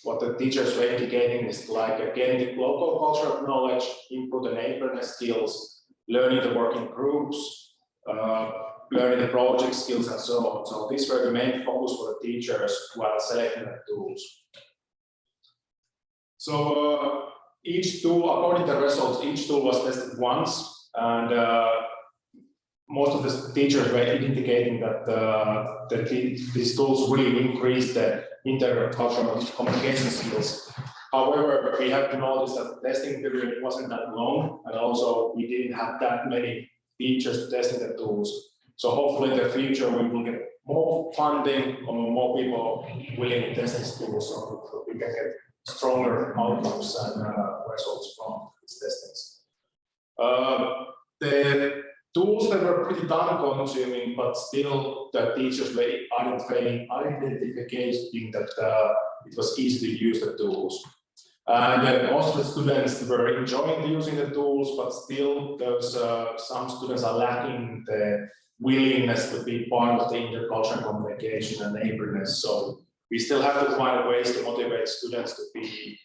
what the teachers were indicating is like getting the local cultural knowledge, improve the neighborness skills, learning the working groups, learning the project skills, and so on. So these were the main focus for the teachers while selecting the tools. So each tool, according to the results, each tool was tested once, and most of the teachers were indicating that these tools really increase the intercultural communication skills. However, we have to notice that the testing period wasn't that long, and also we didn't have that many teachers testing the tools. So hopefully in the future we will get more funding or more people willing to test these tools, so we can get stronger outcomes and results from these testings. The tools that were pretty time consuming, but still the teachers were identifying that it was easy to use the tools. And most of the students were enjoying using the tools, but still there's some students are lacking the willingness to be part of the intercultural communication and neighborness. So we still have to find ways to motivate students to be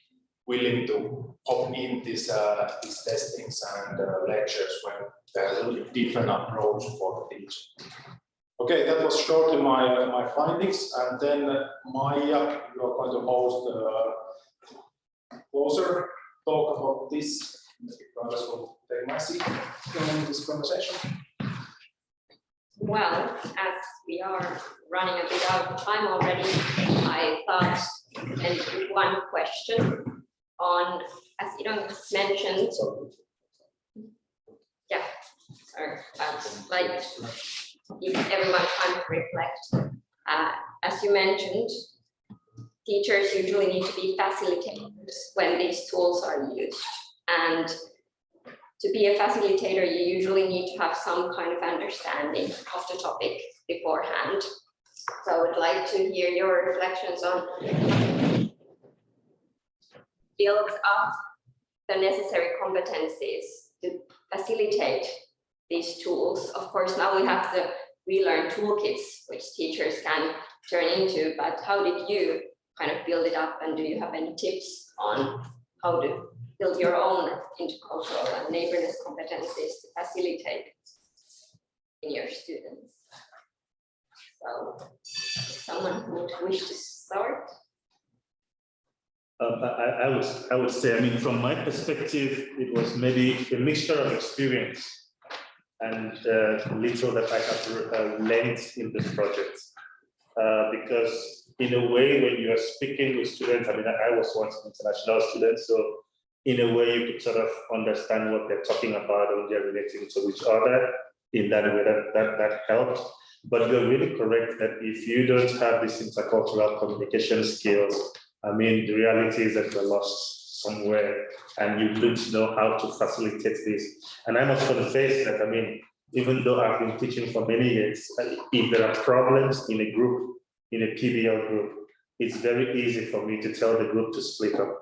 willing to hop in these testings and lectures when there's a little different approach for the teaching. Okay, that was shortly my findings, and then Maija, you are going to host closer talk about this. Others will take my seat in this conversation. Well, as we are running a bit out of time already, I thought and one question on, as you mentioned, yeah, sorry, like give everyone time to reflect. As you mentioned, teachers usually need to be facilitators when these tools are used. And to be a facilitator, you usually need to have some kind of understanding of the topic beforehand. So I would like to hear your reflections on build up the necessary competencies to facilitate these tools. Of course, now we have the WeLearn toolkits, which teachers can turn into, but how did you kind of build it up, and do you have any tips on how to build your own intercultural and neighborness competencies to facilitate in your students? So, someone would wish to start. I would say, I mean, from my perspective, it was maybe a mixture of experience and little that I have learned in this project. Because in a way, when you are speaking with students, I mean, I was once an international student, so in a way you could sort of understand what they're talking about when they're relating to each other. In that way, that helped. But you're really correct that if you don't have these intercultural communication skills, I mean, the reality is that you're lost somewhere and you don't know how to facilitate this. And I must confess that, I mean, even though I've been teaching for many years, if there are problems in a group, in a PBL group, it's very easy for me to tell the group to split up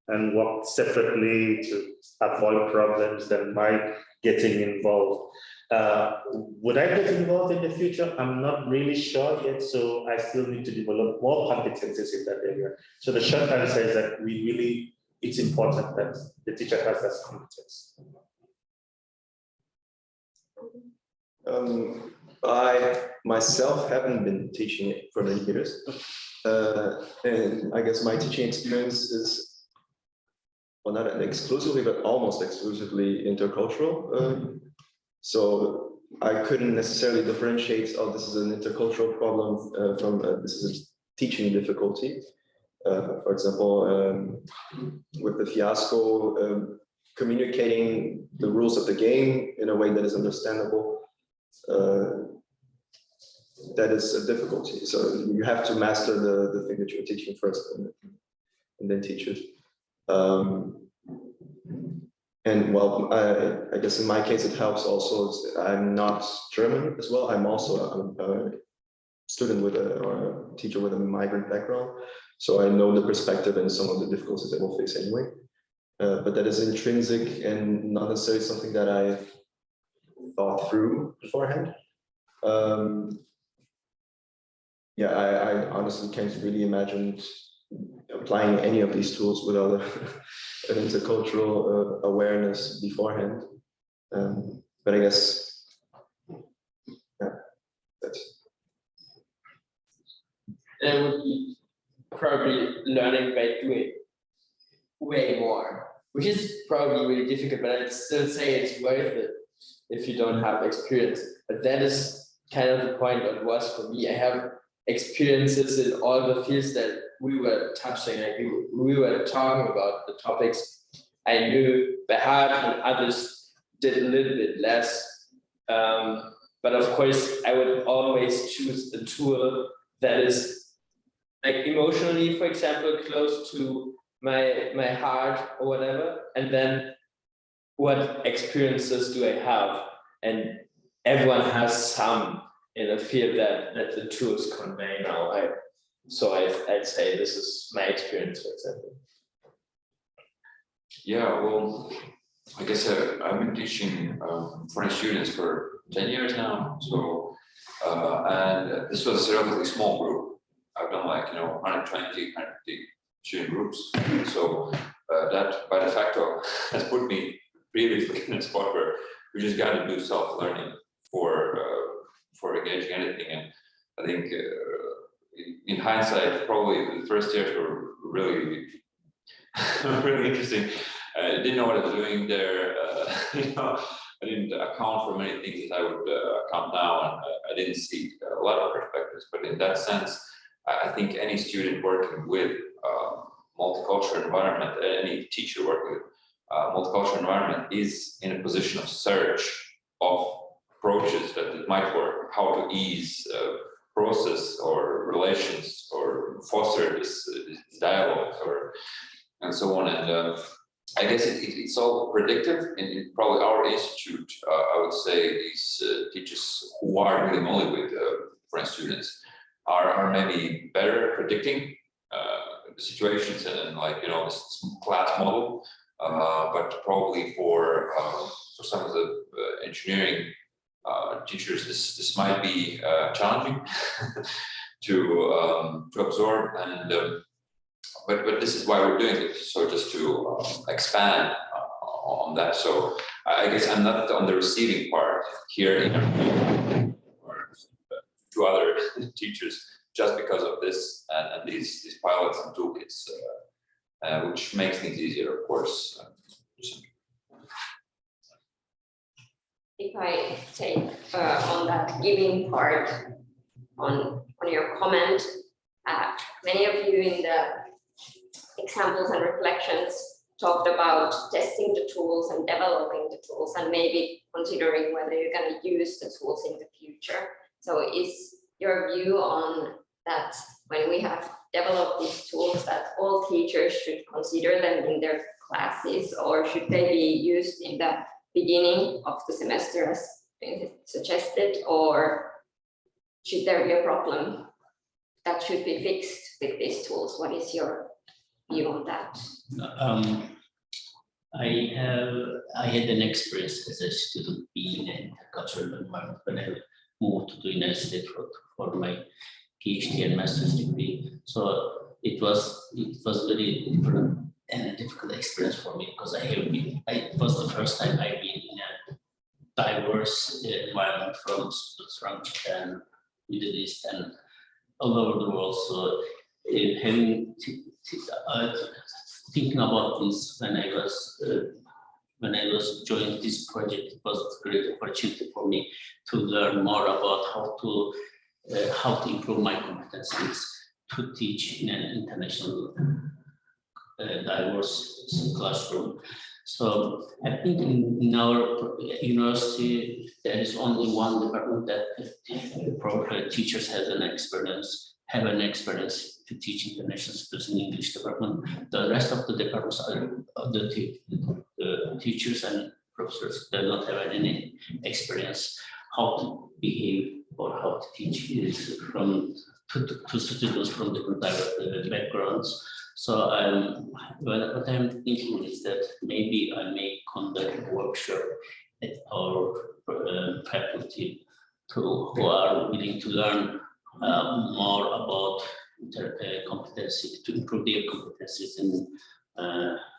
and work separately to avoid problems that might getting involved. Would I get involved in the future? I'm not really sure yet, so I still need to develop more competencies in that area. So the short answer is that it's important that the teacher has that competence. I myself haven't been teaching it for many years. And I guess my teaching experience is, well, not exclusively, but almost exclusively intercultural. So I couldn't necessarily differentiate, oh, this is an intercultural problem from this is a teaching difficulty. For example, with the fiasco, communicating the rules of the game in a way that is understandable, that is a difficulty. So you have to master the thing that you're teaching first and then teach it. And well, I guess in my case, it helps also. I'm not German as well. I'm also a student with or a teacher with a migrant background. So I know the perspective and some of the difficulties that we'll face anyway. But that is intrinsic and not necessarily something that I thought through beforehand. Yeah, I honestly can't really imagine applying any of these tools without an intercultural awareness beforehand. But I guess, yeah, that's. And it would be probably learning by doing way more, which is probably really difficult, but I'd still say it's worth it if you don't have experience. But that is kind of the point that was for me. I have experiences in all the fields that we were touching, like we were talking about the topics I knew by heart, and others did a little bit less. But of course, I would always choose the tool that is like emotionally, for example, close to my heart or whatever. And then what experiences do I have? And everyone has some in a field that the tools convey now. So I'd say this is my experience, for example. Yeah, well, I guess I've been teaching foreign students for 10 years now. So, and this was a relatively small group. I've done like, 120, 150 student groups. So that by de facto has put me previously in a spot where we just got to do self-learning for engaging anything. And I think in hindsight, probably the first years were really, really interesting. I didn't know what I was doing there. I didn't account for many things that I would account now, and I didn't see a lot of perspectives. But in that sense, I think any student working with multicultural environment, any teacher working with multicultural environment is in a position of search of approaches that might work, how to ease process or relations or foster this dialogue and so on. And I guess it's all predictive. In probably our institute, I would say these teachers who are dealing only with foreign students are maybe better at predicting the situations and like this class model. But probably for some of the engineering teachers, this might be challenging to absorb. And but this is why we're doing it. So just to expand on that. So I guess I'm not on the receiving part here, or to other teachers, just because of this and these pilots and toolkits, which makes things easier, of course. If I take on that giving part, on your comment, many of you in the examples and reflections talked about testing the tools and developing the tools and maybe considering whether you're going to use the tools in the future. So is your view on that when we have developed these tools that all teachers should consider them in their classes, or should they be used in the beginning of the semester as suggested, or should there be a problem that should be fixed with these tools? What is your view on that? I had an experience as a student being in a cultural environment when I moved to the United States for my PhD and master's degree. So it was very different and a difficult experience for me, because it was the first time I've been in a diverse environment from students from Japan, Middle East, and all over the world. So thinking about this when I was joining this project, it was a great opportunity for me to learn more about how to improve my competencies to teach in an international diverse classroom. So I think in our university there is only one department that teachers have an experience to teach international students in English department. The rest of the departments are the teachers and professors that don't have any experience how to behave or how to teach is to students from different backgrounds. So what I'm thinking is that maybe I may conduct a workshop at our faculty who are willing to learn more about competency, to improve their competencies in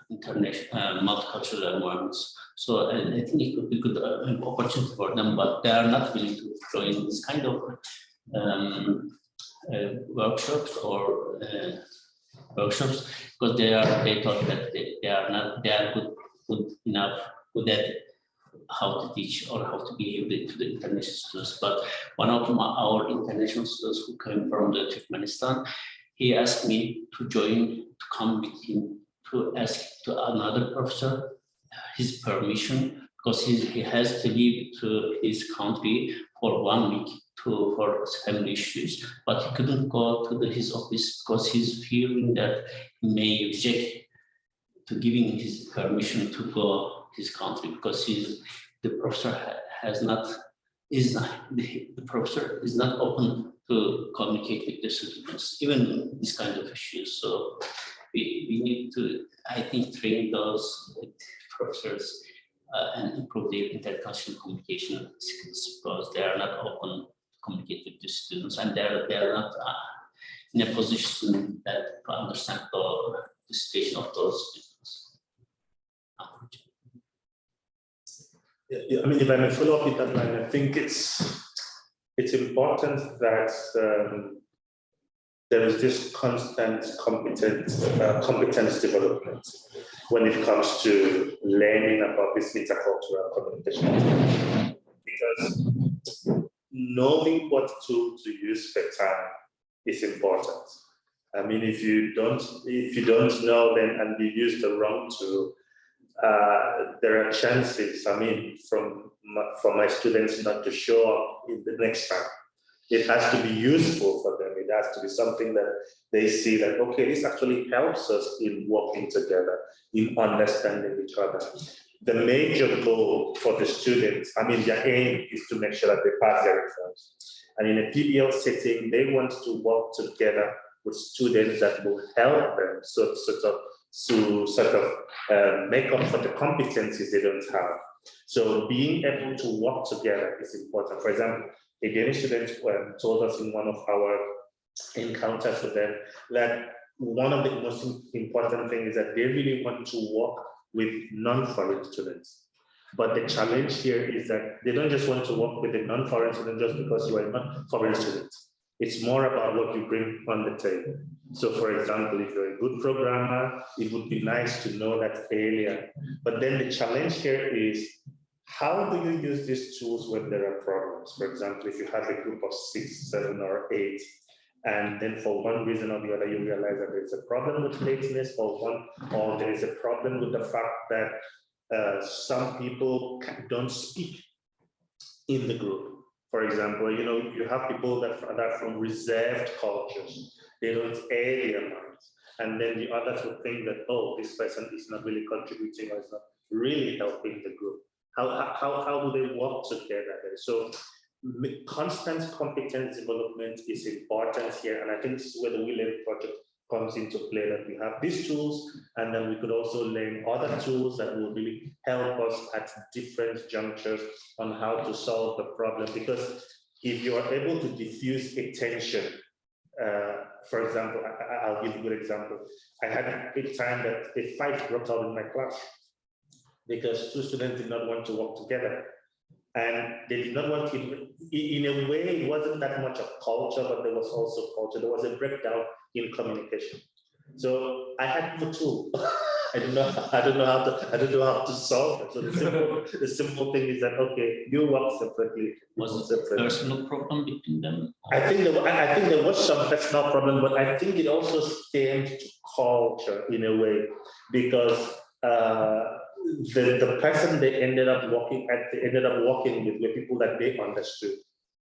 international multicultural environments. So I think it could be a good opportunity for them, but they are not willing to join this kind of workshops because they thought that they are good enough at how to teach or how to behave to the international students. But one of our international students who came from Turkmenistan, he asked me to come with him to ask to another professor his permission, because he has to leave to his country for 1 week for family issues, but he couldn't go to his office because he's fearing that he may object to giving his permission to go his country, because the professor is not open to communicate with the students, even this kind of issues. So we need to, I think, train those professors and improve their intercultural communication skills, because they are not often communicate with the students, and they're not in a position that to understand the situation of those students. Yeah, I mean, if I may follow up with that line, I think it's important that there is this constant competence development when it comes to learning about this intercultural communication, because knowing what tool to use per time is important. I mean, if you don't know them and you use the wrong tool, there are chances, I mean, for my students not to show up in the next time. It has to be useful for them. It has to be something that they see that, okay, this actually helps us in working together, in understanding each other. The major goal for the students, I mean, their aim is to make sure that they pass their exams. And in a PBL setting, they want to work together with students that will help them to sort of make up for the competencies they don't have. So being able to work together is important. For example, a Danish student told us in one of our encounters with them that one of the most important things is that they really want to work with non-foreign students. But the challenge here is that they don't just want to work with a non-foreign student just because you are a non-foreign student. It's more about what you bring on the table. So for example, if you're a good programmer, it would be nice to know that earlier. But then the challenge here is, how do you use these tools when there are problems? For example, if you have a group of 6, 7, or 8, and then for one reason or the other, you realize that there is a problem with lateness, or there is a problem with the fact that some people don't speak in the group. For example, you have people that are from reserved cultures. They don't air their minds. And then the others will think that, oh, this person is not really contributing or is not really helping the group. How do they work together? So constant competence development is important here. And I think this is where the WeLearn project comes into play, that we have these tools, and then we could also learn other tools that will really help us at different junctures on how to solve the problem. Because if you are able to diffuse a tension, for example, I'll give you a good example. I had a time that a fight broke out in my class because 2 students did not want to work together. And they did not want to, in a way, it wasn't that much of culture, but there was also culture. There was a breakdown in communication. So I had no tool. I don't know how to solve it. So the simple thing is that, okay, you work separately. Was it a personal problem between them? I think there was some personal problem, but I think it also stemmed to culture in a way, because the person they ended up working with were people that they understood.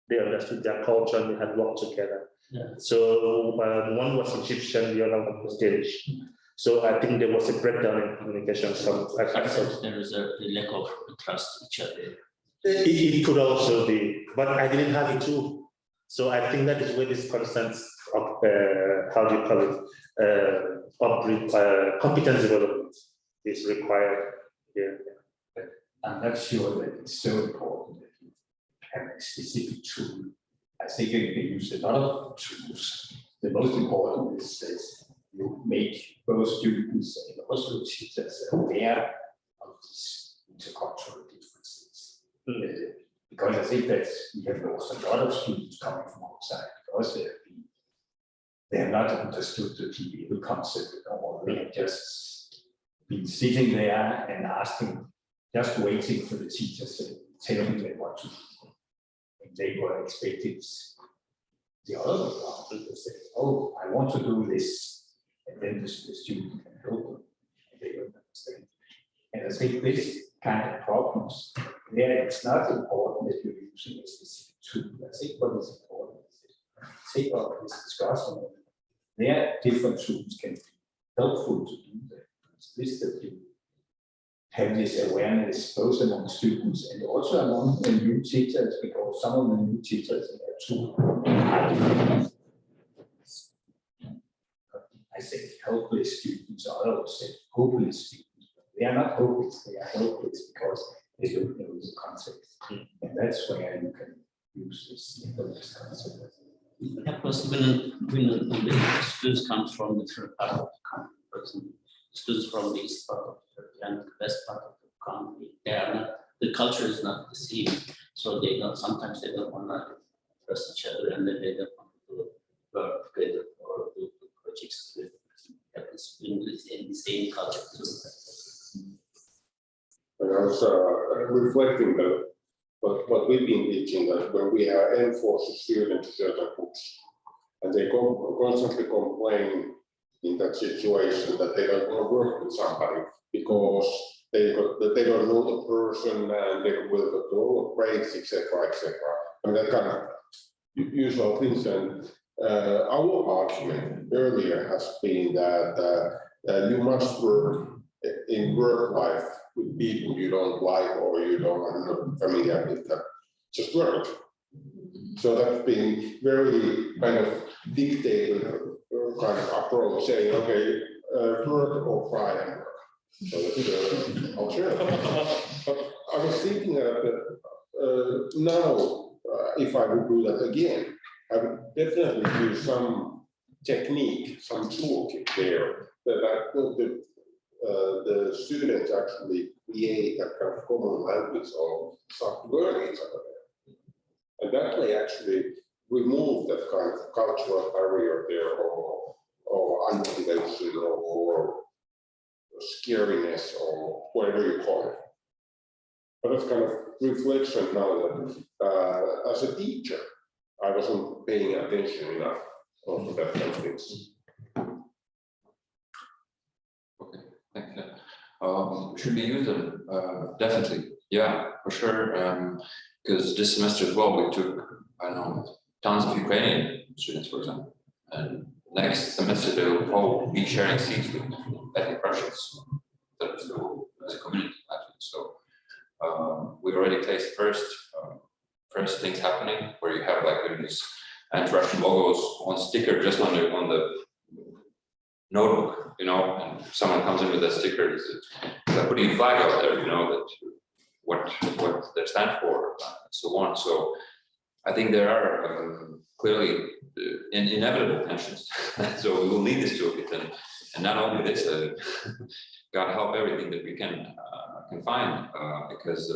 They understood their culture and they had worked together. Yeah. So one was Egyptian, the other one was Danish. So I think there was a breakdown in communication. There is a lack of trust each other. It could also be, but I didn't have it too. So I think that is where this constant, competence development is required. Yeah. I'm not sure that it's so important that you have a specific tool. I think you can use a lot of tools. The most important is that you make both students and also teachers aware of these intercultural differences. Because I think that we have lost a lot of students coming from outside because they have not understood the PBL concept, or they have just been sitting there and asking, just waiting for the teachers to tell them what to do. And they were expected the other way around. They said, oh, I want to do this. And then the student can help them. And they don't understand. And I think this kind of problems, it's not important that you're using a specific tool. I think what is important is that take up this discussion. There are different tools can be helpful to do that. It's this that you have this awareness both among students and also among the new teachers, because some of the new teachers are too. I think helpless students, or I would say hopeless students. They are not hopeless, they are helpless because they don't know the concept. And that's where you can use this Neighbourness concept. Yeah, plus when the students come from the different part of the country, for example, students from the east part of Turkey and the west part of the country, they are not, the culture is not the same, so they don't, sometimes they don't want to trust each other, and then they don't want to work together or do projects with in the same culture too. And I was reflecting that what we've been teaching, that when we have enforced the student to certain books, and they constantly complain in that situation that they don't want to work with somebody because they don't know the person and they will go to all breaks, etc., etc. And that kind of usual things. And our argument earlier has been that you must work in work life with people you don't like or you don't are not familiar with them. Just work. So that's been very kind of dictated kind of approach, saying, okay, work or cry and work. So that's alternative. I was thinking that now, if I would do that again, I would definitely do some technique, some toolkit there that the students actually create that kind of common language or start learning each other. And that may actually remove that kind of cultural barrier there, or unmotivation, or scariness, or whatever you call it. But that's kind of reflection now that as a teacher, I wasn't paying attention enough to that kind of things. Thank you. Should we use them? Definitely, yeah, for sure. Because this semester as well, we took, I don't know, tons of Ukrainian students, for example. And next semester, they will probably be sharing seats with ethnic Russians as a community, actually. So we already placed first things happening where you have like these anti-Russian logos on sticker just on the notebook, you know, and someone comes in with a sticker, they're putting a flag out there, you know, that what they stand for, and so on. So I think there are clearly inevitable tensions. So we will need this toolkit, and not only this, God help everything that we can find, because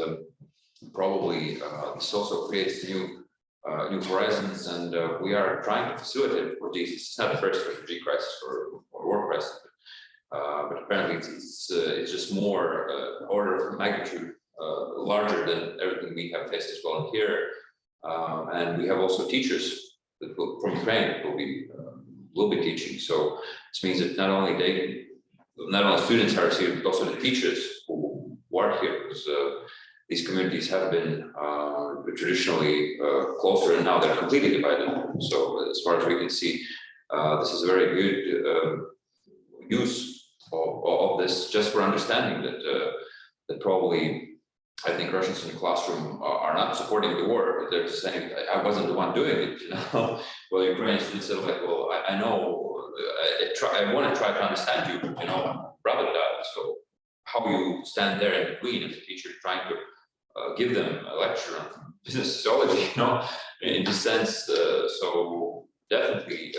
probably this also creates new horizons, and we are trying to facilitate for these. It's not the first refugee crisis or war crisis, but apparently it's just more order of magnitude larger than everything we have faced as volunteer, and we have also teachers that from Ukraine will be teaching. So this means that not only students are here, but also the teachers who are here, because these communities have been traditionally closer, and now they're completely divided. So as far as we can see, this is a very good use of this, just for understanding that probably I think Russians in the classroom are not supporting the war. They're just saying, I wasn't the one doing it, you know. Well, Ukrainian students are like, well, I know, I want to try to understand you, you know, rather than that. So how you stand there in between as a teacher trying to give them a lecture on business sociology, you know, in this sense. So definitely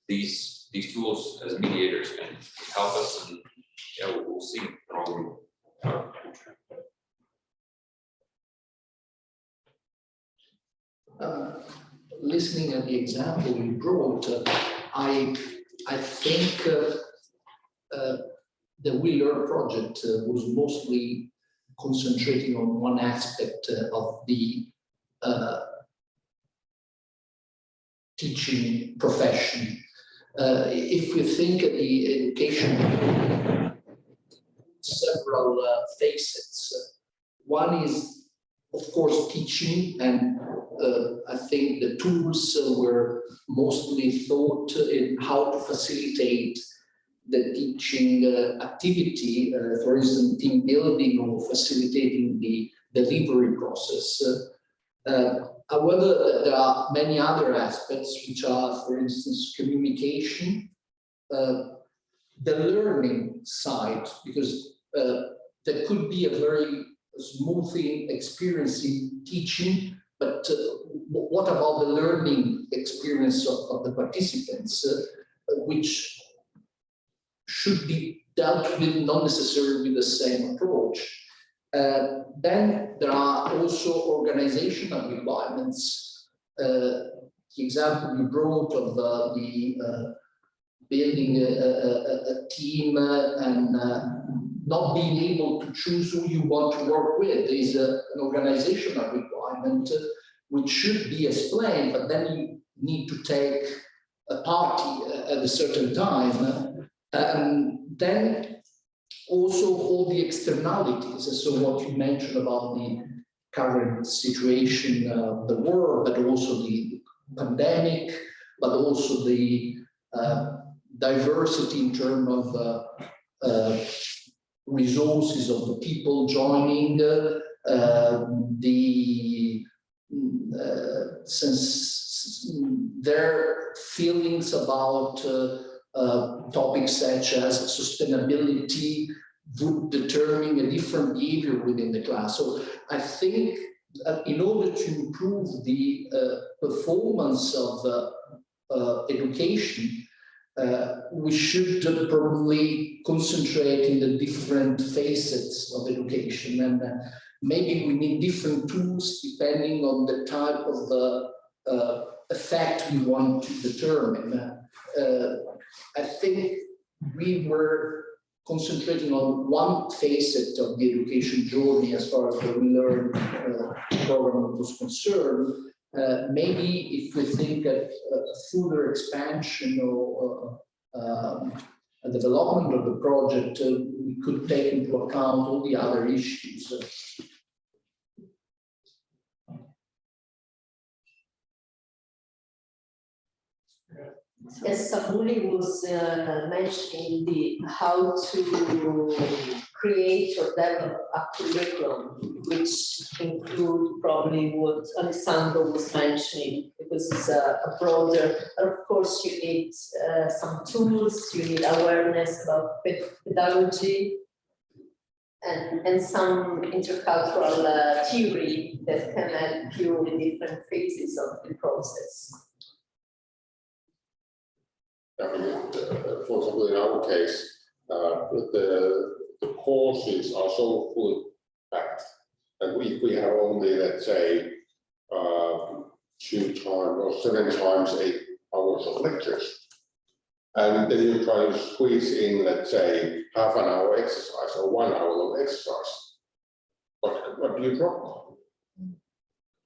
these tools as mediators can help us, and yeah, we'll see. Listening at the example you brought, I think the WeLearn project was mostly concentrating on one aspect of the teaching profession. If we think of the education, several facets. One is, of course, teaching, and I think the tools were mostly thought in how to facilitate the teaching activity, for instance, team building or facilitating the delivery process. However, there are many other aspects which are, for instance, communication, the learning side, because there could be a very smoothing experience in teaching, but what about the learning experience of the participants, which should be dealt with not necessarily with the same approach. Then there are also organizational requirements. The example you brought of the building a team and not being able to choose who you want to work with is an organizational requirement which should be explained, but then you need to take a party at a certain time. Then also all the externalities, so what you mentioned about the current situation of the world, but also the pandemic, but also the diversity in terms of resources of the people joining, since their feelings about topics such as sustainability would determine a different behavior within the class. So I think in order to improve the performance of education, we should probably concentrate in the different facets of education, and maybe we need different tools depending on the type of the effect we want to determine. I think we were concentrating on one facet of the education journey as far as the WeLearn program was concerned. Maybe if we think of a further expansion or a development of the project, we could take into account all the other issues. As Samuli was mentioning, how to create or develop a curriculum, which include probably what Alessandro was mentioning, because it's a broader, and of course you need some tools, you need awareness about pedagogy, and some intercultural theory that can help you in different phases of the process. I mean, for example, in our case, the courses are so fully packed, and we have only, let's say, 2 times or 7 times 8 hours of lectures, and then you try to squeeze in, let's say, half an hour exercise or 1 hour of exercise. What do you drop?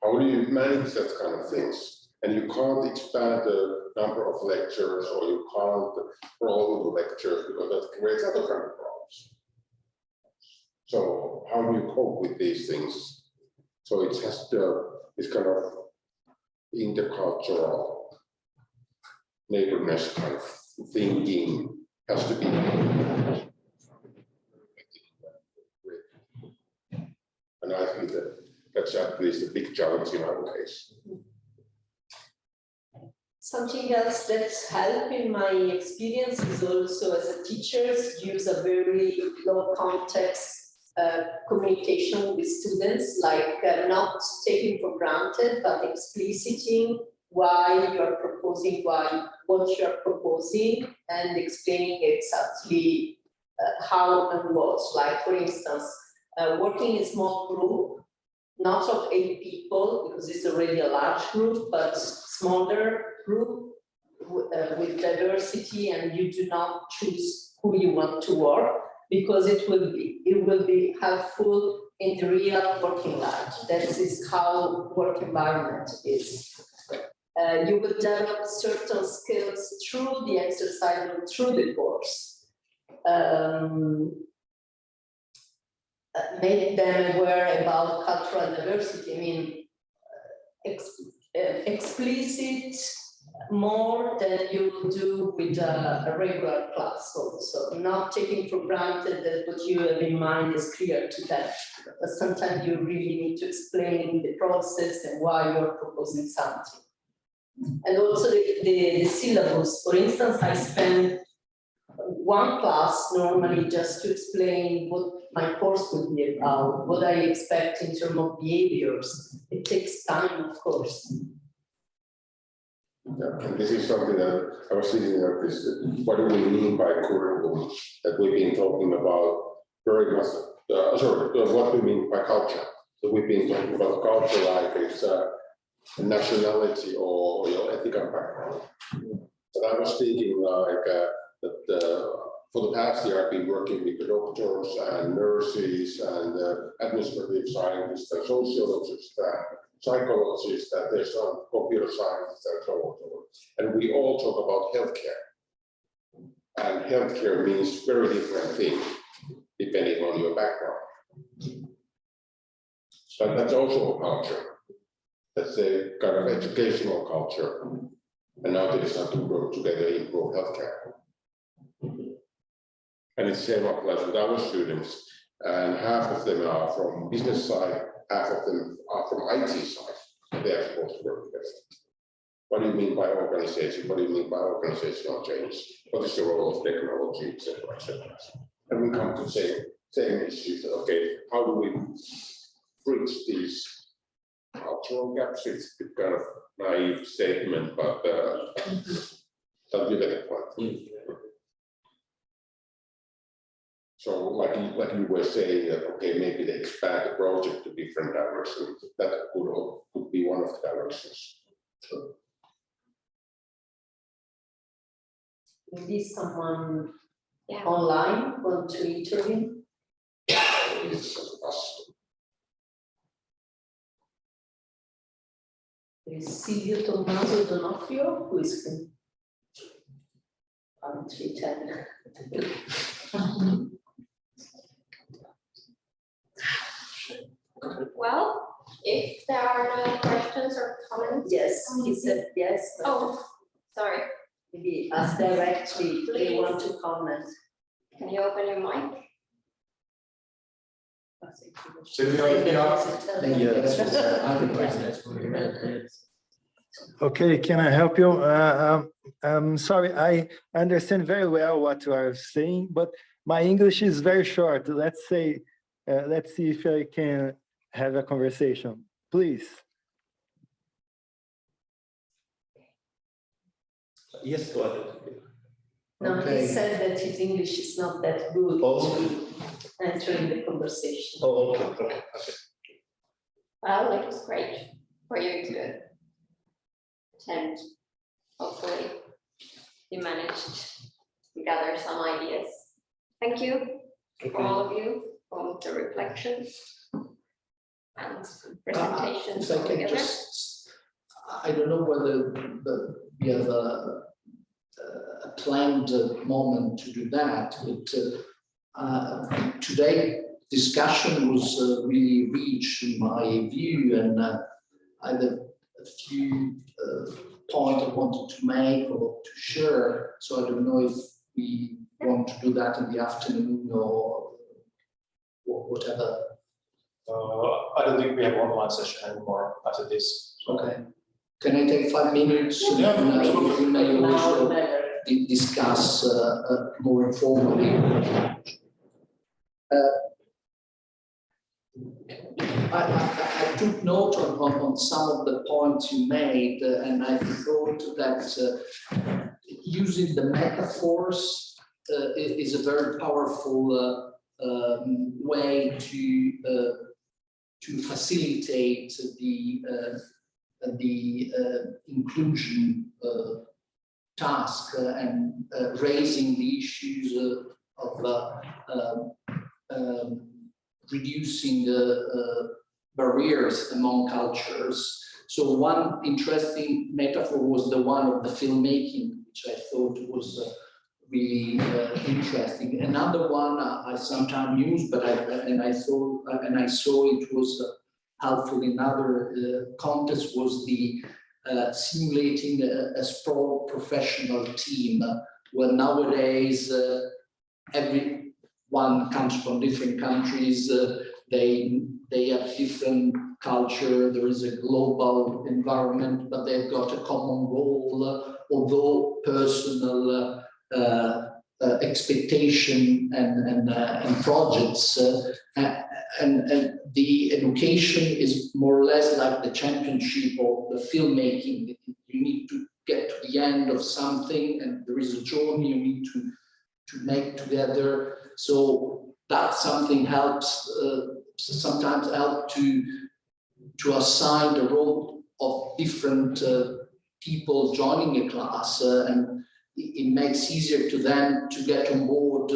How do you manage that kind of things? And you can't expand the number of lectures, or you can't prolong the lectures, because that creates other kind of problems. So how do you cope with these things? So it has this kind of intercultural neighborness kind of thinking has to be. And I think that's at least a big challenge in our case. Something else that helped in my experience is also as a teacher use a very low context communication with students, like not taking for granted, but expliciting why you're proposing, what you're proposing, and explaining exactly how and what. Like, for instance, working in a small group, not of 8 people, because it's already a large group, but smaller group with diversity, and you do not choose who you want to work, because it will be helpful in the real working life. That is how work environment is. You will develop certain skills through the exercise and through the course. Make them aware about cultural diversity. I mean, explicit more than you would do with a regular class also, not taking for granted that what you have in mind is clear to them, but sometimes you really need to explain the process and why you're proposing something. And also the syllabus. For instance, I spent one class normally just to explain what my course would be about, what I expect in terms of behaviors. It takes time, of course. Yeah, and this is something that I was thinking of this, what do we mean by curriculum that we've been talking about very much, what we mean by culture. So we've been talking about culture like it's a nationality or ethical background. But I was thinking like that for the past year I've been working with the doctors and nurses and administrative scientists and sociologists and psychologists, and there's some computer scientists and so on. And we all talk about healthcare. And healthcare means very different things depending on your background. So that's also a culture. That's a kind of educational culture. And now they start to work together in improve healthcare. And it's the same applies with our students. And half of them are from business side, half of them are from IT side. They are supposed to work together. What do you mean by organization? What do you mean by organizational change? What is the role of technology, etc., etc.? And we come to the same issues. Okay, how do we bridge these cultural gaps? It's a kind of naive statement, but don't you get the point? So, like you were saying, that okay, maybe they expand the project to different directions. That could be one of the directions. So, Maybe someone online want to interview. There's Silvio Tommaso Donofrio, who is on 310. Well, if there are no questions or comments. Yes, he said yes. But Oh, sorry. maybe ask directly if they want to comment. Can you open your mic? Okay, can I help you? I'm sorry, I understand very well what you are saying, but my English is very short. Let's see if I can have a conversation, please. Yes, go ahead. No, Okay. he said that his English is not that good to enter in the conversation. Oh, okay. Well, it was great for you to attend. Hopefully, you managed to gather some ideas. Thank you for all of you for the reflections and presentations. If I can just, I don't know whether we have a planned moment to do that, but today discussion was really rich in my view, and I have a few points I wanted to make or to share. So I don't know if we want to do that in the afternoon or whatever. I don't think we have online session anymore after this. Okay. Can I take 5 minutes? Yeah, And we may also discuss more informally. I took note on some of the points you made, and I thought that using the metaphors is a very powerful way to facilitate the inclusion task and raising the issues of reducing barriers among cultures. So one interesting metaphor was the one of the filmmaking, which I thought was really interesting. Another one I sometimes use, but I saw it was helpful in other contexts, was the simulating a sport professional team, where nowadays everyone comes from different countries, they have different culture, there is a global environment, but they've got a common goal, although personal expectation and projects, and the education is more or less like the championship of the filmmaking. You need to get to the end of something, and there is a journey you need to make together. So that something helps, sometimes help to assign the role of different people joining a class, and it makes easier to them to get on board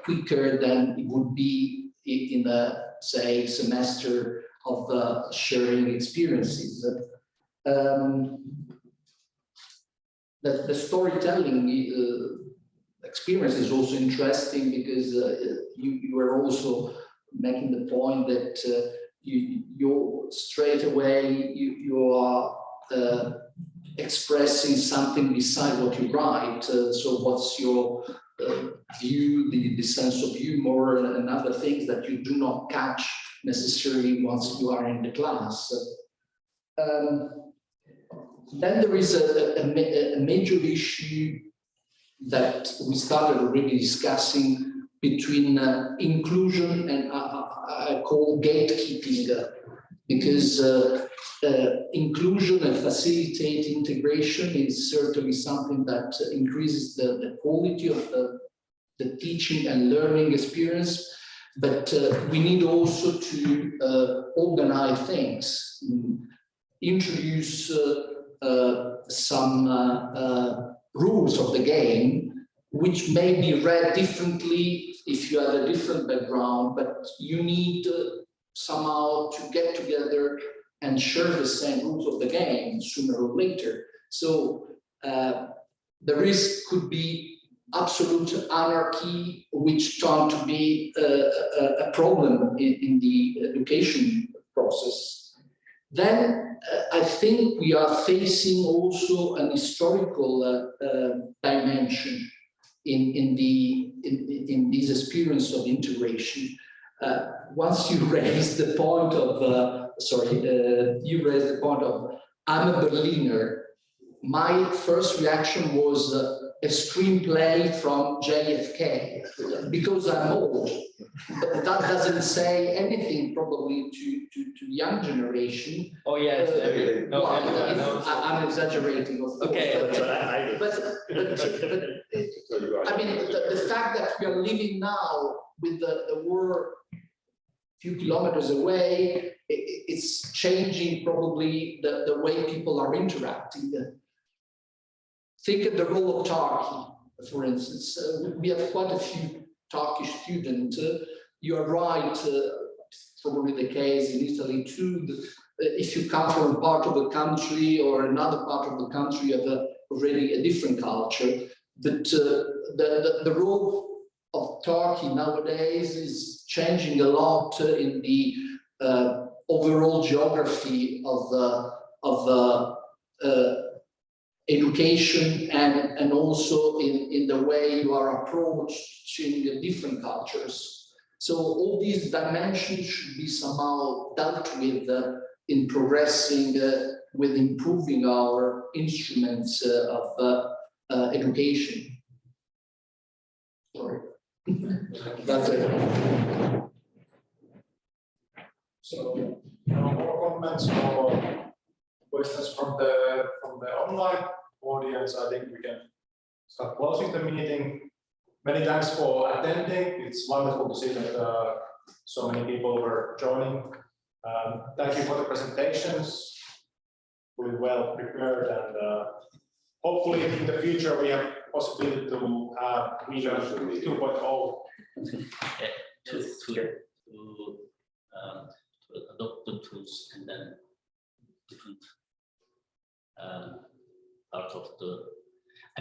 quicker than it would be in a, say, semester of sharing experiences. The storytelling experience is also interesting because you were also making the point that you straight away you are expressing something beside what you write. So what's your view, the sense of humor and other things that you do not catch necessarily once you are in the class. Then there is a major issue that we started already discussing between inclusion and I call gatekeeping, because inclusion and facilitate integration is certainly something that increases the quality of the teaching and learning experience, but we need also to organize things, introduce some rules of the game, which may be read differently if you have a different background, but you need somehow to get together and share the same rules of the game sooner or later. So the risk could be absolute anarchy, which turned to be a problem in the education process. Then I think we are facing also an historical dimension in this experience of integration. Once you raise the point of, you raised the point of, I'm a Berliner. My first reaction was a screenplay from JFK, because I'm old. But that doesn't say anything probably to the young generation. Oh yeah, no, I'm exaggerating, of course. Okay, but I mean, the fact that we are living now with the war a few kilometers away, it's changing probably the way people are interacting. Think of the role of Turkey, for instance. We have quite a few Turkish students. You are right, probably the case in Italy too. If you come from a part of the country or another part of the country, you have already a different culture. But the role of Turkey nowadays is changing a lot in the overall geography of education and also in the way you are approaching the different cultures. So all these dimensions should be somehow dealt with in progressing with improving our instruments of education. Sorry. That's it. So, no more comments or questions from the online audience? I think we can start closing the meeting. Many thanks for attending. It's wonderful to see that so many people were joining. Thank you for the presentations. We're well prepared, and hopefully in the future we have possibility to have WeLearn 2.0. To adopt the tools and then different part of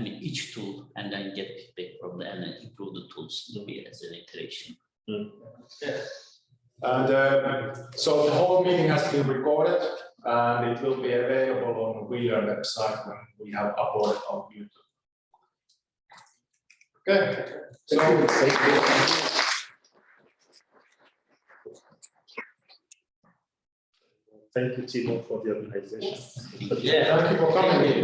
each tool, and then get feedback from them and improve the tools to be as an iteration. Yeah. And so the whole meeting has been recorded, and it will be available on WeLearn website when we have uploaded on YouTube. Okay. So, Thank you, Timo, for the organization. Yeah, thank you for coming.